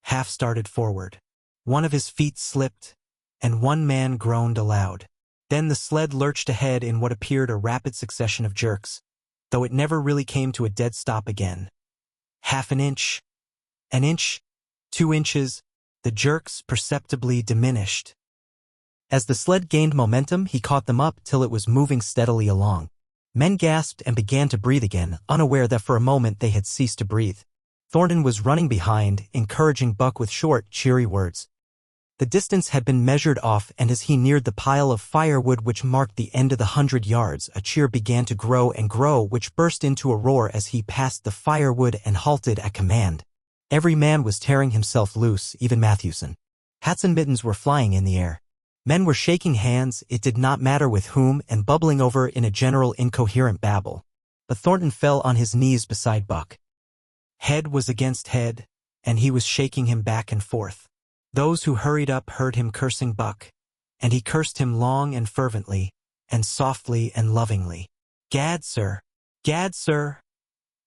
Speaker 1: half started forward. One of his feet slipped, and one man groaned aloud. Then the sled lurched ahead in what appeared a rapid succession of jerks, though it never really came to a dead stop again. Half an inch, 2 inches, the jerks perceptibly diminished. As the sled gained momentum, he caught them up till it was moving steadily along. Men gasped and began to breathe again, unaware that for a moment they had ceased to breathe. Thornton was running behind, encouraging Buck with short, cheery words. The distance had been measured off, and as he neared the pile of firewood which marked the end of the 100 yards, a cheer began to grow and grow, which burst into a roar as he passed the firewood and halted at command. Every man was tearing himself loose, even Matthewson. Hats and mittens were flying in the air. Men were shaking hands, it did not matter with whom, and bubbling over in a general incoherent babble. But Thornton fell on his knees beside Buck. Head was against head, and he was shaking him back and forth. Those who hurried up heard him cursing Buck, and he cursed him long and fervently, and softly and lovingly. Gad, sir,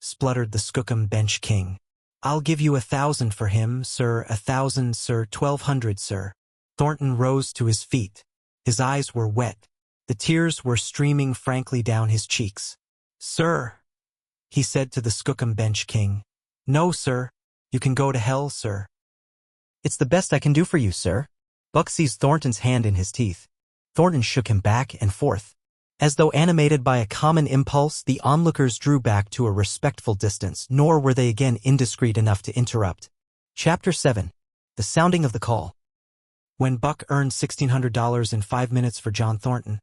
Speaker 1: spluttered the Skookum Bench King. I'll give you 1,000 for him, sir, 1,000, sir, 1,200, sir. Thornton rose to his feet. His eyes were wet. The tears were streaming frankly down his cheeks. Sir, he said to the Skookum Bench King. No, sir. You can go to hell, sir. It's the best I can do for you, sir. Buck seized Thornton's hand in his teeth. Thornton shook him back and forth. As though animated by a common impulse, the onlookers drew back to a respectful distance, nor were they again indiscreet enough to interrupt. Chapter 7. The Sounding of the Call. When Buck earned $1,600 in 5 minutes for John Thornton,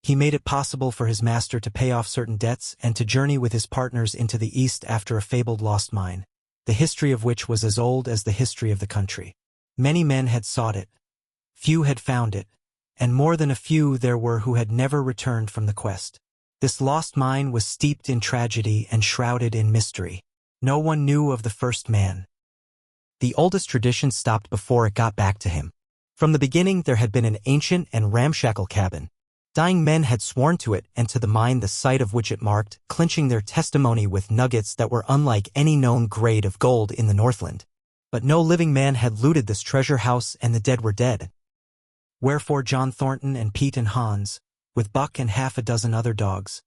Speaker 1: he made it possible for his master to pay off certain debts and to journey with his partners into the East after a fabled lost mine, the history of which was as old as the history of the country. Many men had sought it. Few had found it, and more than a few there were who had never returned from the quest. This lost mine was steeped in tragedy and shrouded in mystery. No one knew of the first man. The oldest tradition stopped before it got back to him. From the beginning there had been an ancient and ramshackle cabin. Dying men had sworn to it and to the mine the site of which it marked, clinching their testimony with nuggets that were unlike any known grade of gold in the Northland. But no living man had looted this treasure house, and the dead were dead. Wherefore John Thornton and Pete and Hans, with Buck and half a dozen other dogs,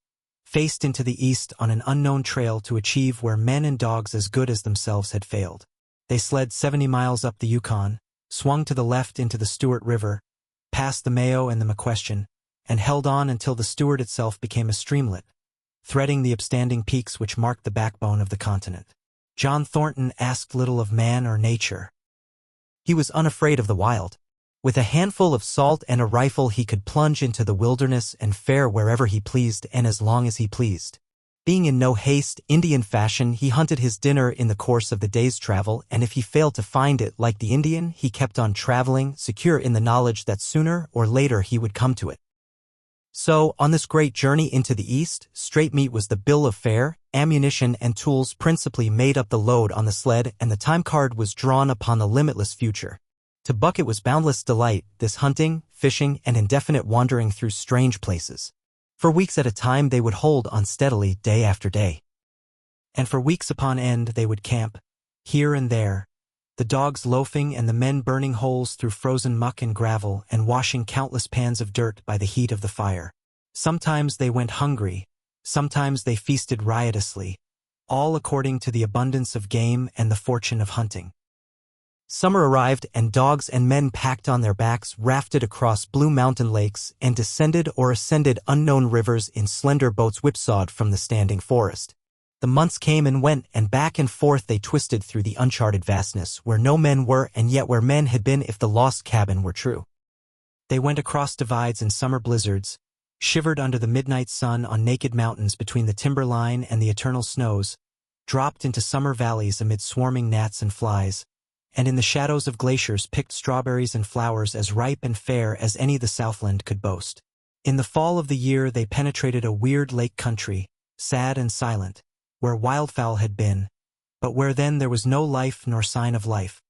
Speaker 1: faced into the east on an unknown trail to achieve where men and dogs as good as themselves had failed. They sled 70 miles up the Yukon, swung to the left into the Stewart River, past the Mayo and the McQuestion, and held on until the Stewart itself became a streamlet, threading the upstanding peaks which marked the backbone of the continent. John Thornton asked little of man or nature. He was unafraid of the wild. With a handful of salt and a rifle he could plunge into the wilderness and fare wherever he pleased and as long as he pleased. Being in no haste, Indian fashion, he hunted his dinner in the course of the day's travel, and if he failed to find it, like the Indian, he kept on traveling, secure in the knowledge that sooner or later he would come to it. So, on this great journey into the East, straight meat was the bill of fare, ammunition and tools principally made up the load on the sled, and the time card was drawn upon the limitless future. To Buck it was boundless delight, this hunting, fishing, and indefinite wandering through strange places. For weeks at a time they would hold on steadily day after day. And for weeks upon end they would camp, here and there, the dogs loafing and the men burning holes through frozen muck and gravel and washing countless pans of dirt by the heat of the fire. Sometimes they went hungry, sometimes they feasted riotously, all according to the abundance of game and the fortune of hunting. Summer arrived and dogs and men packed on their backs rafted across blue mountain lakes and descended or ascended unknown rivers in slender boats whipsawed from the standing forest. The months came and went, and back and forth they twisted through the uncharted vastness where no men were and yet where men had been if the lost cabin were true. They went across divides in summer blizzards, shivered under the midnight sun on naked mountains between the timberline and the eternal snows, dropped into summer valleys amid swarming gnats and flies, and in the shadows of glaciers picked strawberries and flowers as ripe and fair as any the Southland could boast. In the fall of the year they penetrated a weird lake country, sad and silent, where wildfowl had been, but where then there was no life nor sign of life.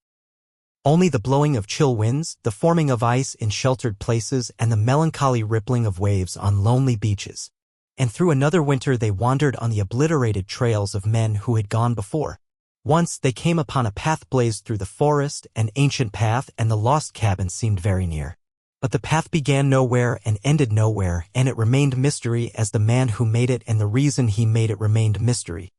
Speaker 1: Only the blowing of chill winds, the forming of ice in sheltered places, and the melancholy rippling of waves on lonely beaches. And through another winter they wandered on the obliterated trails of men who had gone before. Once they came upon a path blazed through the forest, an ancient path, and the lost cabin seemed very near. But the path began nowhere and ended nowhere, and it remained mystery as the man who made it and the reason he made it remained mystery.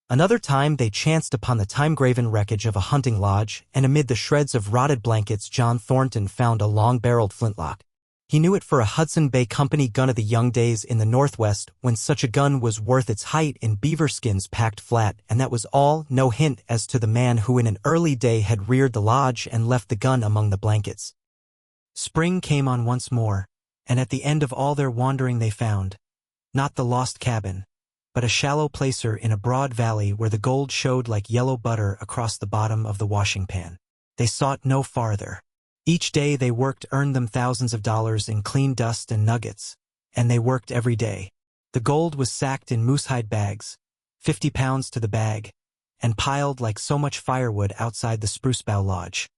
Speaker 1: Another time they chanced upon the time-graven wreckage of a hunting lodge, and amid the shreds of rotted blankets John Thornton found a long-barreled flintlock. He knew it for a Hudson Bay Company gun of the young days in the Northwest, when such a gun was worth its height in beaver skins packed flat, and that was all, no hint as to the man who in an early day had reared the lodge and left the gun among the blankets. Spring came on once more, and at the end of all their wandering they found, not the lost cabin, but a shallow placer in a broad valley where the gold showed like yellow butter across the bottom of the washing pan. They sought no farther. Each day they worked earned them thousands of dollars in clean dust and nuggets, and they worked every day. The gold was sacked in moosehide bags, 50 pounds to the bag, and piled like so much firewood outside the Spruce Bough Lodge.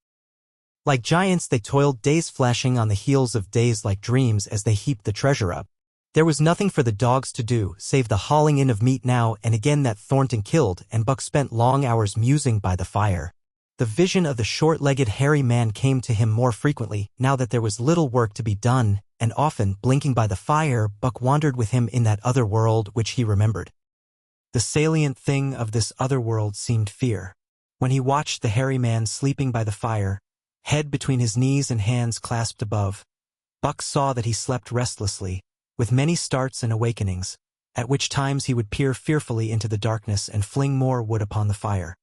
Speaker 1: Like giants they toiled, days flashing on the heels of days like dreams as they heaped the treasure up. There was nothing for the dogs to do save the hauling in of meat now and again that Thornton killed, and Buck spent long hours musing by the fire. The vision of the short-legged hairy man came to him more frequently, now that there was little work to be done, and often, blinking by the fire, Buck wandered with him in that other world which he remembered. The salient thing of this other world seemed fear. When he watched the hairy man sleeping by the fire, head between his knees and hands clasped above, Buck saw that he slept restlessly, with many starts and awakenings, at which times he would peer fearfully into the darkness and fling more wood upon the fire.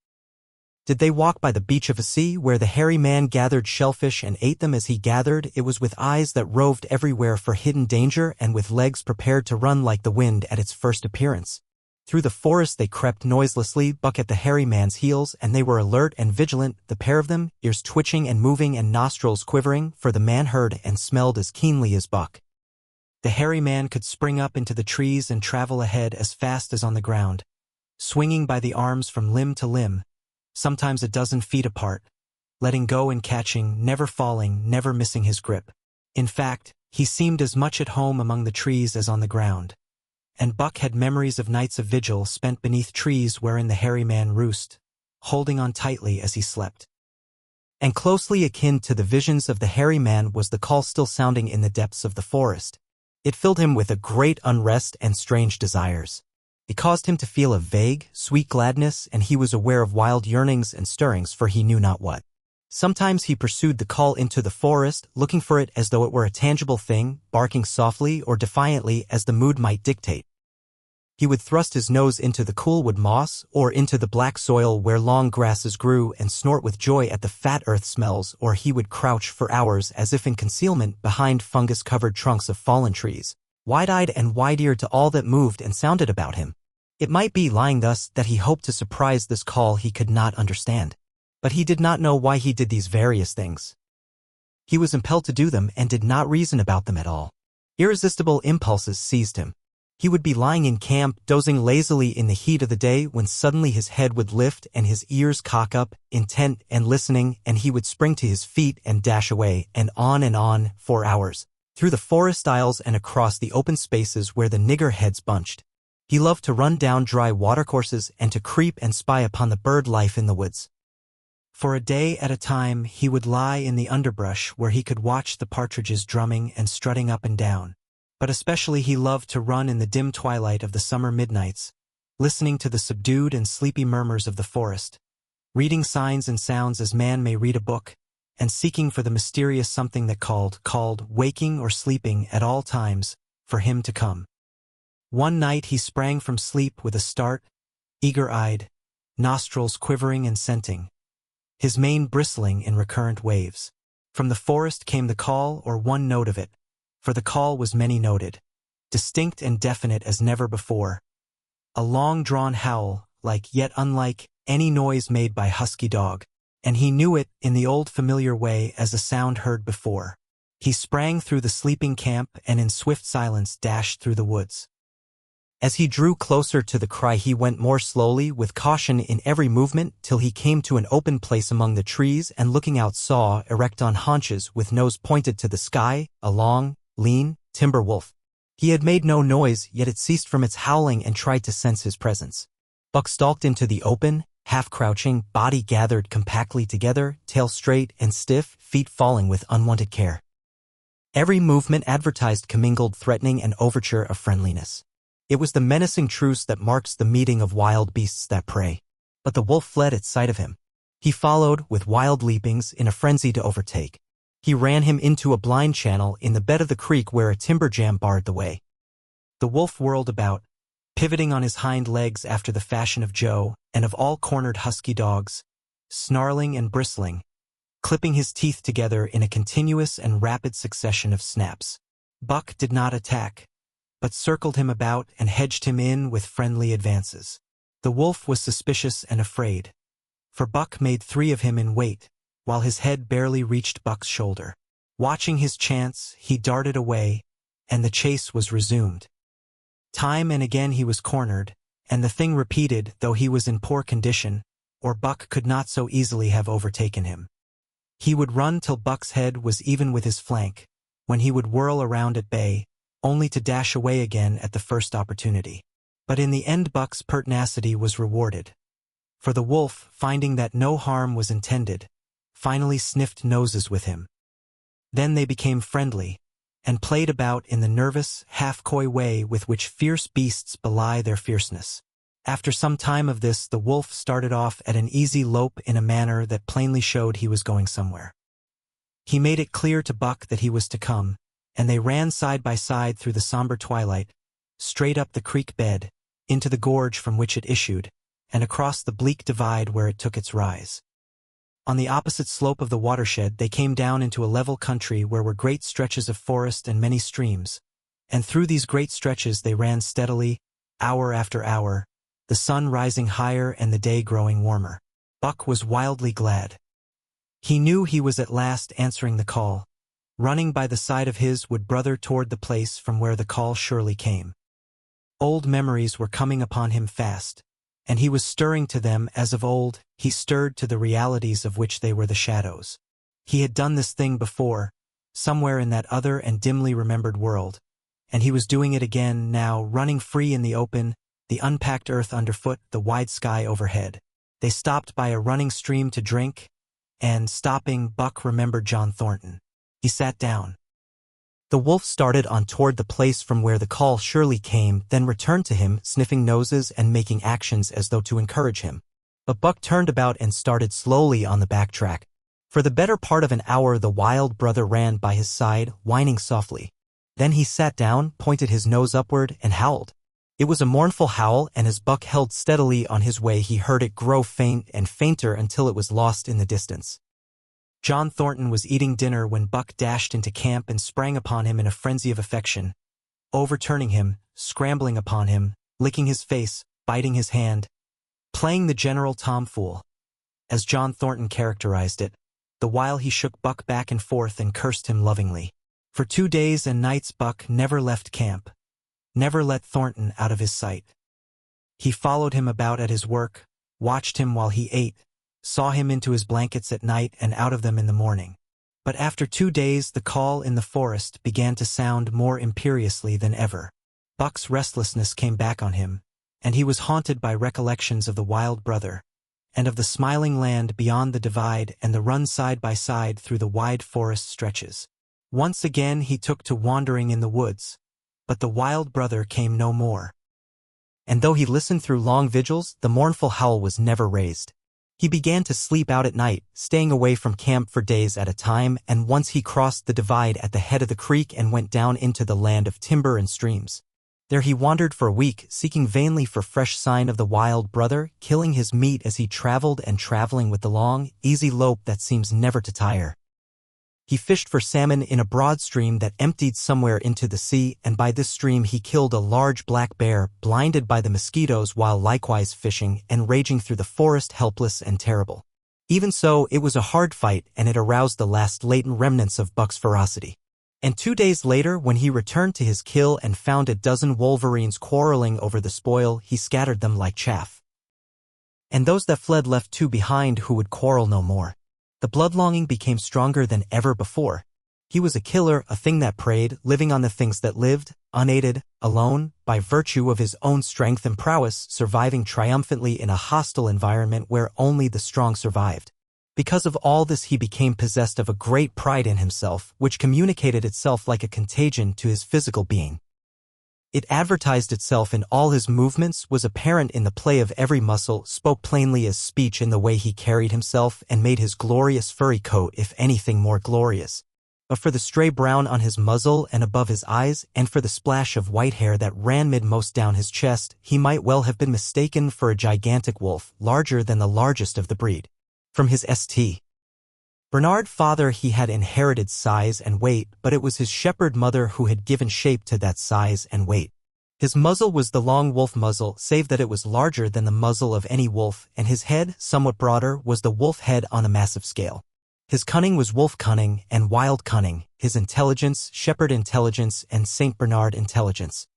Speaker 1: Did they walk by the beach of a sea where the hairy man gathered shellfish and ate them as he gathered? It was with eyes that roved everywhere for hidden danger and with legs prepared to run like the wind at its first appearance. Through the forest they crept noiselessly, Buck at the hairy man's heels, and they were alert and vigilant, the pair of them, ears twitching and moving and nostrils quivering, for the man heard and smelled as keenly as Buck. The hairy man could spring up into the trees and travel ahead as fast as on the ground, swinging by the arms from limb to limb, sometimes a dozen feet apart, letting go and catching, never falling, never missing his grip. In fact, he seemed as much at home among the trees as on the ground. And Buck had memories of nights of vigil spent beneath trees wherein the hairy man roost, holding on tightly as he slept. And closely akin to the visions of the hairy man was the call still sounding in the depths of the forest. It filled him with a great unrest and strange desires. It caused him to feel a vague, sweet gladness, and he was aware of wild yearnings and stirrings for he knew not what. Sometimes he pursued the call into the forest, looking for it as though it were a tangible thing, barking softly or defiantly as the mood might dictate. He would thrust his nose into the cool wood moss or into the black soil where long grasses grew and snort with joy at the fat earth smells, or he would crouch for hours as if in concealment behind fungus-covered trunks of fallen trees, wide-eyed and wide-eared to all that moved and sounded about him. It might be lying thus that he hoped to surprise this call he could not understand. But he did not know why he did these various things. He was impelled to do them and did not reason about them at all. Irresistible impulses seized him. He would be lying in camp, dozing lazily in the heat of the day, when suddenly his head would lift and his ears cock up, intent and listening, and he would spring to his feet and dash away, and on, for hours, through the forest aisles and across the open spaces where the nigger heads bunched. He loved to run down dry watercourses and to creep and spy upon the bird life in the woods. For a day at a time he would lie in the underbrush where he could watch the partridges drumming and strutting up and down. But especially he loved to run in the dim twilight of the summer midnights, listening to the subdued and sleepy murmurs of the forest, reading signs and sounds as man may read a book, and seeking for the mysterious something that called, waking or sleeping at all times, for him to come. One night he sprang from sleep with a start, eager-eyed, nostrils quivering and scenting, his mane bristling in recurrent waves. From the forest came the call, or one note of it, for the call was many-noted, distinct and definite as never before. A long-drawn howl, like yet unlike any noise made by husky dog, and he knew it in the old familiar way as a sound heard before. He sprang through the sleeping camp and in swift silence dashed through the woods. As he drew closer to the cry he went more slowly, with caution in every movement, till he came to an open place among the trees and looking out saw, erect on haunches with nose pointed to the sky, a long, lean, timber wolf. He had made no noise, yet it ceased from its howling and tried to sense his presence. Buck stalked into the open, half-crouching, body gathered compactly together, tail straight and stiff, feet falling with unwanted care. Every movement advertised commingled threatening and overture of friendliness. It was the menacing truce that marks the meeting of wild beasts that prey. But the wolf fled at sight of him. He followed, with wild leapings, in a frenzy to overtake. He ran him into a blind channel in the bed of the creek where a timber jam barred the way. The wolf whirled about, pivoting on his hind legs after the fashion of Joe and of all cornered husky dogs, snarling and bristling, clipping his teeth together in a continuous and rapid succession of snaps. Buck did not attack, but circled him about and hedged him in with friendly advances. The wolf was suspicious and afraid, for Buck made 3 of him in weight, while his head barely reached Buck's shoulder. Watching his chance, he darted away, and the chase was resumed. Time and again he was cornered, and the thing repeated, though he was in poor condition, or Buck could not so easily have overtaken him. He would run till Buck's head was even with his flank, when he would whirl around at bay, only to dash away again at the first opportunity. But in the end Buck's pertinacity was rewarded. For the wolf, finding that no harm was intended, finally sniffed noses with him. Then they became friendly, and played about in the nervous, half-coy way with which fierce beasts belie their fierceness. After some time of this, the wolf started off at an easy lope in a manner that plainly showed he was going somewhere. He made it clear to Buck that he was to come, and they ran side by side through the somber twilight, straight up the creek bed, into the gorge from which it issued, and across the bleak divide where it took its rise. On the opposite slope of the watershed they came down into a level country where were great stretches of forest and many streams, and through these great stretches they ran steadily, hour after hour, the sun rising higher and the day growing warmer. Buck was wildly glad. He knew he was at last answering the call, running by the side of his wood brother toward the place from where the call surely came. Old memories were coming upon him fast, and he was stirring to them as of old he stirred to the realities of which they were the shadows. He had done this thing before, somewhere in that other and dimly remembered world, and he was doing it again now, running free in the open, the unpacked earth underfoot, the wide sky overhead. They stopped by a running stream to drink, and, stopping, Buck remembered John Thornton. He sat down. The wolf started on toward the place from where the call surely came, then returned to him, sniffing noses and making actions as though to encourage him. But Buck turned about and started slowly on the back track. For the better part of an hour the wild brother ran by his side, whining softly. Then he sat down, pointed his nose upward, and howled. It was a mournful howl, and as Buck held steadily on his way he heard it grow faint and fainter until it was lost in the distance. John Thornton was eating dinner when Buck dashed into camp and sprang upon him in a frenzy of affection, overturning him, scrambling upon him, licking his face, biting his hand, playing the general tomfool, as John Thornton characterized it, the while he shook Buck back and forth and cursed him lovingly. For 2 days and nights Buck never left camp, never let Thornton out of his sight. He followed him about at his work, watched him while he ate, saw him into his blankets at night and out of them in the morning. But after 2 days the call in the forest began to sound more imperiously than ever. Buck's restlessness came back on him, and he was haunted by recollections of the wild brother, and of the smiling land beyond the divide and the run side by side through the wide forest stretches. Once again he took to wandering in the woods, but the wild brother came no more. And though he listened through long vigils, the mournful howl was never raised. He began to sleep out at night, staying away from camp for days at a time, and once he crossed the divide at the head of the creek and went down into the land of timber and streams. There he wandered for a week, seeking vainly for fresh sign of the wild brother, killing his meat as he traveled and traveling with the long, easy lope that seems never to tire. He fished for salmon in a broad stream that emptied somewhere into the sea, and by this stream he killed a large black bear, blinded by the mosquitoes while likewise fishing, and raging through the forest helpless and terrible. Even so, it was a hard fight, and it aroused the last latent remnants of Buck's ferocity. And 2 days later, when he returned to his kill and found a dozen wolverines quarreling over the spoil, he scattered them like chaff. And those that fled left 2 behind who would quarrel no more. The blood-longing became stronger than ever before. He was a killer, a thing that preyed, living on the things that lived, unaided, alone, by virtue of his own strength and prowess, surviving triumphantly in a hostile environment where only the strong survived. Because of all this he became possessed of a great pride in himself, which communicated itself like a contagion to his physical being. It advertised itself in all his movements, was apparent in the play of every muscle, spoke plainly as speech in the way he carried himself, and made his glorious furry coat if anything more glorious. But for the stray brown on his muzzle and above his eyes, and for the splash of white hair that ran midmost down his chest, he might well have been mistaken for a gigantic wolf, larger than the largest of the breed. From his St. Bernard father he had inherited size and weight, but it was his shepherd mother who had given shape to that size and weight. His muzzle was the long wolf muzzle, save that it was larger than the muzzle of any wolf, and his head, somewhat broader, was the wolf head on a massive scale. His cunning was wolf cunning and wild cunning, his intelligence, shepherd intelligence, and Saint Bernard intelligence.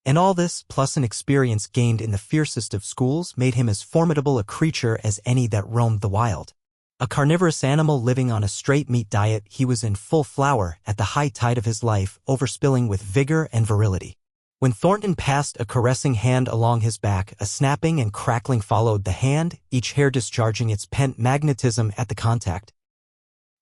Speaker 1: And all this, plus an experience gained in the fiercest of schools, made him as formidable a creature as any that roamed the wild. A carnivorous animal living on a straight meat diet, he was in full flower at the high tide of his life, overspilling with vigor and virility. When Thornton passed a caressing hand along his back, a snapping and crackling followed the hand, each hair discharging its pent magnetism at the contact.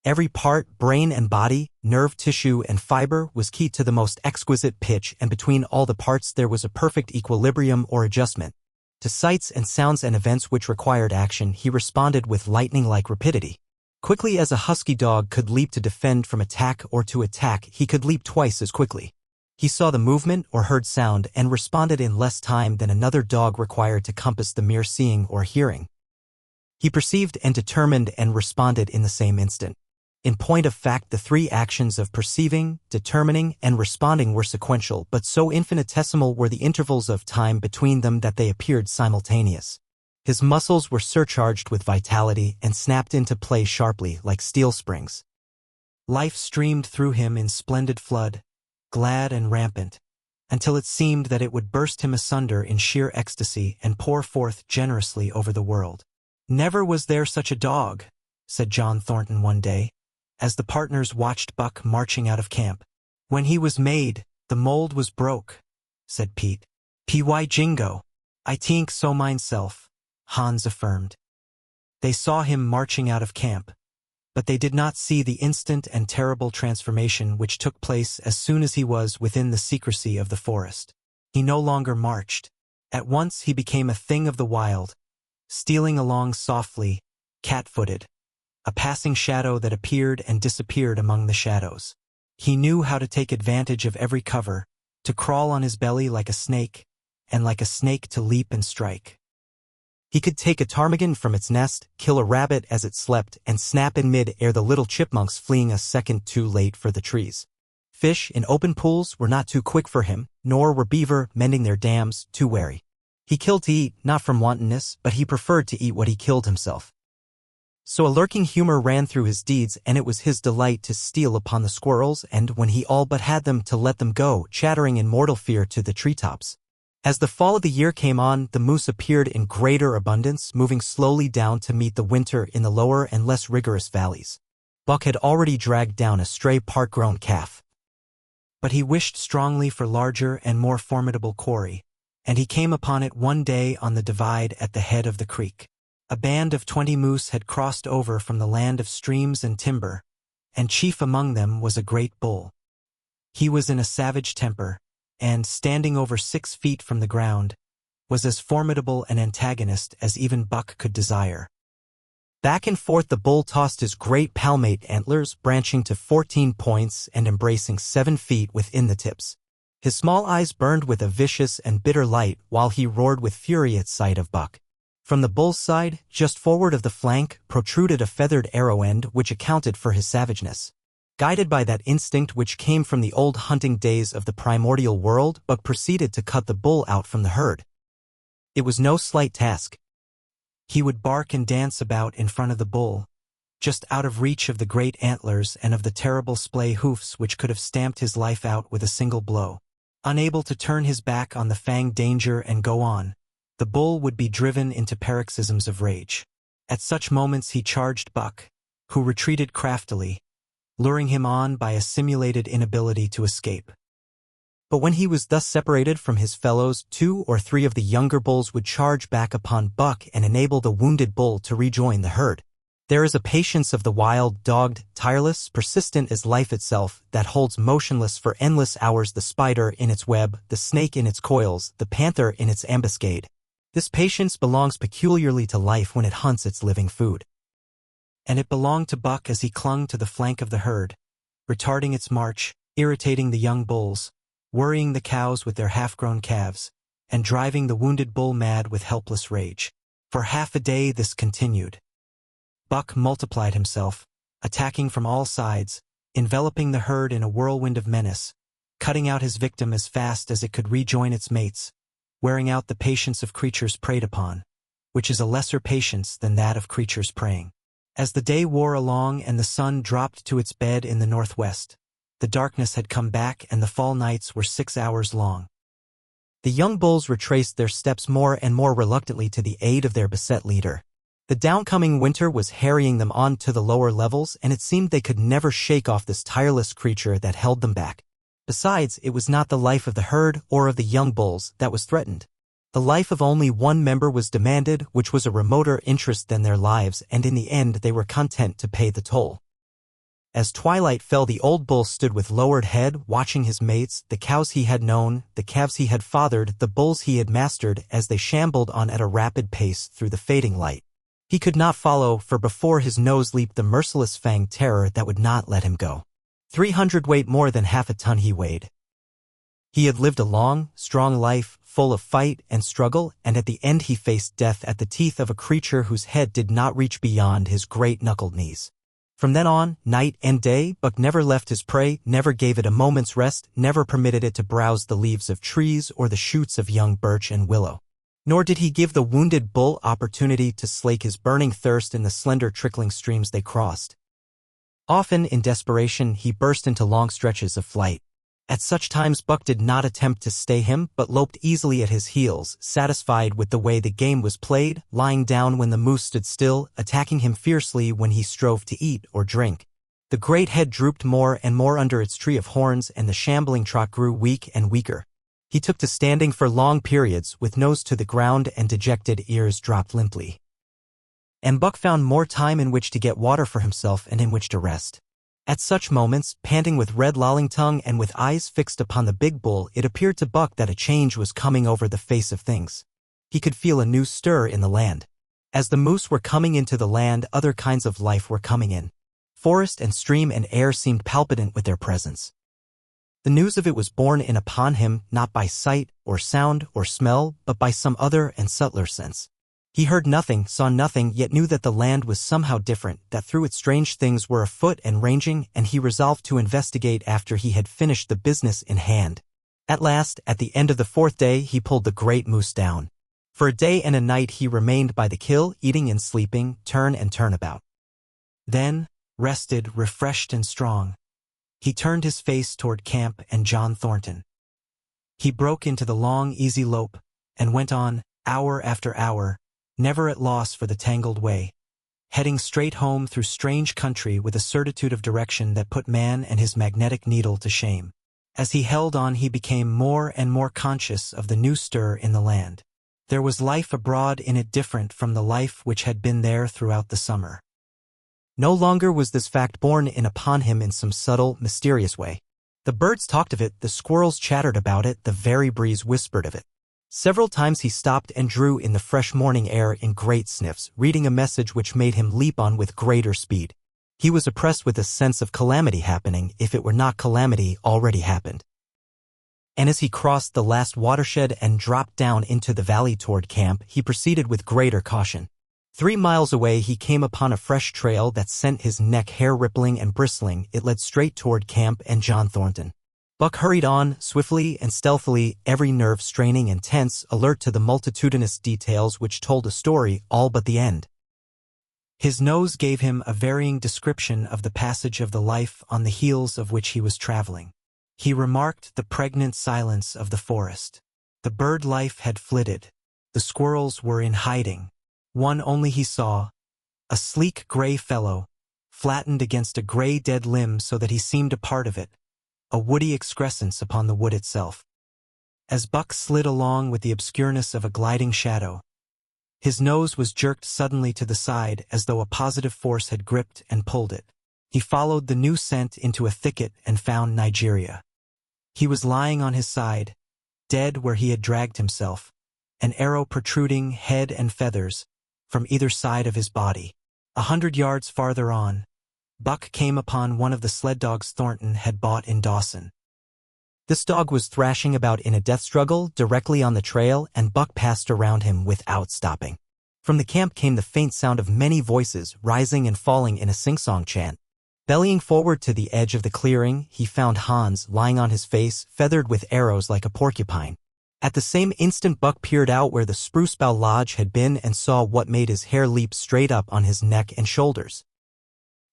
Speaker 1: Every part, brain and body, nerve tissue and fiber, was keyed to the most exquisite pitch, and between all the parts there was a perfect equilibrium or adjustment. To sights and sounds and events which required action, he responded with lightning-like rapidity. Quickly as a husky dog could leap to defend from attack or to attack, he could leap twice as quickly. He saw the movement or heard sound and responded in less time than another dog required to compass the mere seeing or hearing. He perceived and determined and responded in the same instant. In point of fact, the three actions of perceiving, determining, and responding were sequential, but so infinitesimal were the intervals of time between them that they appeared simultaneous. His muscles were surcharged with vitality and snapped into play sharply like steel springs. Life streamed through him in splendid flood, glad and rampant, until it seemed that it would burst him asunder in sheer ecstasy and pour forth generously over the world. "Never was there such a dog," said John Thornton one day, as the partners watched Buck marching out of camp. "When he was made, the mold was broke," said Pete. "Py jingo, I tink so mineself," Hans affirmed. They saw him marching out of camp, but they did not see the instant and terrible transformation which took place as soon as he was within the secrecy of the forest. He no longer marched. At once he became a thing of the wild, stealing along softly, cat-footed, a passing shadow that appeared and disappeared among the shadows. He knew how to take advantage of every cover, to crawl on his belly like a snake, and like a snake to leap and strike. He could take a ptarmigan from its nest, kill a rabbit as it slept, and snap in mid-air the little chipmunks fleeing a second too late for the trees. Fish in open pools were not too quick for him, nor were beaver, mending their dams, too wary. He killed to eat, not from wantonness, but he preferred to eat what he killed himself. So a lurking humor ran through his deeds, and it was his delight to steal upon the squirrels and, when he all but had them, to let them go, chattering in mortal fear to the treetops. As the fall of the year came on, the moose appeared in greater abundance, moving slowly down to meet the winter in the lower and less rigorous valleys. Buck had already dragged down a stray part-grown calf. But he wished strongly for larger and more formidable quarry, and he came upon it one day on the divide at the head of the creek. A band of 20 moose had crossed over from the land of streams and timber, and chief among them was a great bull. He was in a savage temper, and, standing over 6 feet from the ground, was as formidable an antagonist as even Buck could desire. Back and forth the bull tossed his great palmate antlers, branching to 14 points and embracing 7 feet within the tips. His small eyes burned with a vicious and bitter light while he roared with fury at sight of Buck. From the bull's side, just forward of the flank, protruded a feathered arrow end which accounted for his savageness. Guided by that instinct which came from the old hunting days of the primordial world, Buck proceeded to cut the bull out from the herd. It was no slight task. He would bark and dance about in front of the bull, just out of reach of the great antlers and of the terrible splay hoofs which could have stamped his life out with a single blow. Unable to turn his back on the fanged danger and go on, the bull would be driven into paroxysms of rage. At such moments he charged Buck, who retreated craftily, luring him on by a simulated inability to escape. But when he was thus separated from his fellows, 2 or 3 of the younger bulls would charge back upon Buck and enable the wounded bull to rejoin the herd. There is a patience of the wild, dogged, tireless, persistent as life itself, that holds motionless for endless hours the spider in its web, the snake in its coils, the panther in its ambuscade. This patience belongs peculiarly to life when it hunts its living food. And it belonged to Buck as he clung to the flank of the herd, retarding its march, irritating the young bulls, worrying the cows with their half-grown calves, and driving the wounded bull mad with helpless rage. For half a day this continued. Buck multiplied himself, attacking from all sides, enveloping the herd in a whirlwind of menace, cutting out his victim as fast as it could rejoin its mates, wearing out the patience of creatures preyed upon, which is a lesser patience than that of creatures preying. As the day wore along and the sun dropped to its bed in the northwest, the darkness had come back and the fall nights were 6 hours long. The young bulls retraced their steps more and more reluctantly to the aid of their beset leader. The downcoming winter was harrying them on to the lower levels, and it seemed they could never shake off this tireless creature that held them back. Besides, it was not the life of the herd or of the young bulls that was threatened. The life of only one member was demanded, which was a remoter interest than their lives, and in the end they were content to pay the toll. As twilight fell, the old bull stood with lowered head, watching his mates, the cows he had known, the calves he had fathered, the bulls he had mastered, as they shambled on at a rapid pace through the fading light. He could not follow, for before his nose leaped the merciless fanged terror that would not let him go. 300 weight, more than half a ton he weighed. He had lived a long, strong life, full of fight and struggle, and at the end he faced death at the teeth of a creature whose head did not reach beyond his great knuckled knees. From then on, night and day, Buck never left his prey, never gave it a moment's rest, never permitted it to browse the leaves of trees or the shoots of young birch and willow. Nor did he give the wounded bull opportunity to slake his burning thirst in the slender trickling streams they crossed. Often, in desperation, he burst into long stretches of flight. At such times Buck did not attempt to stay him, but loped easily at his heels, satisfied with the way the game was played, lying down when the moose stood still, attacking him fiercely when he strove to eat or drink. The great head drooped more and more under its tree of horns, and the shambling trot grew weak and weaker. He took to standing for long periods, with nose to the ground and dejected ears dropped limply. And Buck found more time in which to get water for himself and in which to rest. At such moments, panting with red lolling tongue and with eyes fixed upon the big bull, it appeared to Buck that a change was coming over the face of things. He could feel a new stir in the land. As the moose were coming into the land, other kinds of life were coming in. Forest and stream and air seemed palpitant with their presence. The news of it was borne in upon him, not by sight, or sound, or smell, but by some other and subtler sense. He heard nothing, saw nothing, yet knew that the land was somehow different, that through it strange things were afoot and ranging, and he resolved to investigate after he had finished the business in hand. At last, at the end of the 4th day, he pulled the great moose down. For a day and a night he remained by the kill, eating and sleeping, turn and turn about. Then, rested, refreshed and strong, he turned his face toward camp and John Thornton. He broke into the long, easy lope, and went on, hour after hour, never at loss for the tangled way, heading straight home through strange country with a certitude of direction that put man and his magnetic needle to shame. As he held on, he became more and more conscious of the new stir in the land. There was life abroad in it different from the life which had been there throughout the summer. No longer was this fact borne in upon him in some subtle, mysterious way. The birds talked of it, the squirrels chattered about it, the very breeze whispered of it. Several times he stopped and drew in the fresh morning air in great sniffs, reading a message which made him leap on with greater speed. He was oppressed with a sense of calamity happening, if it were not calamity already happened. And as he crossed the last watershed and dropped down into the valley toward camp, he proceeded with greater caution. 3 miles away he came upon a fresh trail that sent his neck hair rippling and bristling. It led straight toward camp and John Thornton. Buck hurried on, swiftly and stealthily, every nerve straining and tense, alert to the multitudinous details which told a story, all but the end. His nose gave him a varying description of the passage of the life on the heels of which he was traveling. He remarked the pregnant silence of the forest. The bird life had flitted. The squirrels were in hiding. One only he saw, a sleek gray fellow, flattened against a gray dead limb so that he seemed a part of it, a woody excrescence upon the wood itself. As Buck slid along with the obscureness of a gliding shadow, his nose was jerked suddenly to the side as though a positive force had gripped and pulled it. He followed the new scent into a thicket and found Nigeria. He was lying on his side, dead where he had dragged himself, an arrow protruding, head and feathers, from either side of his body. 100 yards farther on, Buck came upon one of the sled dogs Thornton had bought in Dawson. This dog was thrashing about in a death struggle directly on the trail, and Buck passed around him without stopping. From the camp came the faint sound of many voices rising and falling in a sing-song chant. Bellying forward to the edge of the clearing, he found Hans lying on his face, feathered with arrows like a porcupine. At the same instant Buck peered out where the spruce bough lodge had been and saw what made his hair leap straight up on his neck and shoulders.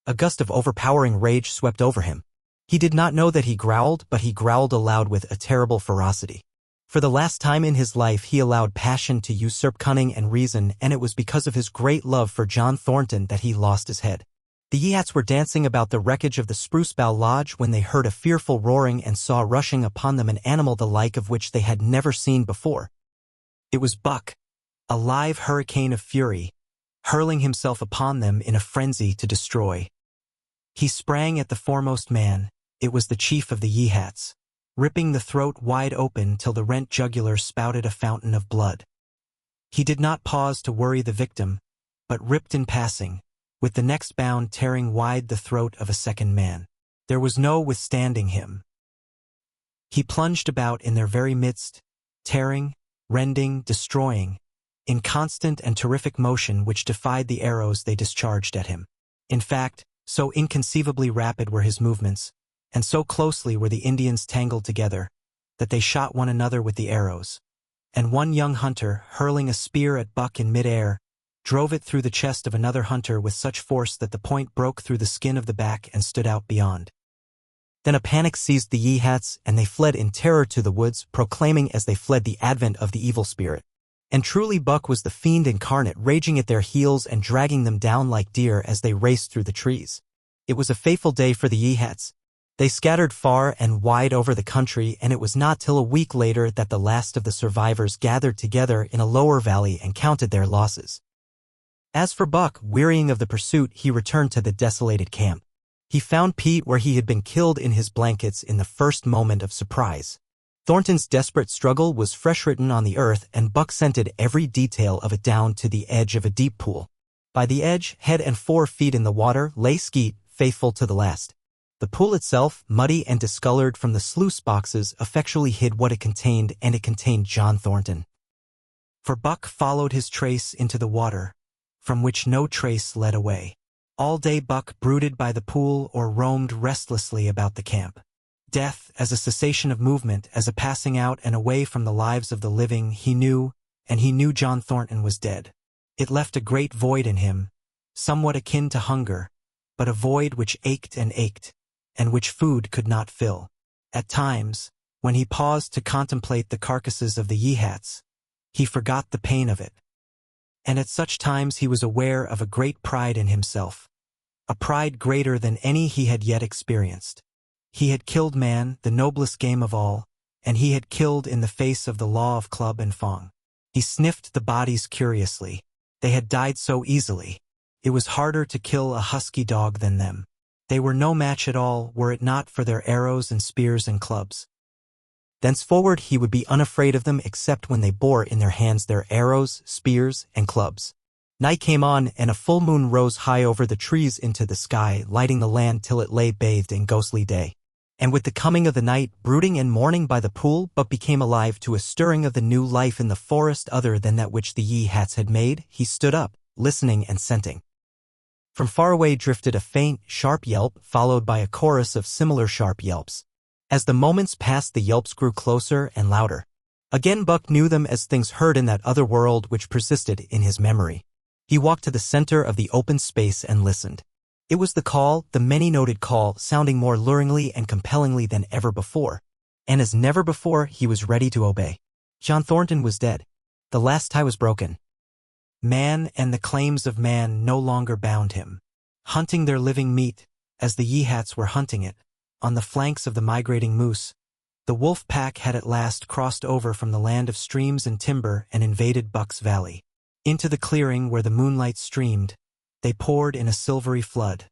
Speaker 1: A gust of overpowering rage swept over him. He did not know that he growled, but he growled aloud with a terrible ferocity. For the last time in his life he allowed passion to usurp cunning and reason, and it was because of his great love for John Thornton that he lost his head. The Yeehats were dancing about the wreckage of the Spruce Bough Lodge when they heard a fearful roaring and saw rushing upon them an animal the like of which they had never seen before. It was Buck, a live hurricane of fury, hurling himself upon them in a frenzy to destroy. He sprang at the foremost man. It was the chief of the Yeehats, ripping the throat wide open till the rent jugular spouted a fountain of blood. He did not pause to worry the victim, but ripped in passing, with the next bound tearing wide the throat of a second man. There was no withstanding him. He plunged about in their very midst, tearing, rending, destroying, in constant and terrific motion which defied the arrows they discharged at him. In fact, so inconceivably rapid were his movements, and so closely were the Indians tangled together, that they shot one another with the arrows, and one young hunter, hurling a spear at Buck in mid-air, drove it through the chest of another hunter with such force that the point broke through the skin of the back and stood out beyond. Then a panic seized the Yeehats, and they fled in terror to the woods, proclaiming as they fled the advent of the evil spirit. And truly Buck was the fiend incarnate, raging at their heels and dragging them down like deer as they raced through the trees. It was a fateful day for the Yeehats. They scattered far and wide over the country, and it was not till a week later that the last of the survivors gathered together in a lower valley and counted their losses. As for Buck, wearying of the pursuit, he returned to the desolated camp. He found Pete where he had been killed in his blankets in the first moment of surprise. Thornton's desperate struggle was fresh written on the earth, and Buck scented every detail of it down to the edge of a deep pool. By the edge, head and 4 feet in the water, lay Skeet, faithful to the last. The pool itself, muddy and discolored from the sluice boxes, effectually hid what it contained, and it contained John Thornton. For Buck followed his trace into the water, from which no trace led away. All day Buck brooded by the pool or roamed restlessly about the camp. Death, as a cessation of movement, as a passing out and away from the lives of the living, he knew, and he knew John Thornton was dead. It left a great void in him, somewhat akin to hunger, but a void which ached, and which food could not fill. At times, when he paused to contemplate the carcasses of the Yeehats, he forgot the pain of it. And at such times he was aware of a great pride in himself, a pride greater than any he had yet experienced. He had killed man, the noblest game of all, and he had killed in the face of the law of club and fong. He sniffed the bodies curiously. They had died so easily. It was harder to kill a husky dog than them. They were no match at all, were it not for their arrows and spears and clubs. Thenceforward he would be unafraid of them except when they bore in their hands their arrows, spears, and clubs. Night came on, and a full moon rose high over the trees into the sky, lighting the land till it lay bathed in ghostly day. And with the coming of the night, brooding and mourning by the pool, Buck became alive to a stirring of the new life in the forest other than that which the Yeehats had made. He stood up, listening and scenting. From far away drifted a faint, sharp yelp, followed by a chorus of similar sharp yelps. As the moments passed, the yelps grew closer and louder. Again Buck knew them as things heard in that other world which persisted in his memory. He walked to the center of the open space and listened. It was the call, the many-noted call, sounding more luringly and compellingly than ever before. And as never before, he was ready to obey. John Thornton was dead. The last tie was broken. Man and the claims of man no longer bound him. Hunting their living meat, as the Yeehats were hunting it, on the flanks of the migrating moose, the wolf pack had at last crossed over from the land of streams and timber and invaded Buck's Valley. Into the clearing where the moonlight streamed, they poured in a silvery flood,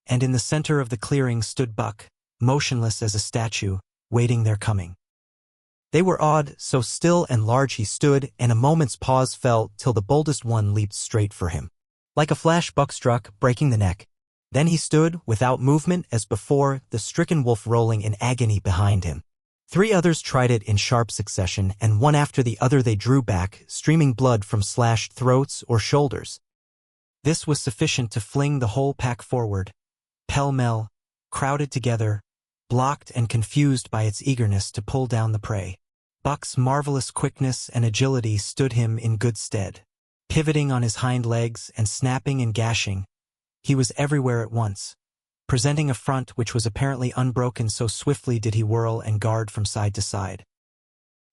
Speaker 1: and in the center of the clearing stood Buck, motionless as a statue, waiting their coming. They were awed, so still and large he stood, and a moment's pause fell till the boldest one leaped straight for him. Like a flash Buck struck, breaking the neck. Then he stood, without movement as before, the stricken wolf rolling in agony behind him. 3 others tried it in sharp succession, and one after the other they drew back, streaming blood from slashed throats or shoulders. This was sufficient to fling the whole pack forward, pell-mell, crowded together, blocked and confused by its eagerness to pull down the prey. Buck's marvelous quickness and agility stood him in good stead. Pivoting on his hind legs and snapping and gashing, he was everywhere at once, presenting a front which was apparently unbroken, so swiftly did he whirl and guard from side to side.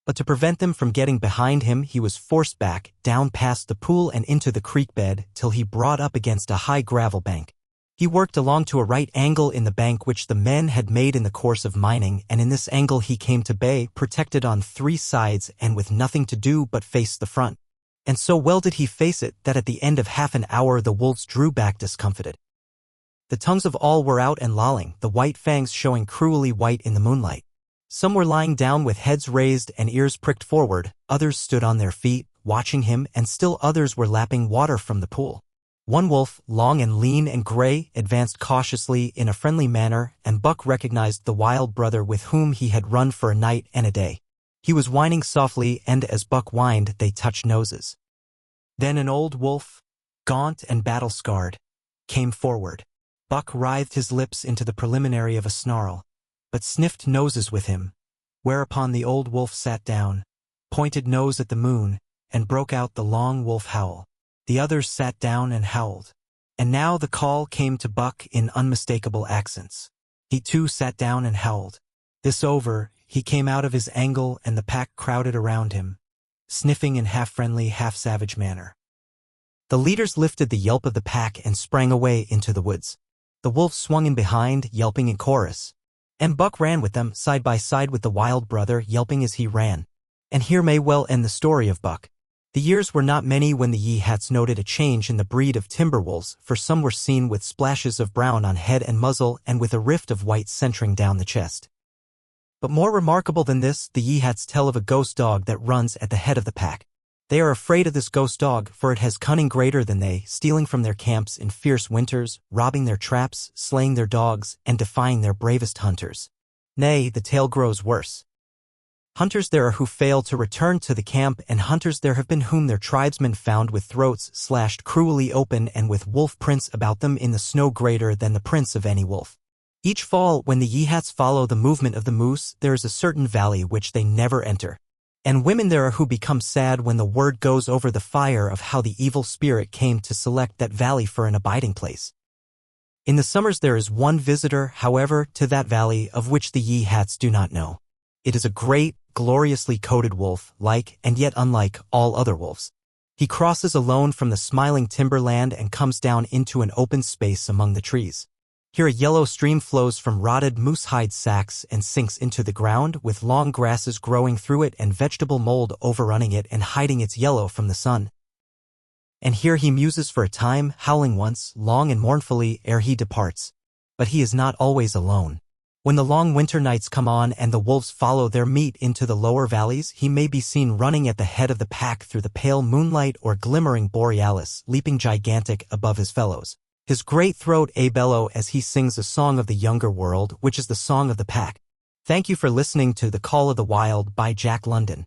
Speaker 1: But to prevent them from getting behind him, he was forced back, down past the pool and into the creek bed, till he brought up against a high gravel bank. He worked along to a right angle in the bank which the men had made in the course of mining, and in this angle he came to bay, protected on 3 sides and with nothing to do but face the front. And so well did he face it that at the end of half an hour the wolves drew back discomfited. The tongues of all were out and lolling, the white fangs showing cruelly white in the moonlight. Some were lying down with heads raised and ears pricked forward, others stood on their feet, watching him, and still others were lapping water from the pool. One wolf, long and lean and gray, advanced cautiously in a friendly manner, and Buck recognized the wild brother with whom he had run for a night and a day. He was whining softly, and as Buck whined, they touched noses. Then an old wolf, gaunt and battle-scarred, came forward. Buck writhed his lips into the preliminary of a snarl, but sniffed noses with him, whereupon the old wolf sat down, pointed nose at the moon, and broke out the long wolf howl. The others sat down and howled. And now the call came to Buck in unmistakable accents. He too sat down and howled. This over, he came out of his angle and the pack crowded around him, sniffing in half-friendly, half-savage manner. The leaders lifted the yelp of the pack and sprang away into the woods. The wolves swung in behind, yelping in chorus. And Buck ran with them, side by side with the wild brother, yelping as he ran. And here may well end the story of Buck. The years were not many when the Yeehats noted a change in the breed of timber wolves, for some were seen with splashes of brown on head and muzzle and with a rift of white centering down the chest. But more remarkable than this, the Yeehats tell of a ghost dog that runs at the head of the pack. They are afraid of this ghost dog, for it has cunning greater than they, stealing from their camps in fierce winters, robbing their traps, slaying their dogs, and defying their bravest hunters. Nay, the tale grows worse. Hunters there are who fail to return to the camp, and hunters there have been whom their tribesmen found with throats slashed cruelly open and with wolf prints about them in the snow greater than the prints of any wolf. Each fall, when the Yeehats follow the movement of the moose, there is a certain valley which they never enter. And women there are who become sad when the word goes over the fire of how the evil spirit came to select that valley for an abiding place. In the summers there is one visitor, however, to that valley of which the Yeehats do not know. It is a great, gloriously coated wolf, like, and yet unlike, all other wolves. He crosses alone from the smiling timberland and comes down into an open space among the trees. Here a yellow stream flows from rotted moose-hide sacks and sinks into the ground, with long grasses growing through it and vegetable mold overrunning it and hiding its yellow from the sun. And here he muses for a time, howling once, long and mournfully, ere he departs. But he is not always alone. When the long winter nights come on and the wolves follow their meat into the lower valleys, he may be seen running at the head of the pack through the pale moonlight or glimmering borealis, leaping gigantic above his fellows. His great throat a bellow as he sings a song of the younger world, which is the song of the pack. Thank you for listening to The Call of the Wild by Jack London.